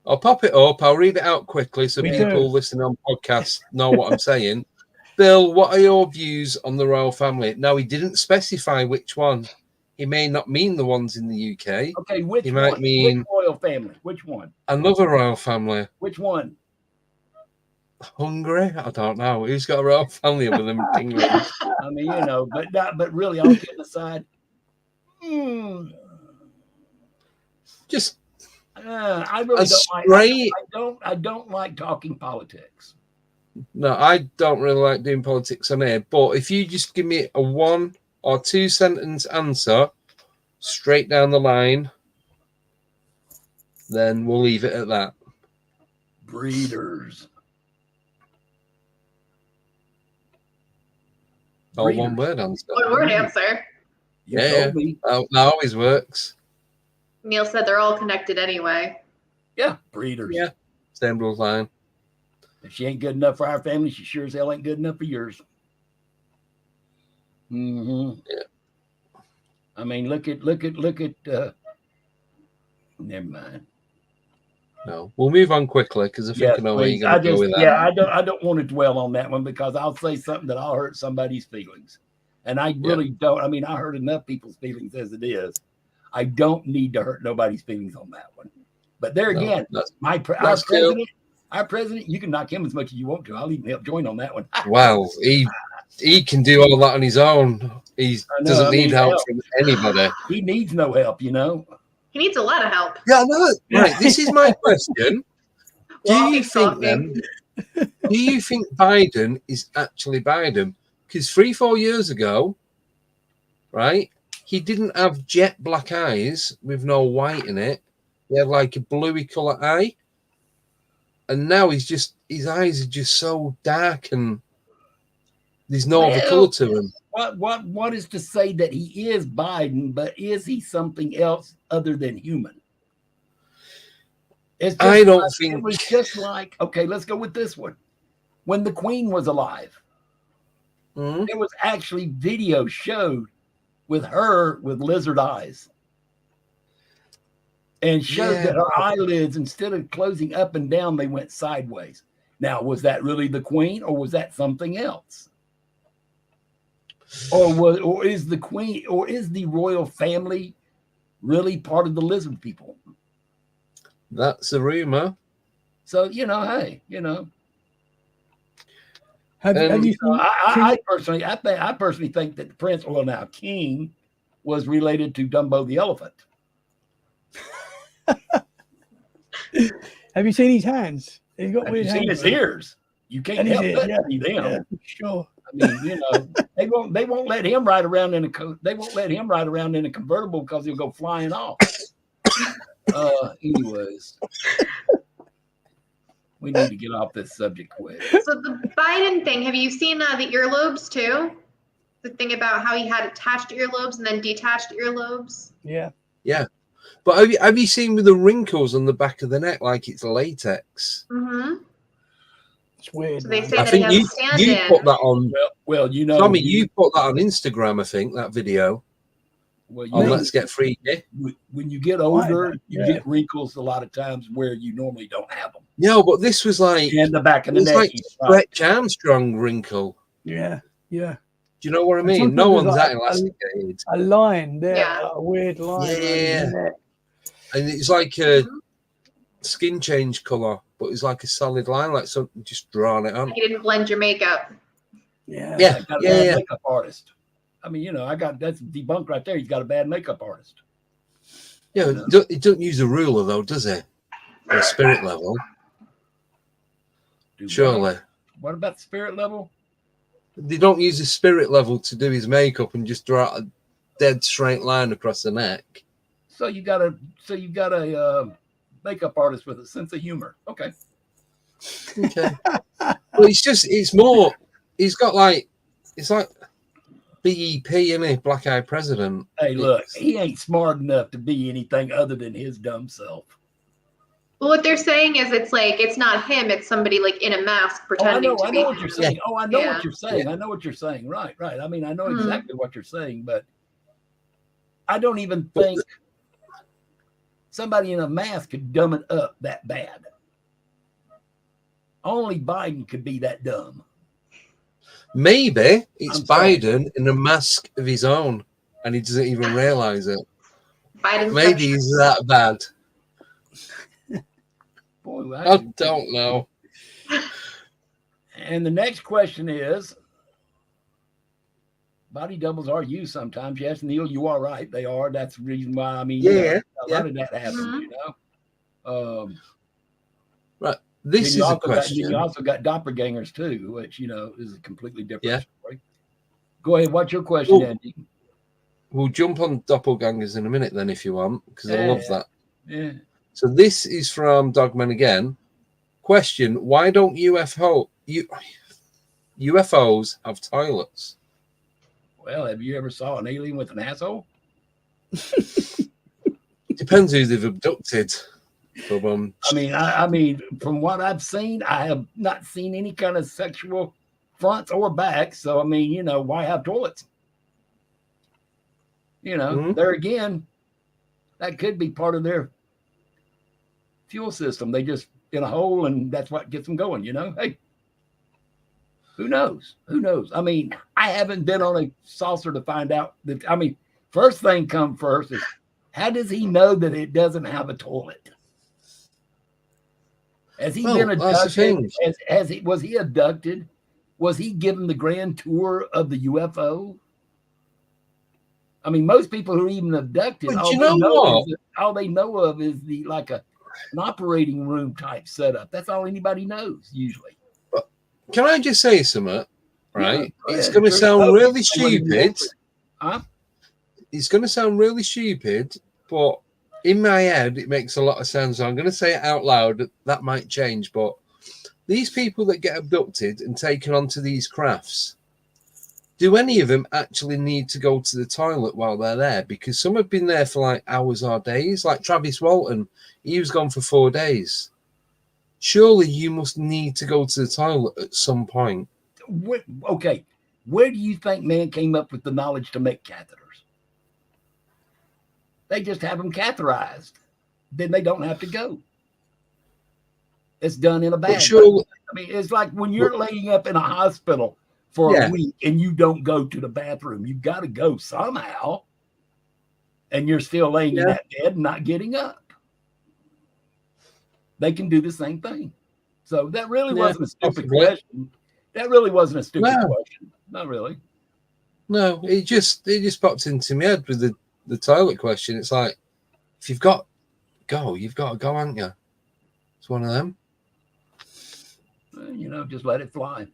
I'll pop it up. I'll read it out quickly so people listening on podcasts know what I'm saying. Bill, what are your views on the royal family? Now, he didn't specify which one. He may not mean the ones in the UK. Okay, which he might mean which royal family? Which one? Another royal family. Which one? Hungary? I don't know. Who's got a royal family other than England? I mean, but really, all kidding aside, just I really I don't like talking politics. No, I don't really like doing politics on air. But if you just give me a 1 or 2 sentence answer straight down the line, then we'll leave it at that. Breeders. Oh, one word answer. One word answer. Yeah, that always works. Neil said they're all connected anyway. Yeah, breeders. Yeah, same rules line. If she ain't good enough for our family, she sure as hell ain't good enough for yours. Yeah. I mean, look at. Never mind. No, we'll move on quickly because I think I know where you're going to go with that. Yeah, I don't want to dwell on that one because I'll say something that I'll hurt somebody's feelings, and I really don't. I mean, I hurt enough people's feelings as it is. I don't need to hurt nobody's feelings on that one. But there again, our president, you can knock him as much as you want to. I'll even help join on that one. Well, he can do all that on his own. He doesn't need help from anybody. He needs no help, He needs a lot of help. Yeah, no. Right. This is my question. Do you think Biden is actually Biden? Because 3-4 years ago, right, he didn't have jet black eyes with no white in it. He had like a bluey colour eye. And now his eyes are just so dark and there's no other colour to him. What is to say that he is Biden, but is he something else other than human? I don't think it was just like, okay, let's go with this one. When the Queen was alive, there was actually video showed with her with lizard eyes. And showed that her eyelids, instead of closing up and down, they went sideways. Now, was that really the Queen, or was that something else? Or is the Queen, or is the royal family really part of the lizard people. That's a rumor. So, hey, Have you seen I personally think that the prince, well, now King, was related to Dumbo the elephant. Have you seen his hands? He's got Have weird you hands. seen his ears? You can't And his help ears, but yeah. see them. Yeah, for sure. I mean, they won't let him ride around in a convertible because he'll go flying off. Anyways, we need to get off this subject quick. So the Biden thing, have you seen the earlobes too? The thing about how he had attached earlobes and then detached earlobes. Yeah. Yeah. But have you seen with the wrinkles on the back of the neck like it's latex? Mm-hmm. It's weird. So they man. say I that he think has a you stand-in. put that on. Well, Tommy, you put that on Instagram, I think, that video. Well, on Let's Get Freaky. When you get older, you get wrinkles a lot of times where you normally don't have them. No, but this was like in the back of the neck. Like Stretch Armstrong wrinkle. Yeah, yeah. Do you know what I mean? No one's that elasticated. A line there, Yeah. a weird line. Yeah. And it's like a skin change colour, but it's like a solid line, like something just drawn it on. You didn't blend your makeup. Yeah. I got a bad makeup artist. I mean, that's debunked right there. He's got a bad makeup artist. Yeah, it don't use a ruler though, does it? Or a spirit level. Surely. What about the spirit level? They don't use a spirit level to do his makeup and just draw a dead straight line across the neck. So you got a makeup artist with a sense of humor. Okay. Well, it's more. He's got it's like BEP, isn't he? Black Eye President. Hey, look, he ain't smart enough to be anything other than his dumb self. Well, what they're saying is it's not him, it's somebody like in a mask pretending to be. I know what you're saying. him. Oh, I know Yeah. what you're saying. I know what you're saying. Right. I mean, I know exactly what you're saying, but I don't even think somebody in a mask could dumb it up that bad. Only Biden could be that dumb. Maybe it's Biden in a mask of his own, and he doesn't even realize it. Maybe he's that bad. Boy, I don't know. And the next question is, body doubles are used sometimes. Yes, Neil, you are right. They are. That's the reason why. I mean, a lot of that happens, Right. This is a question. You also got doppelgangers too, which is a completely different story. Go ahead. What's your question, Andy? We'll jump on doppelgangers in a minute, then, if you want, because I love that. Yeah. So this is from Dogman again. Question: why don't UFOs have toilets? Well, have you ever saw an alien with an asshole? Depends who they've abducted. But, I mean, from what I've seen, I have not seen any kind of sexual fronts or backs. So, I mean, why have toilets? There again, that could be part of their fuel system. They just in a hole, and that's what gets them going. Hey, who knows? I mean, I haven't been on a saucer to find out that. I mean, first thing come first is how does he know that it doesn't have a toilet? Has he been abducted? Was he abducted? Was he given the grand tour of the UFO? I mean, most people who are even abducted, all they know of is an operating room type setup. That's all anybody knows usually. Can I just say something? Right, it's going to sound really stupid. It's going to sound really stupid, but in my head, it makes a lot of sense. So I'm going to say it out loud. That might change, but these people that get abducted and taken onto these crafts, do any of them actually need to go to the toilet while they're there? Because some have been there for like hours or days. Like Travis Walton, he was gone for 4 days. Surely you must need to go to the toilet at some point. Okay, where do you think man came up with the knowledge to make catheters? They just have them catheterized. Then they don't have to go. It's done in a bag. I mean, it's like when you're laying up in a hospital for a week and you don't go to the bathroom. You've got to go somehow. and you're still laying in that bed and not getting up. They can do the same thing. So that really wasn't a stupid question. That really wasn't a stupid question. Not really. No, it just popped into my head with the toilet question. It's like, if you've got go, you've got to go, haven't you? It's one of them. Just let it fly.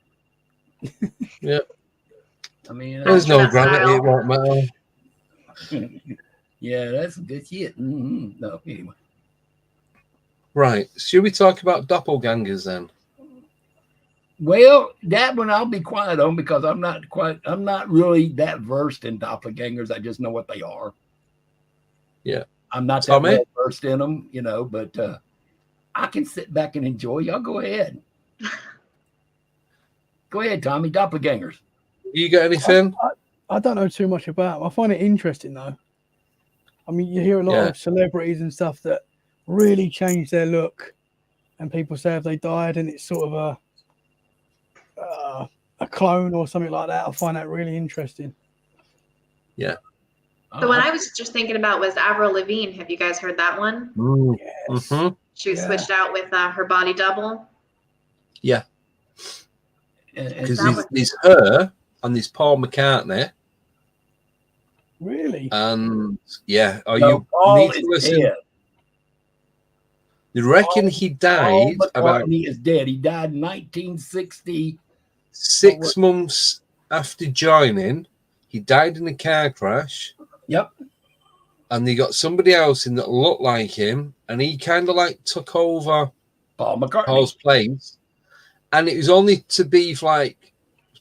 Yeah. I mean, there's no gravity. It won't matter. Yeah, that's good shit. Mm-hmm. No, anyway. Right. Should we talk about doppelgangers then? Well, that one I'll be quiet on because I'm not really that versed in doppelgangers. I just know what they are. Yeah. I'm not that well versed in them, but I can sit back and enjoy. Y'all go ahead. Go ahead, Tommy. Doppelgangers. You got anything? I don't know too much about them. I find it interesting though. I mean, you hear a lot of celebrities and stuff that really change their look, and people say if they died and it's sort of a clone or something like that. I find that really interesting. Yeah. The one I was just thinking about was Avril Lavigne. Have you guys heard that one? Yes. Mm-hmm. She was switched out with her body double. Yeah. Because there's her and there's Paul McCartney. Really? And Paul is listen. dead. You reckon he died about? He is dead. He died in 1960. 6 months after joining. He died in a car crash. Yep. And they got somebody else in that looked like him, and he kind of like took over Paul McCartney. Paul's place. And it was only to be like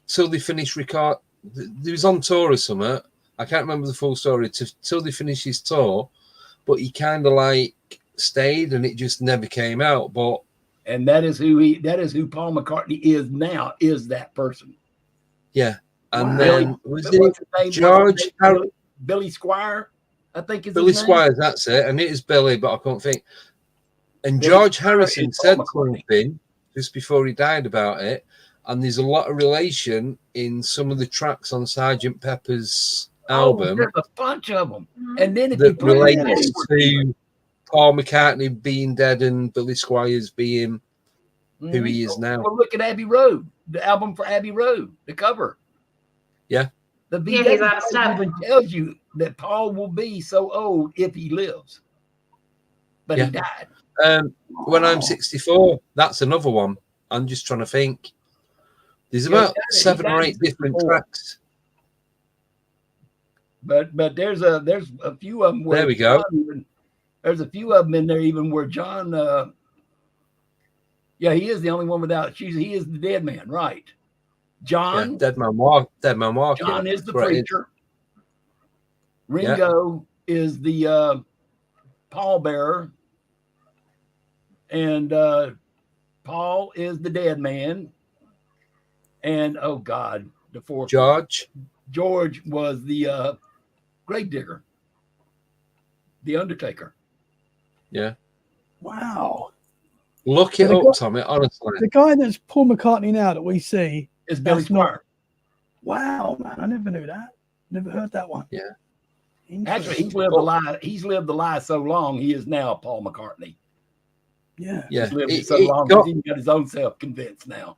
till they finished record. He was on tour or something. I can't remember the full story till they finished his tour, but he kind of like stayed, and it just never came out. And that is who Paul McCartney is now. Is that person? Yeah. And then was it George Billy Squire? I think is Billy Squires. That's it. And it is Billy, but I can't think. And George Harrison said something just before he died about it. And there's a lot of relation in some of the tracks on Sgt. Pepper's album. There's a bunch of them. And then if that you put relates to Paul McCartney being dead and Billy Squires being who he is now. Well, look at Abbey Road, the album for Abbey Road, the cover. Yeah. He's out of step. Even tells you that Paul will be so old if he lives. But he died. When I'm 64, that's another one. I'm just trying to think. There's about 7 or 8 different tracks. But there's a few of them where there we go. There's a few of them in there even where John he is the only one without he is the dead man, right? John, Dead Man Walking. John is the preacher. Ringo is the pallbearer, and Paul is the dead man. And oh God, the fourth George was the grave digger, the undertaker. Yeah. Wow. Look it up, Tommy, honestly. The guy that's Paul McCartney now that we see is Billy Squire. Wow, man, I never knew that. Never heard that one. Yeah. Actually, he's lived the lie so long, he is now Paul McCartney. Yeah. He's lived it so long, he's got his own self convinced now.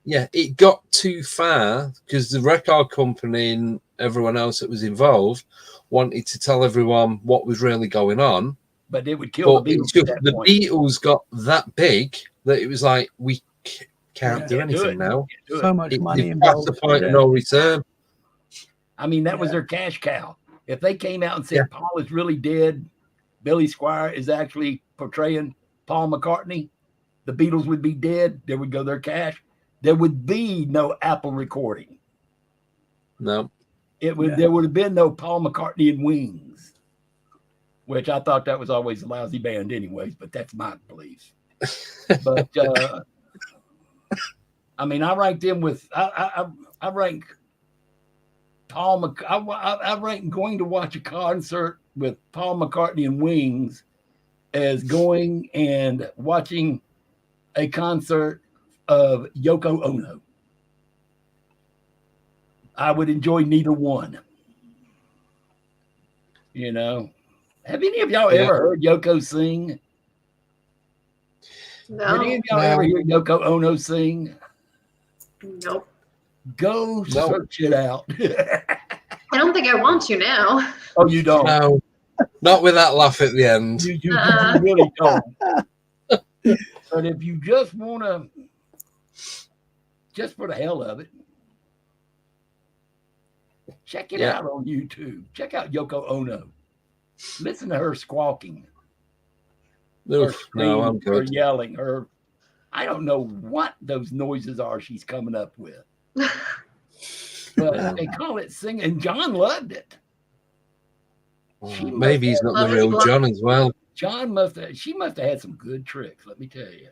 Yeah, it got too far because the record company and everyone else that was involved wanted to tell everyone what was really going on. But it would kill the Beatles. The Beatles got that big that it was like, we can't do anything now. So much money involved. That's the point of no return. I mean, that was their cash cow. If they came out and said Paul is really dead, Billy Squire is actually portraying Paul McCartney, the Beatles would be dead. There would go their cash. There would be no Apple recording. No. There would have been no Paul McCartney and Wings, which I thought that was always a lousy band anyways, but that's my beliefs. But I mean, I ranked him with I rank Paul I rank going to watch a concert with Paul McCartney and Wings as going and watching a concert of Yoko Ono. I would enjoy neither one. You know, have any of y'all ever heard Yoko sing? No. Did any of y'all ever hear Yoko Ono sing? Nope. Go search it out. I don't think I want to now. Oh, you don't? No, not with that laugh at the end. You really don't. But if you just want to, just for the hell of it, check it out on YouTube. Check out Yoko Ono. Listen to her squawking. Oof, no, I'm her good. yelling. Her, I don't know what those noises are she's coming up with. But they call it singing. And John loved it. Maybe he's not the real John as well. She must have had some good tricks, let me tell you.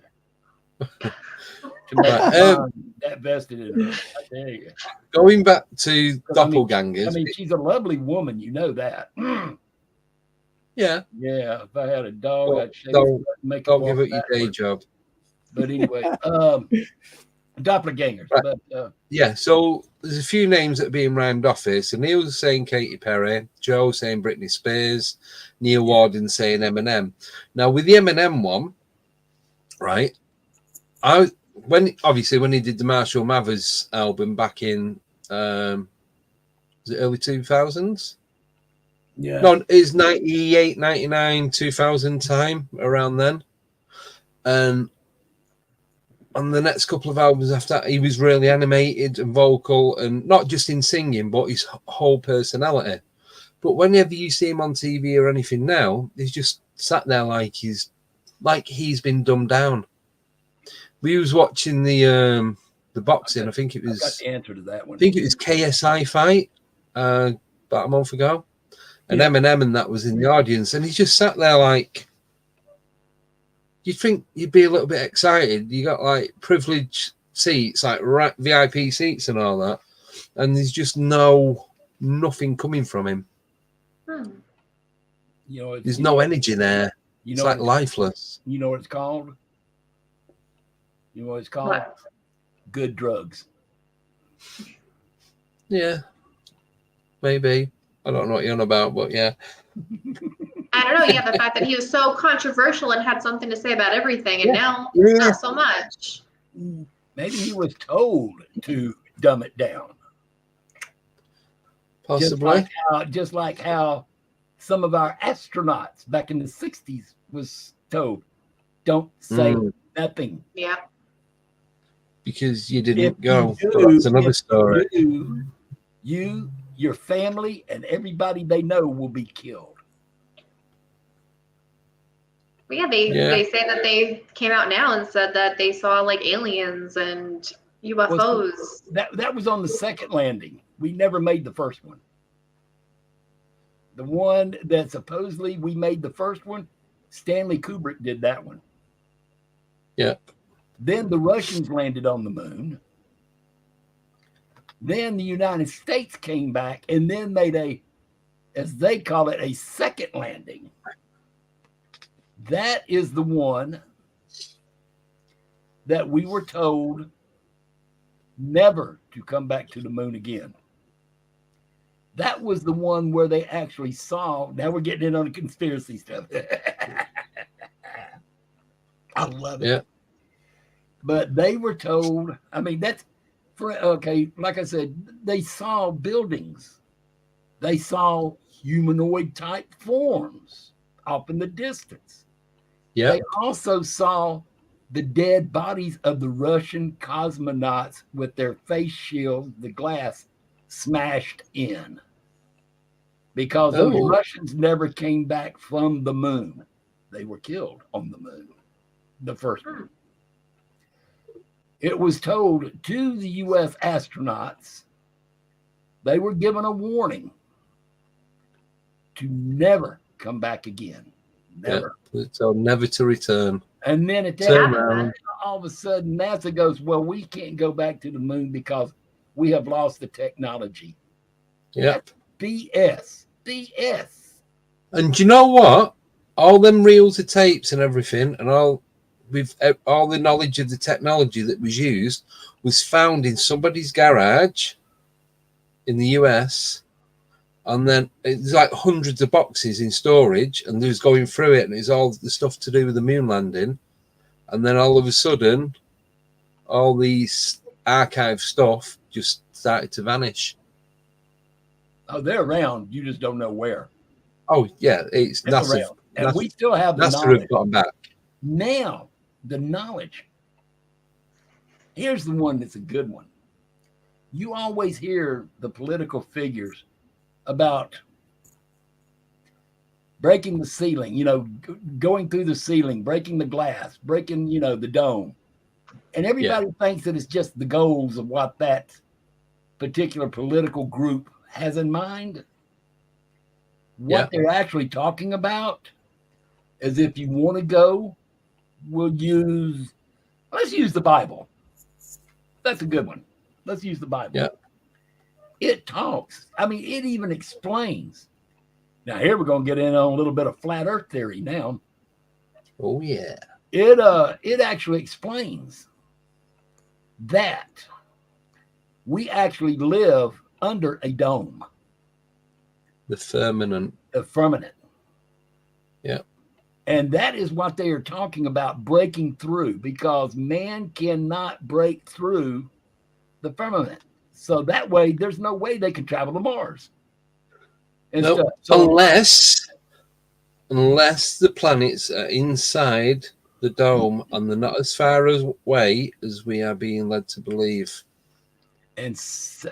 That vested in her, I tell you. Going back to doppelgangers. I mean, she's a lovely woman, you know that. Yeah. Yeah, if I had a dog, I'd shake don't give it it your day job. But anyway, doppelgangers. Right. But, so there's a few names that are being rhymed off here. So Neil's saying Katy Perry, Joe saying Britney Spears, Neil Warden saying Eminem. Now with the Eminem one, right? When he did the Marshall Mathers album back in was it early 2000s? Yeah. No, it's 98, 99, 2000 time, around then. And on the next couple of albums after that, he was really animated and vocal, and not just in singing, but his whole personality. But whenever you see him on TV or anything now, he's just sat there like he's been dumbed down. We was watching the boxing. I think it was. I got the answer to that one. I think it was KSI fight about a month ago, and Eminem and that was in the audience, and he just sat there like. You'd think you'd be a little bit excited. You got like privileged seats, like VIP seats and all that, and there's just nothing coming from him. You know, there's no energy there. It's like lifeless. You know what it's called? You know what it's called? What? Good drugs. Yeah, maybe. I don't know what you're on about, but yeah. I don't know. Yeah, the fact that he was so controversial and had something to say about everything, and now not so much. Maybe he was told to dumb it down. Possibly. Just like how some of our astronauts back in the 60s was told, don't say nothing. Yeah. Because you didn't go. That's another story. You, your family, and everybody they know will be killed. But yeah, they say that they came out now and said that they saw like aliens and UFOs. That was on the second landing. We never made the first one. The one that supposedly we made the first one, Stanley Kubrick did that one. Yeah. Then the Russians landed on the moon. Then the United States came back and then made as they call it, a second landing. That is the one that we were told never to come back to the moon again. That was the one where they actually saw. Now we're getting in on the conspiracy stuff. I love it. Yeah. But they were told, I mean, that's like I said, they saw buildings. They saw humanoid type forms off in the distance. Yeah. They also saw the dead bodies of the Russian cosmonauts with their face shields, the glass smashed in. Because those Russians never came back from the moon. They were killed on the moon. The first one. It was told to the U.S. astronauts, they were given a warning to never come back again. Never. Yeah, so never to return. And then at that time, all of a sudden, NASA goes, well, we can't go back to the moon because we have lost the technology. Yep. That's BS. And do you know what? All them reels of tapes and everything, and all the knowledge of the technology that was used was found in somebody's garage in the US And then it's like hundreds of boxes in storage, and there's going through it, and it's all the stuff to do with the moon landing. And then all of a sudden, all these archive stuff just started to vanish. Oh, they're around. You just don't know where. Oh, yeah, it's They're NASA. around. And we still have the NASA knowledge. have gotten back. Now, the knowledge. Here's the one that's a good one. You always hear the political figures about breaking the ceiling, you know, going through the ceiling, breaking the glass, breaking, you know, the dome. And everybody thinks that it's just the goals of what that particular political group has in mind. What they're actually talking about is, if you want to go, let's use the Bible. That's a good one. Let's use the Bible. Yeah. It talks. I mean, it even explains. Now, here we're going to get in on a little bit of flat earth theory now. Oh, yeah. It actually explains that we actually live under a dome. The firmament. A firmament. Yeah. And that is what they are talking about, breaking through, because man cannot break through the firmament. So that way, there's no way they can travel to Mars. Nope. So, unless the planets are inside the dome and they're not as far away as we are being led to believe. And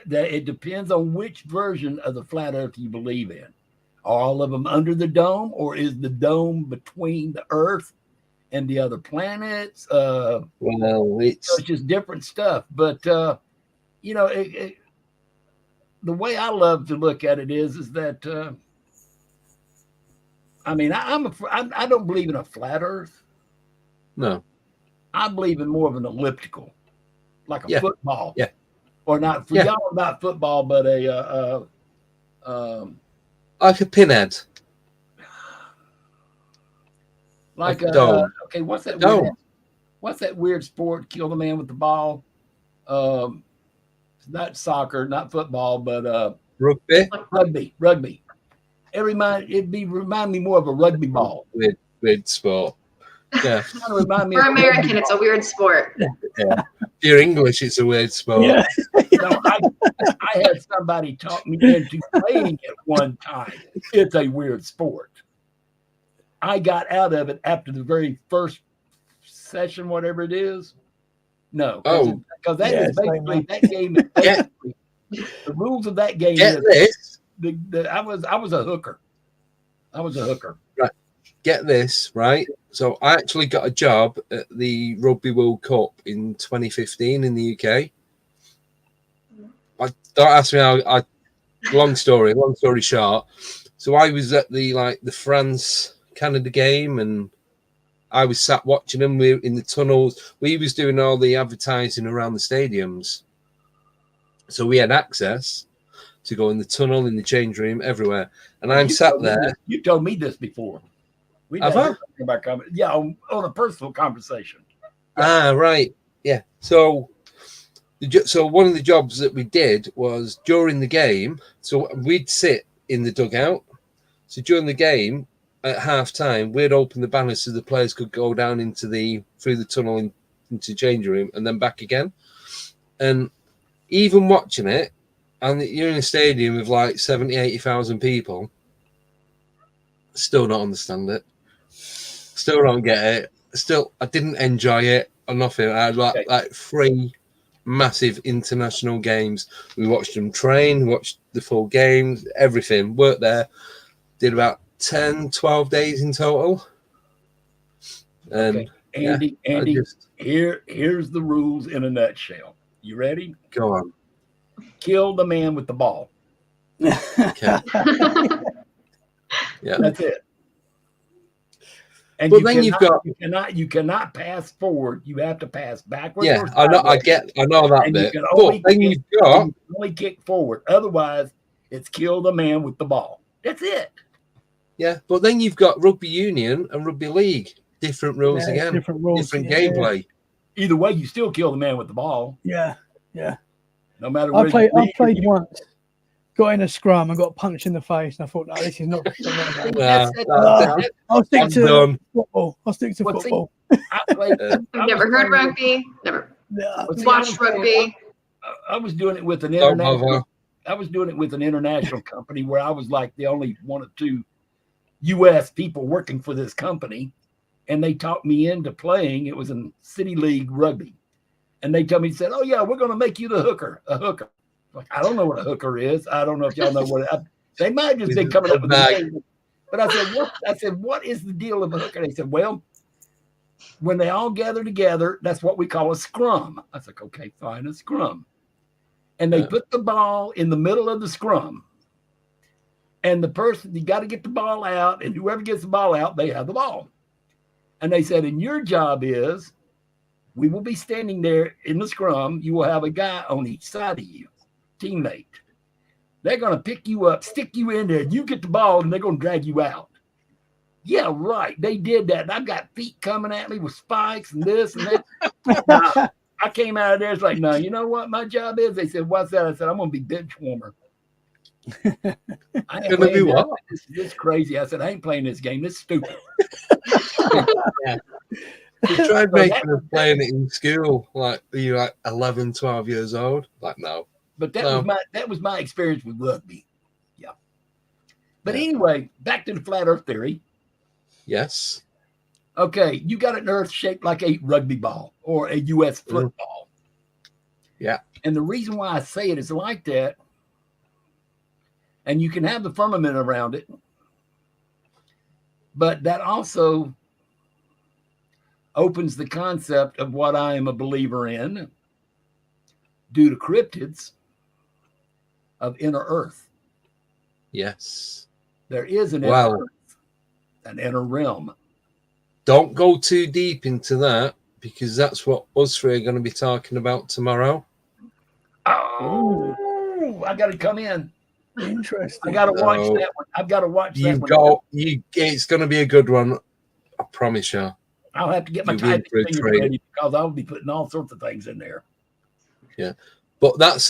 that it depends on which version of the flat earth you believe in. Are all of them under the dome, or is the dome between the earth and the other planets? Well, it's just different stuff. But, you know, the way I love to look at it is that, I mean, I don't believe in a flat earth. No. I believe in more of an elliptical, like a football. Yeah. Or not, for y'all, not football, but like a pinhead. Like a dome. Okay, what's that? Dome. What's that weird sport? Kill the man with the ball. Not soccer, not football, but rugby. Rugby. Remind me more of a rugby ball. Weird sport. Yeah. For American, it's a weird sport. Yeah. If you're English, it's a weird sport. Yeah. I had somebody talk me into playing it one time. It's a weird sport. I got out of it after the very first session, whatever it is. No. Because that is basically, that game is basically, the rules of that game is I was a hooker. Right. Get this, right? So I actually got a job at the Rugby World Cup in 2015 in the UK. Don't ask me how. Long story short. So I was at the France Canada game, and I was sat watching them. We were in the tunnels. We was doing all the advertising around the stadiums, so we had access to go in the tunnel, in the change room, everywhere. And I'm sat there. You told me this before. On a personal conversation. Ah, right. Yeah. So one of the jobs that we did was during the game. So we'd sit in the dugout. So during the game, at half time, we'd open the banners so the players could go down through the tunnel into change room and then back again. And even watching it, and you're in a stadium with like 70, 80,000 people, still not understand it. Still don't get it. Still, I didn't enjoy it or nothing. I had like 3 massive international games. We watched them train, watched the full games, everything. Worked there. Did about 10, 12 days in total. Andy, here's the rules in a nutshell. You ready? Go on. Kill the man with the ball. Okay. Yeah. That's it. And you cannot pass forward. You have to pass backwards. Yeah, I know that bit. But then you've got only kick forward. Otherwise, it's kill the man with the ball. That's it. Yeah, but then you've got rugby union and rugby league. Different rules again. Different rules. Different gameplay. Either way, you still kill the man with the ball. Yeah. No matter I where played once. got in a scrum and got punched in the face, and I thought, no, this is not. I'll stick I'm to done. football. I'll stick to Well, see, football. I've never heard rugby. Never watched rugby. I was doing it with an Don't international. bother. I was doing it with an international company where I was like the only one or two U.S. people working for this company, and they talked me into playing. It was in City League rugby, and they told me, said, "Oh yeah, we're going to make you the hooker, a hooker." Like, I don't know what a hooker is. I don't know if y'all know what they might have just been coming up with the name. But I said, "What?" I said, "What is the deal of a hooker?" They said, "Well, when they all gather together, that's what we call a scrum." I was like, "Okay, fine, a scrum." And they put the ball in the middle of the scrum. And the person, you got to get the ball out, and whoever gets the ball out, they have the ball. And they said, and your job is, we will be standing there in the scrum. You will have a guy on each side of you, teammate. They're going to pick you up, stick you in there, and you get the ball, and they're going to drag you out. Yeah, right. They did that. And I've got feet coming at me with spikes and this and that. I came out of there. It's like, no, you know what my job is? They said, what's that? I said, I'm going to be bench warmer. I ain't Gonna be what? This is crazy. I said, I ain't playing this game. This is stupid. We tried making us playing it in school, like you're like 11, 12 years old. Like, no. But that was my experience with rugby. Yeah. But anyway, back to the flat earth theory. Yes. Okay, you got an earth shaped like a rugby ball or a U.S. football. Yeah. And the reason why I say it is like that, and you can have the firmament around it, but that also opens the concept of what I am a believer in due to cryptids of inner earth. Yes. There is an inner earth, an inner realm. Don't go too deep into that, because that's what us three are going to be talking about tomorrow. Oh, I got to come in. Interesting. I got to watch that one. I've got to watch that one. It's going to be a good one. I promise you. I'll have to get my typing fingers ready, because I'll be putting all sorts of things in there. Yeah, but that's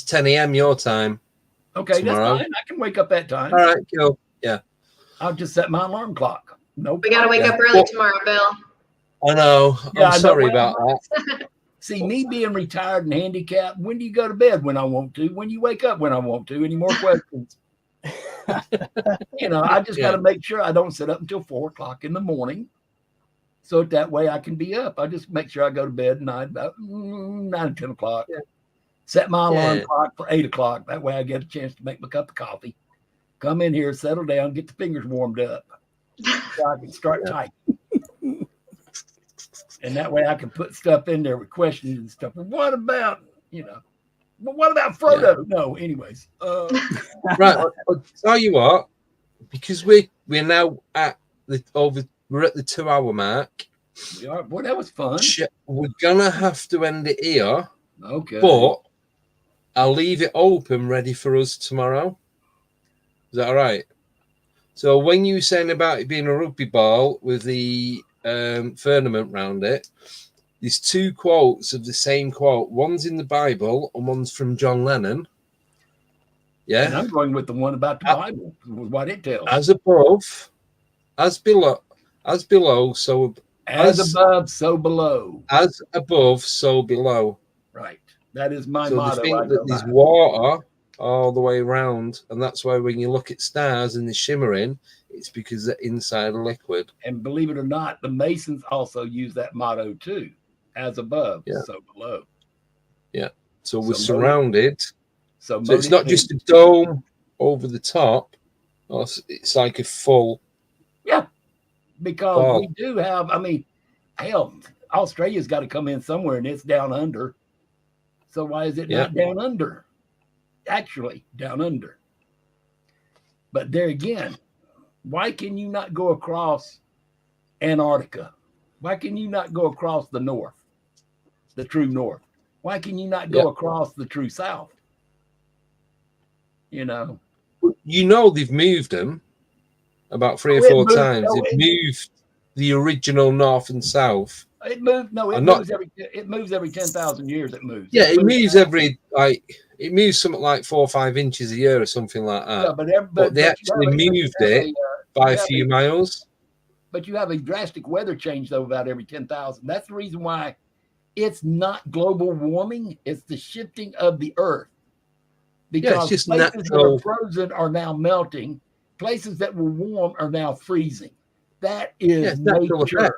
10 a.m. your time. Okay, tomorrow. that's fine. I can wake up that time. All right, cool. Yeah. I'll just set my alarm clock. Nope. We got to wake up early tomorrow, Bill. I know. I'm sorry about that. See, me being retired and handicapped, when do you go to bed? When I want to. When you wake up? When I want to. Any more questions? I just got to make sure I don't sit up until 4 o'clock in the morning. So that way I can be up. I just make sure I go to bed at night about 9 or 10 o'clock. Yeah. Set my alarm clock for 8 o'clock. That way I get a chance to make my cup of coffee. Come in here, settle down, get the fingers warmed up, so I can start typing. And that way I can put stuff in there with questions and stuff. Well, what about, what about Frodo? Yeah. No, anyways. Right. I'll tell you what, because we're now at we're at the 2 hour mark. We are. Boy, that was fun. We're gonna have to end it here. Okay. But I'll leave it open, ready for us tomorrow. Is that all right? So when you were saying about it being a rugby ball with the firmament round it, there's 2 quotes of the same quote. One's in the Bible and one's from John Lennon. Yeah. And I'm going with the one about the Bible, what it tells. As above, as below, so as above, so below. As above, so below. Right. That is my motto. So they think that there's water all the way around, and that's why when you look at stars and they're shimmering, it's because they're inside a liquid. And believe it or not, the Masons also use that motto too. As above, so below. Yeah. So we're surrounded. So it's not just a dome over the top. It's like a full. Yeah. Because we do have, hell, Australia's got to come in somewhere, and it's down under. So why is it not down under? Actually, down under. But there again, why can you not go across Antarctica? Why can you not go across the north, the true north? Why can you not go across the true south? They've moved them about 3 or 4 times. They've moved the original north and south. It moves. No, it moves every 10,000 years. It moves. Yeah, it moves every It moves something like 4 or 5 inches a year or something like that. Yeah, but they actually moved it by a few miles. But you have a drastic weather change, though, about every 10,000. That's the reason why it's not global warming. It's the shifting of the Earth. Because it's just places natural. that are frozen are now melting. Places that were warm are now freezing. That is nature.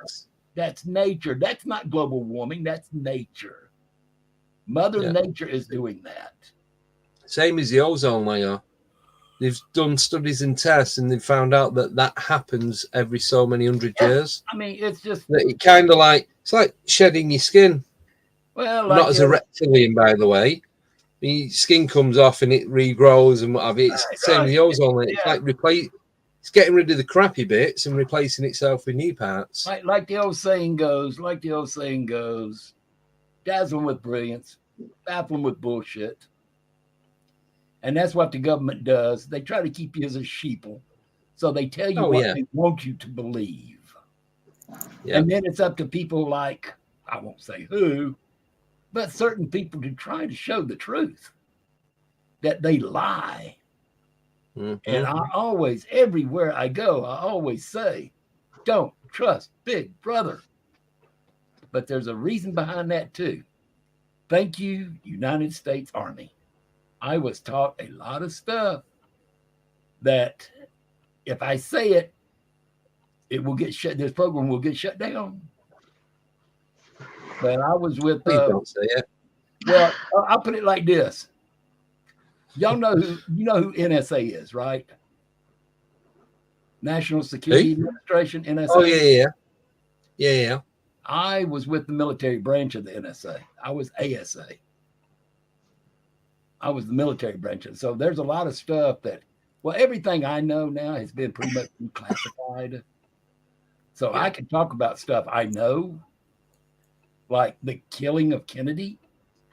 That's nature. That's not global warming. That's nature. Mother Nature is doing that. Same as the ozone layer. They've done studies and tests, and they've found out that that happens every so many hundred years. I mean, it's just that it kind of like it's like shedding your skin. Well, not as a reptilian, by the way. Your skin comes off and it regrows and what have you. It's the same with the ozone layer. It's like it's getting rid of the crappy bits and replacing itself with new parts. Like the old saying goes, dazzling with brilliance, baffling with bullshit. And that's what the government does. They try to keep you as a sheeple. So they tell you what they want you to believe. Yeah. And then it's up to people like, I won't say who, but certain people to try to show the truth, that they lie. Mm-hmm. And I always, everywhere I go, I always say, don't trust Big Brother. But there's a reason behind that too. Thank you, United States Army. I was taught a lot of stuff that if I say it, it will get shut. This program will get shut down. But I was with. Please don't say it. Well, I'll put it like this. Y'all know who NSA is, right? National Security Administration, NSA. Oh yeah. I was with the military branch of the NSA. I was ASA. I was the military branch. So there's a lot of stuff that, well, everything I know now has been pretty much declassified. So I can talk about stuff I know, like the killing of Kennedy.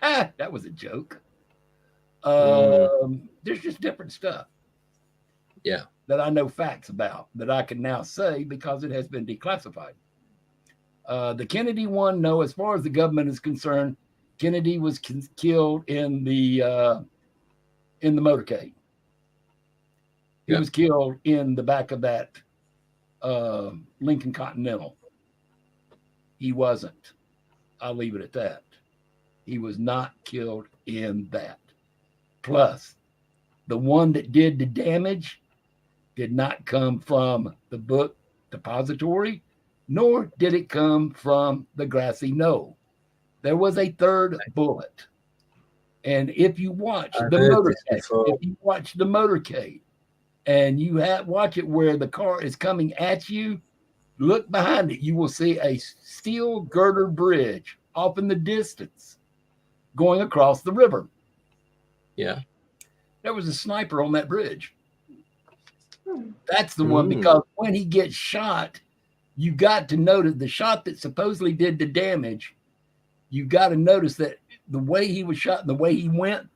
That was a joke. There's just different stuff. Yeah. That I know facts about that I can now say because it has been declassified. The Kennedy one, no, as far as the government is concerned, Kennedy was killed in the motorcade. He was killed in the back of that Lincoln Continental. He wasn't. I'll leave it at that. He was not killed in that. Plus, the one that did the damage did not come from the book depository, nor did it come from the grassy knoll. There was a third bullet. And if you watch the motorcade, and you watch it where the car is coming at you, look behind it, you will see a steel girder bridge off in the distance going across the river. Yeah. There was a sniper on that bridge. That's the one, because when he gets shot, you got to notice the shot that supposedly did the damage. You got to notice that the way he was shot and the way he went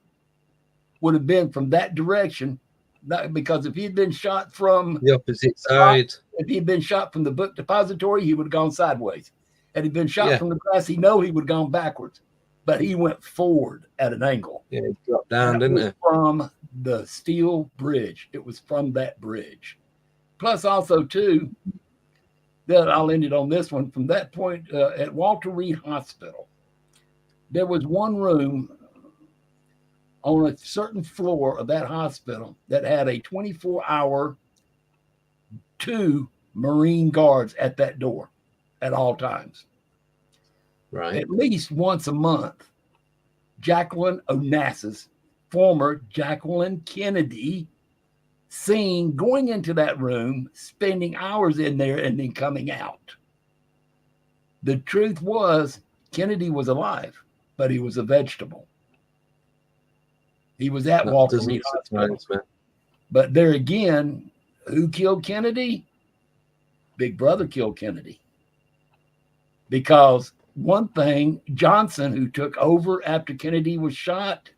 would have been from that direction. Because if he had been shot from the opposite side, if he had been shot from the book depository, he would have gone sideways. Had he been shot from the grassy knoll, he would have gone backwards. But he went forward at an angle. Yeah, he dropped down, didn't he? From the steel bridge. It was from that bridge. Plus, also, too, that I'll end it on this one. From that point, at Walter Reed Hospital, there was one room on a certain floor of that hospital that had a 24-hour 2 Marine guards at that door at all times. Right. At least once a month, Jacqueline Onassis, former Jacqueline Kennedy, seen going into that room, spending hours in there, and then coming out. The truth was, Kennedy was alive, but he was a vegetable. He was at Walter Reed Hospital. But there again, who killed Kennedy? Big Brother killed Kennedy. Because one thing, Johnson, who took over after Kennedy was shot,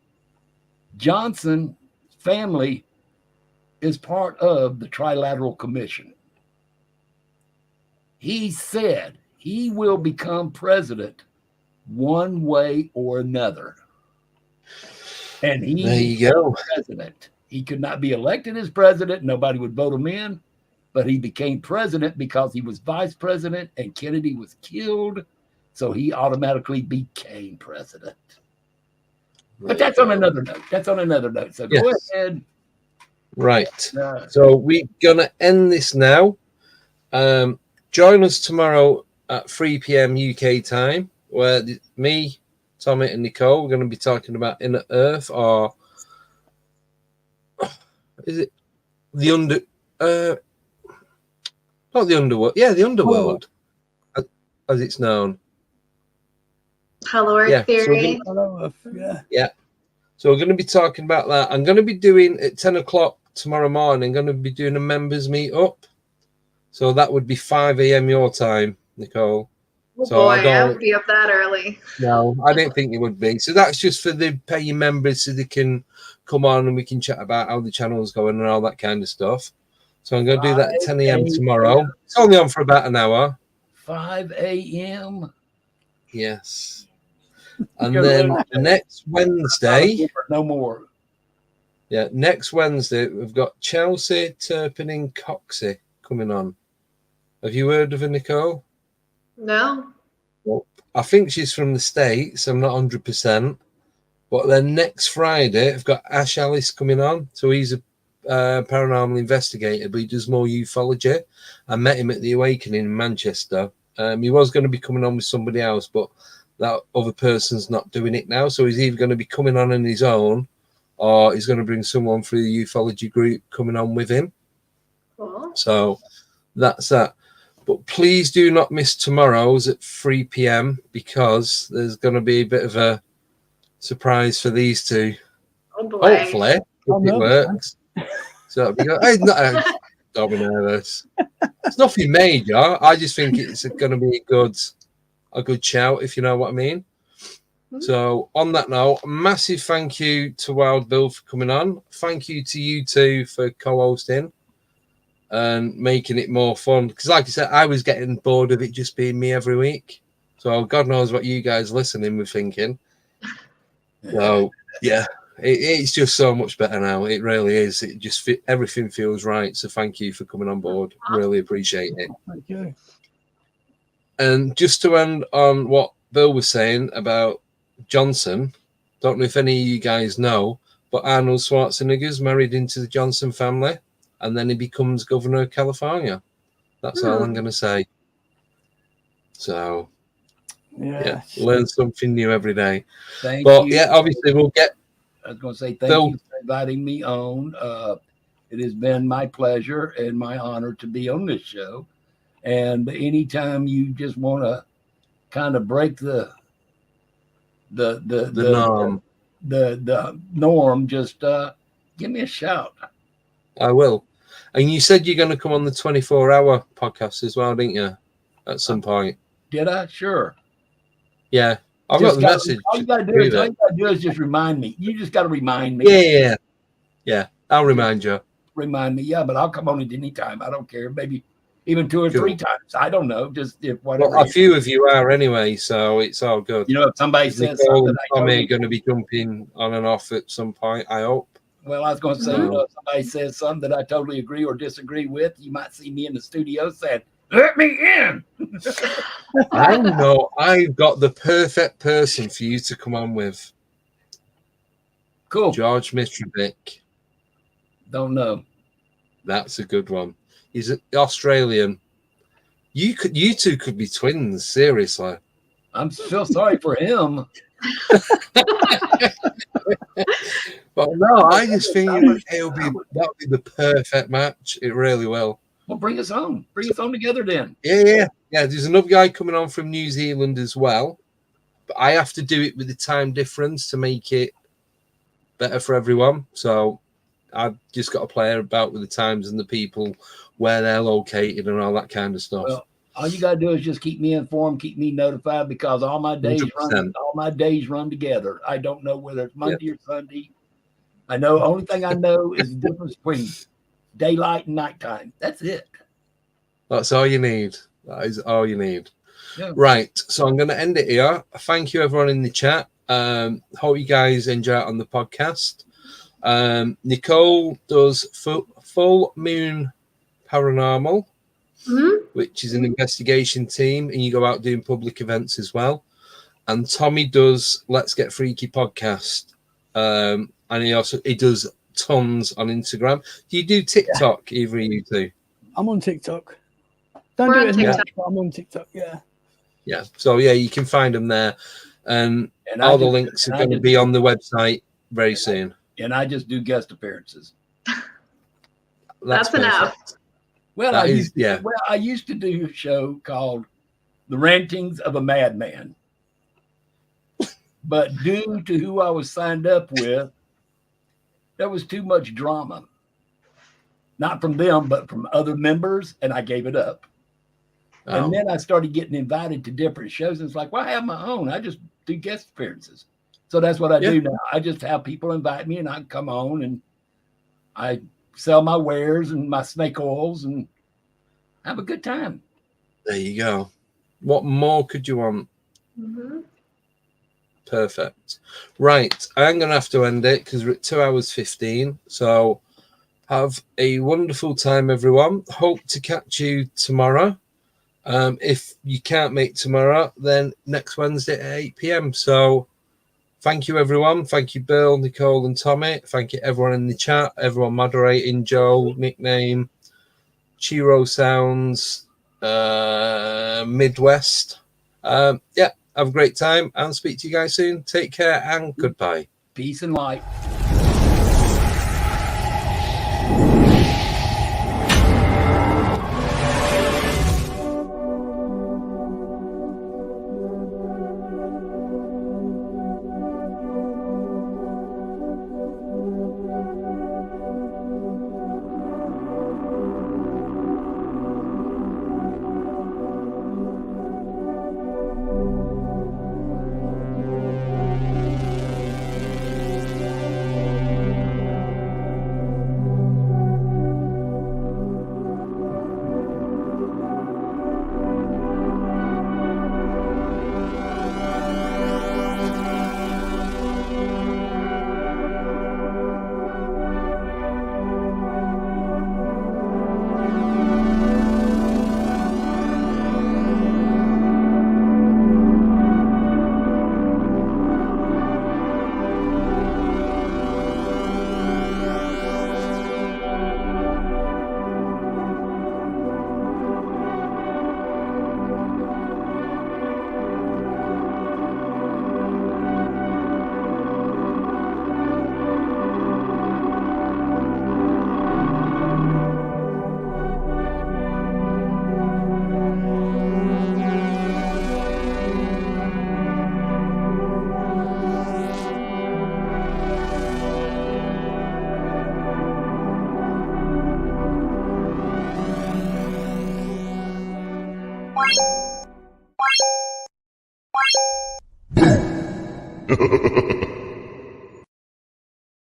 Johnson's family is part of the Trilateral Commission. He said he will become president one way or another. And he There you go. was president. He could not be elected as president. Nobody would vote him in, but he became president because he was vice president and Kennedy was killed. So he automatically became president. But that's on another note. That's on another note. So go ahead. Right. So we're going to end this now. Join us tomorrow at 3 p.m. UK time, where me, Tommy, and Nicole, we're going to be talking about Inner Earth, or is it the not the underworld? Yeah, the underworld, as it's known. Hello Earth Theory. Yeah. So we're going to be talking about that. I'm going to be doing at 10 o'clock tomorrow morning. I'm going to be doing a members meet up. So that would be 5 a.m. your time, Nicole. Oh so boy, I won't be up that early. No, I didn't think it would be. So that's just for the paying members, so they can come on and we can chat about how the channel's going and all that kind of stuff. So I'm going to do that at 10 a.m. tomorrow. It's only on for about an hour. 5 a.m. Yes. And then next Wednesday. No more. Yeah, next Wednesday, we've got Chelsea Turpin Coxey coming on. Have you heard of her, Nicole? No. Well, I think she's from the States. I'm not 100%. But then next Friday, I've got Ash Ellis coming on. So he's a paranormal investigator, but he does more ufology. I met him at the Awakening in Manchester. He was going to be coming on with somebody else, but that other person's not doing it now. So he's either going to be coming on his own, or he's going to bring someone through the ufology group coming on with him. Cool. So that's that. But please do not miss tomorrow's at 3 p.m. because there's going to be a bit of a surprise for these two. Oh boy. Hopefully, if it works. So it'll be good. Don't be nervous. It's nothing major. I just think it's going to be a good shout, if you know what I mean. So on that note, massive thank you to Wild Bill for coming on. Thank you to you two for co-hosting and making it more fun. Because like I said, I was getting bored of it just being me every week. So God knows what you guys listening were thinking. So yeah, it's just so much better now. It really is. It just everything feels right. So thank you for coming on board. Really appreciate it. Thank you. And just to end on what Bill was saying about Johnson, don't know if any of you guys know, but Arnold Schwarzenegger's married into the Johnson family, and then he becomes governor of California. That's all I'm going to say. So, yeah, learn something new every day. Thank but you. Yeah, obviously we'll get. I was going to say thank you for inviting me on. It has been my pleasure and my honor to be on this show. And anytime you just want to kind of break the norm, just give me a shout. I will. And you said you're going to come on the 24-hour podcast as well, didn't you? At some point. Did I? Sure. Yeah. I've got the message. All you got to do is just remind me. You just got to remind me. Yeah. I'll remind you. Remind me. Yeah, but I'll come on at any time. I don't care. Maybe even 2 or 3 times. I don't know. Just if whatever. Well, a few of you are anyway, so it's all good. You know, if somebody says something, and Tommy going to be jumping on and off at some point, I hope. Well, I was going to say, you know, if somebody says something that I totally agree or disagree with, you might see me in the studio saying, "Let me in." I know I've got the perfect person for you to come on with. Cool. George Mitrovic. Don't know. That's a good one. He's Australian. You two could be twins, seriously. I'm feel sorry for him. But no, I just think that'll be the perfect match. It really will. Well, bring us on. Bring us on together then. Yeah. There's another guy coming on from New Zealand as well, but I have to do it with the time difference to make it better for everyone. So I've just got to play about with the times and the people, where they're located and all that kind of stuff. Well, all you gotta do is just keep me informed, keep me notified, because all my days run together. I don't know whether it's Monday or Sunday. I know only thing I know is the difference between daylight and nighttime. That's it. That's all you need. That is all you need. Yeah. Right. So I'm going to end it here. Thank you everyone in the chat. Hope you guys enjoy it on the podcast. Nicole does Full Moon Paranormal, which is an investigation team, and you go out doing public events as well. And Tommy does Let's Get Freaky podcast, and he does tons on Instagram. Do you do TikTok? Either of you two? I'm on TikTok. Don't do it as much, but I'm on TikTok. Yeah. So you can find them there, and all the links are going to be on the website very soon. And I just do guest appearances. That's enough. Well, I used to do a show called The Rantings of a Madman. But due to who I was signed up with, there was too much drama. Not from them, but from other members, and I gave it up. Oh. And then I started getting invited to different shows. And it's like, well, I have my own. I just do guest appearances. So that's what I do now. I just have people invite me, and I come on, and I sell my wares and my snake oils and have a good time. There you go. What more could you want? Perfect. Right. I'm going to have to end it because we're at 2 hours 15. So have a wonderful time, everyone. Hope to catch you tomorrow. If you can't make tomorrow, then next Wednesday at 8 p.m. So thank you, everyone. Thank you, Bill, Nicole, and Tommy. Thank you, everyone in the chat, everyone moderating, Joe, nickname, Chiro Sounds, Midwest. Have a great time and speak to you guys soon. Take care and goodbye. Peace and light. Boom!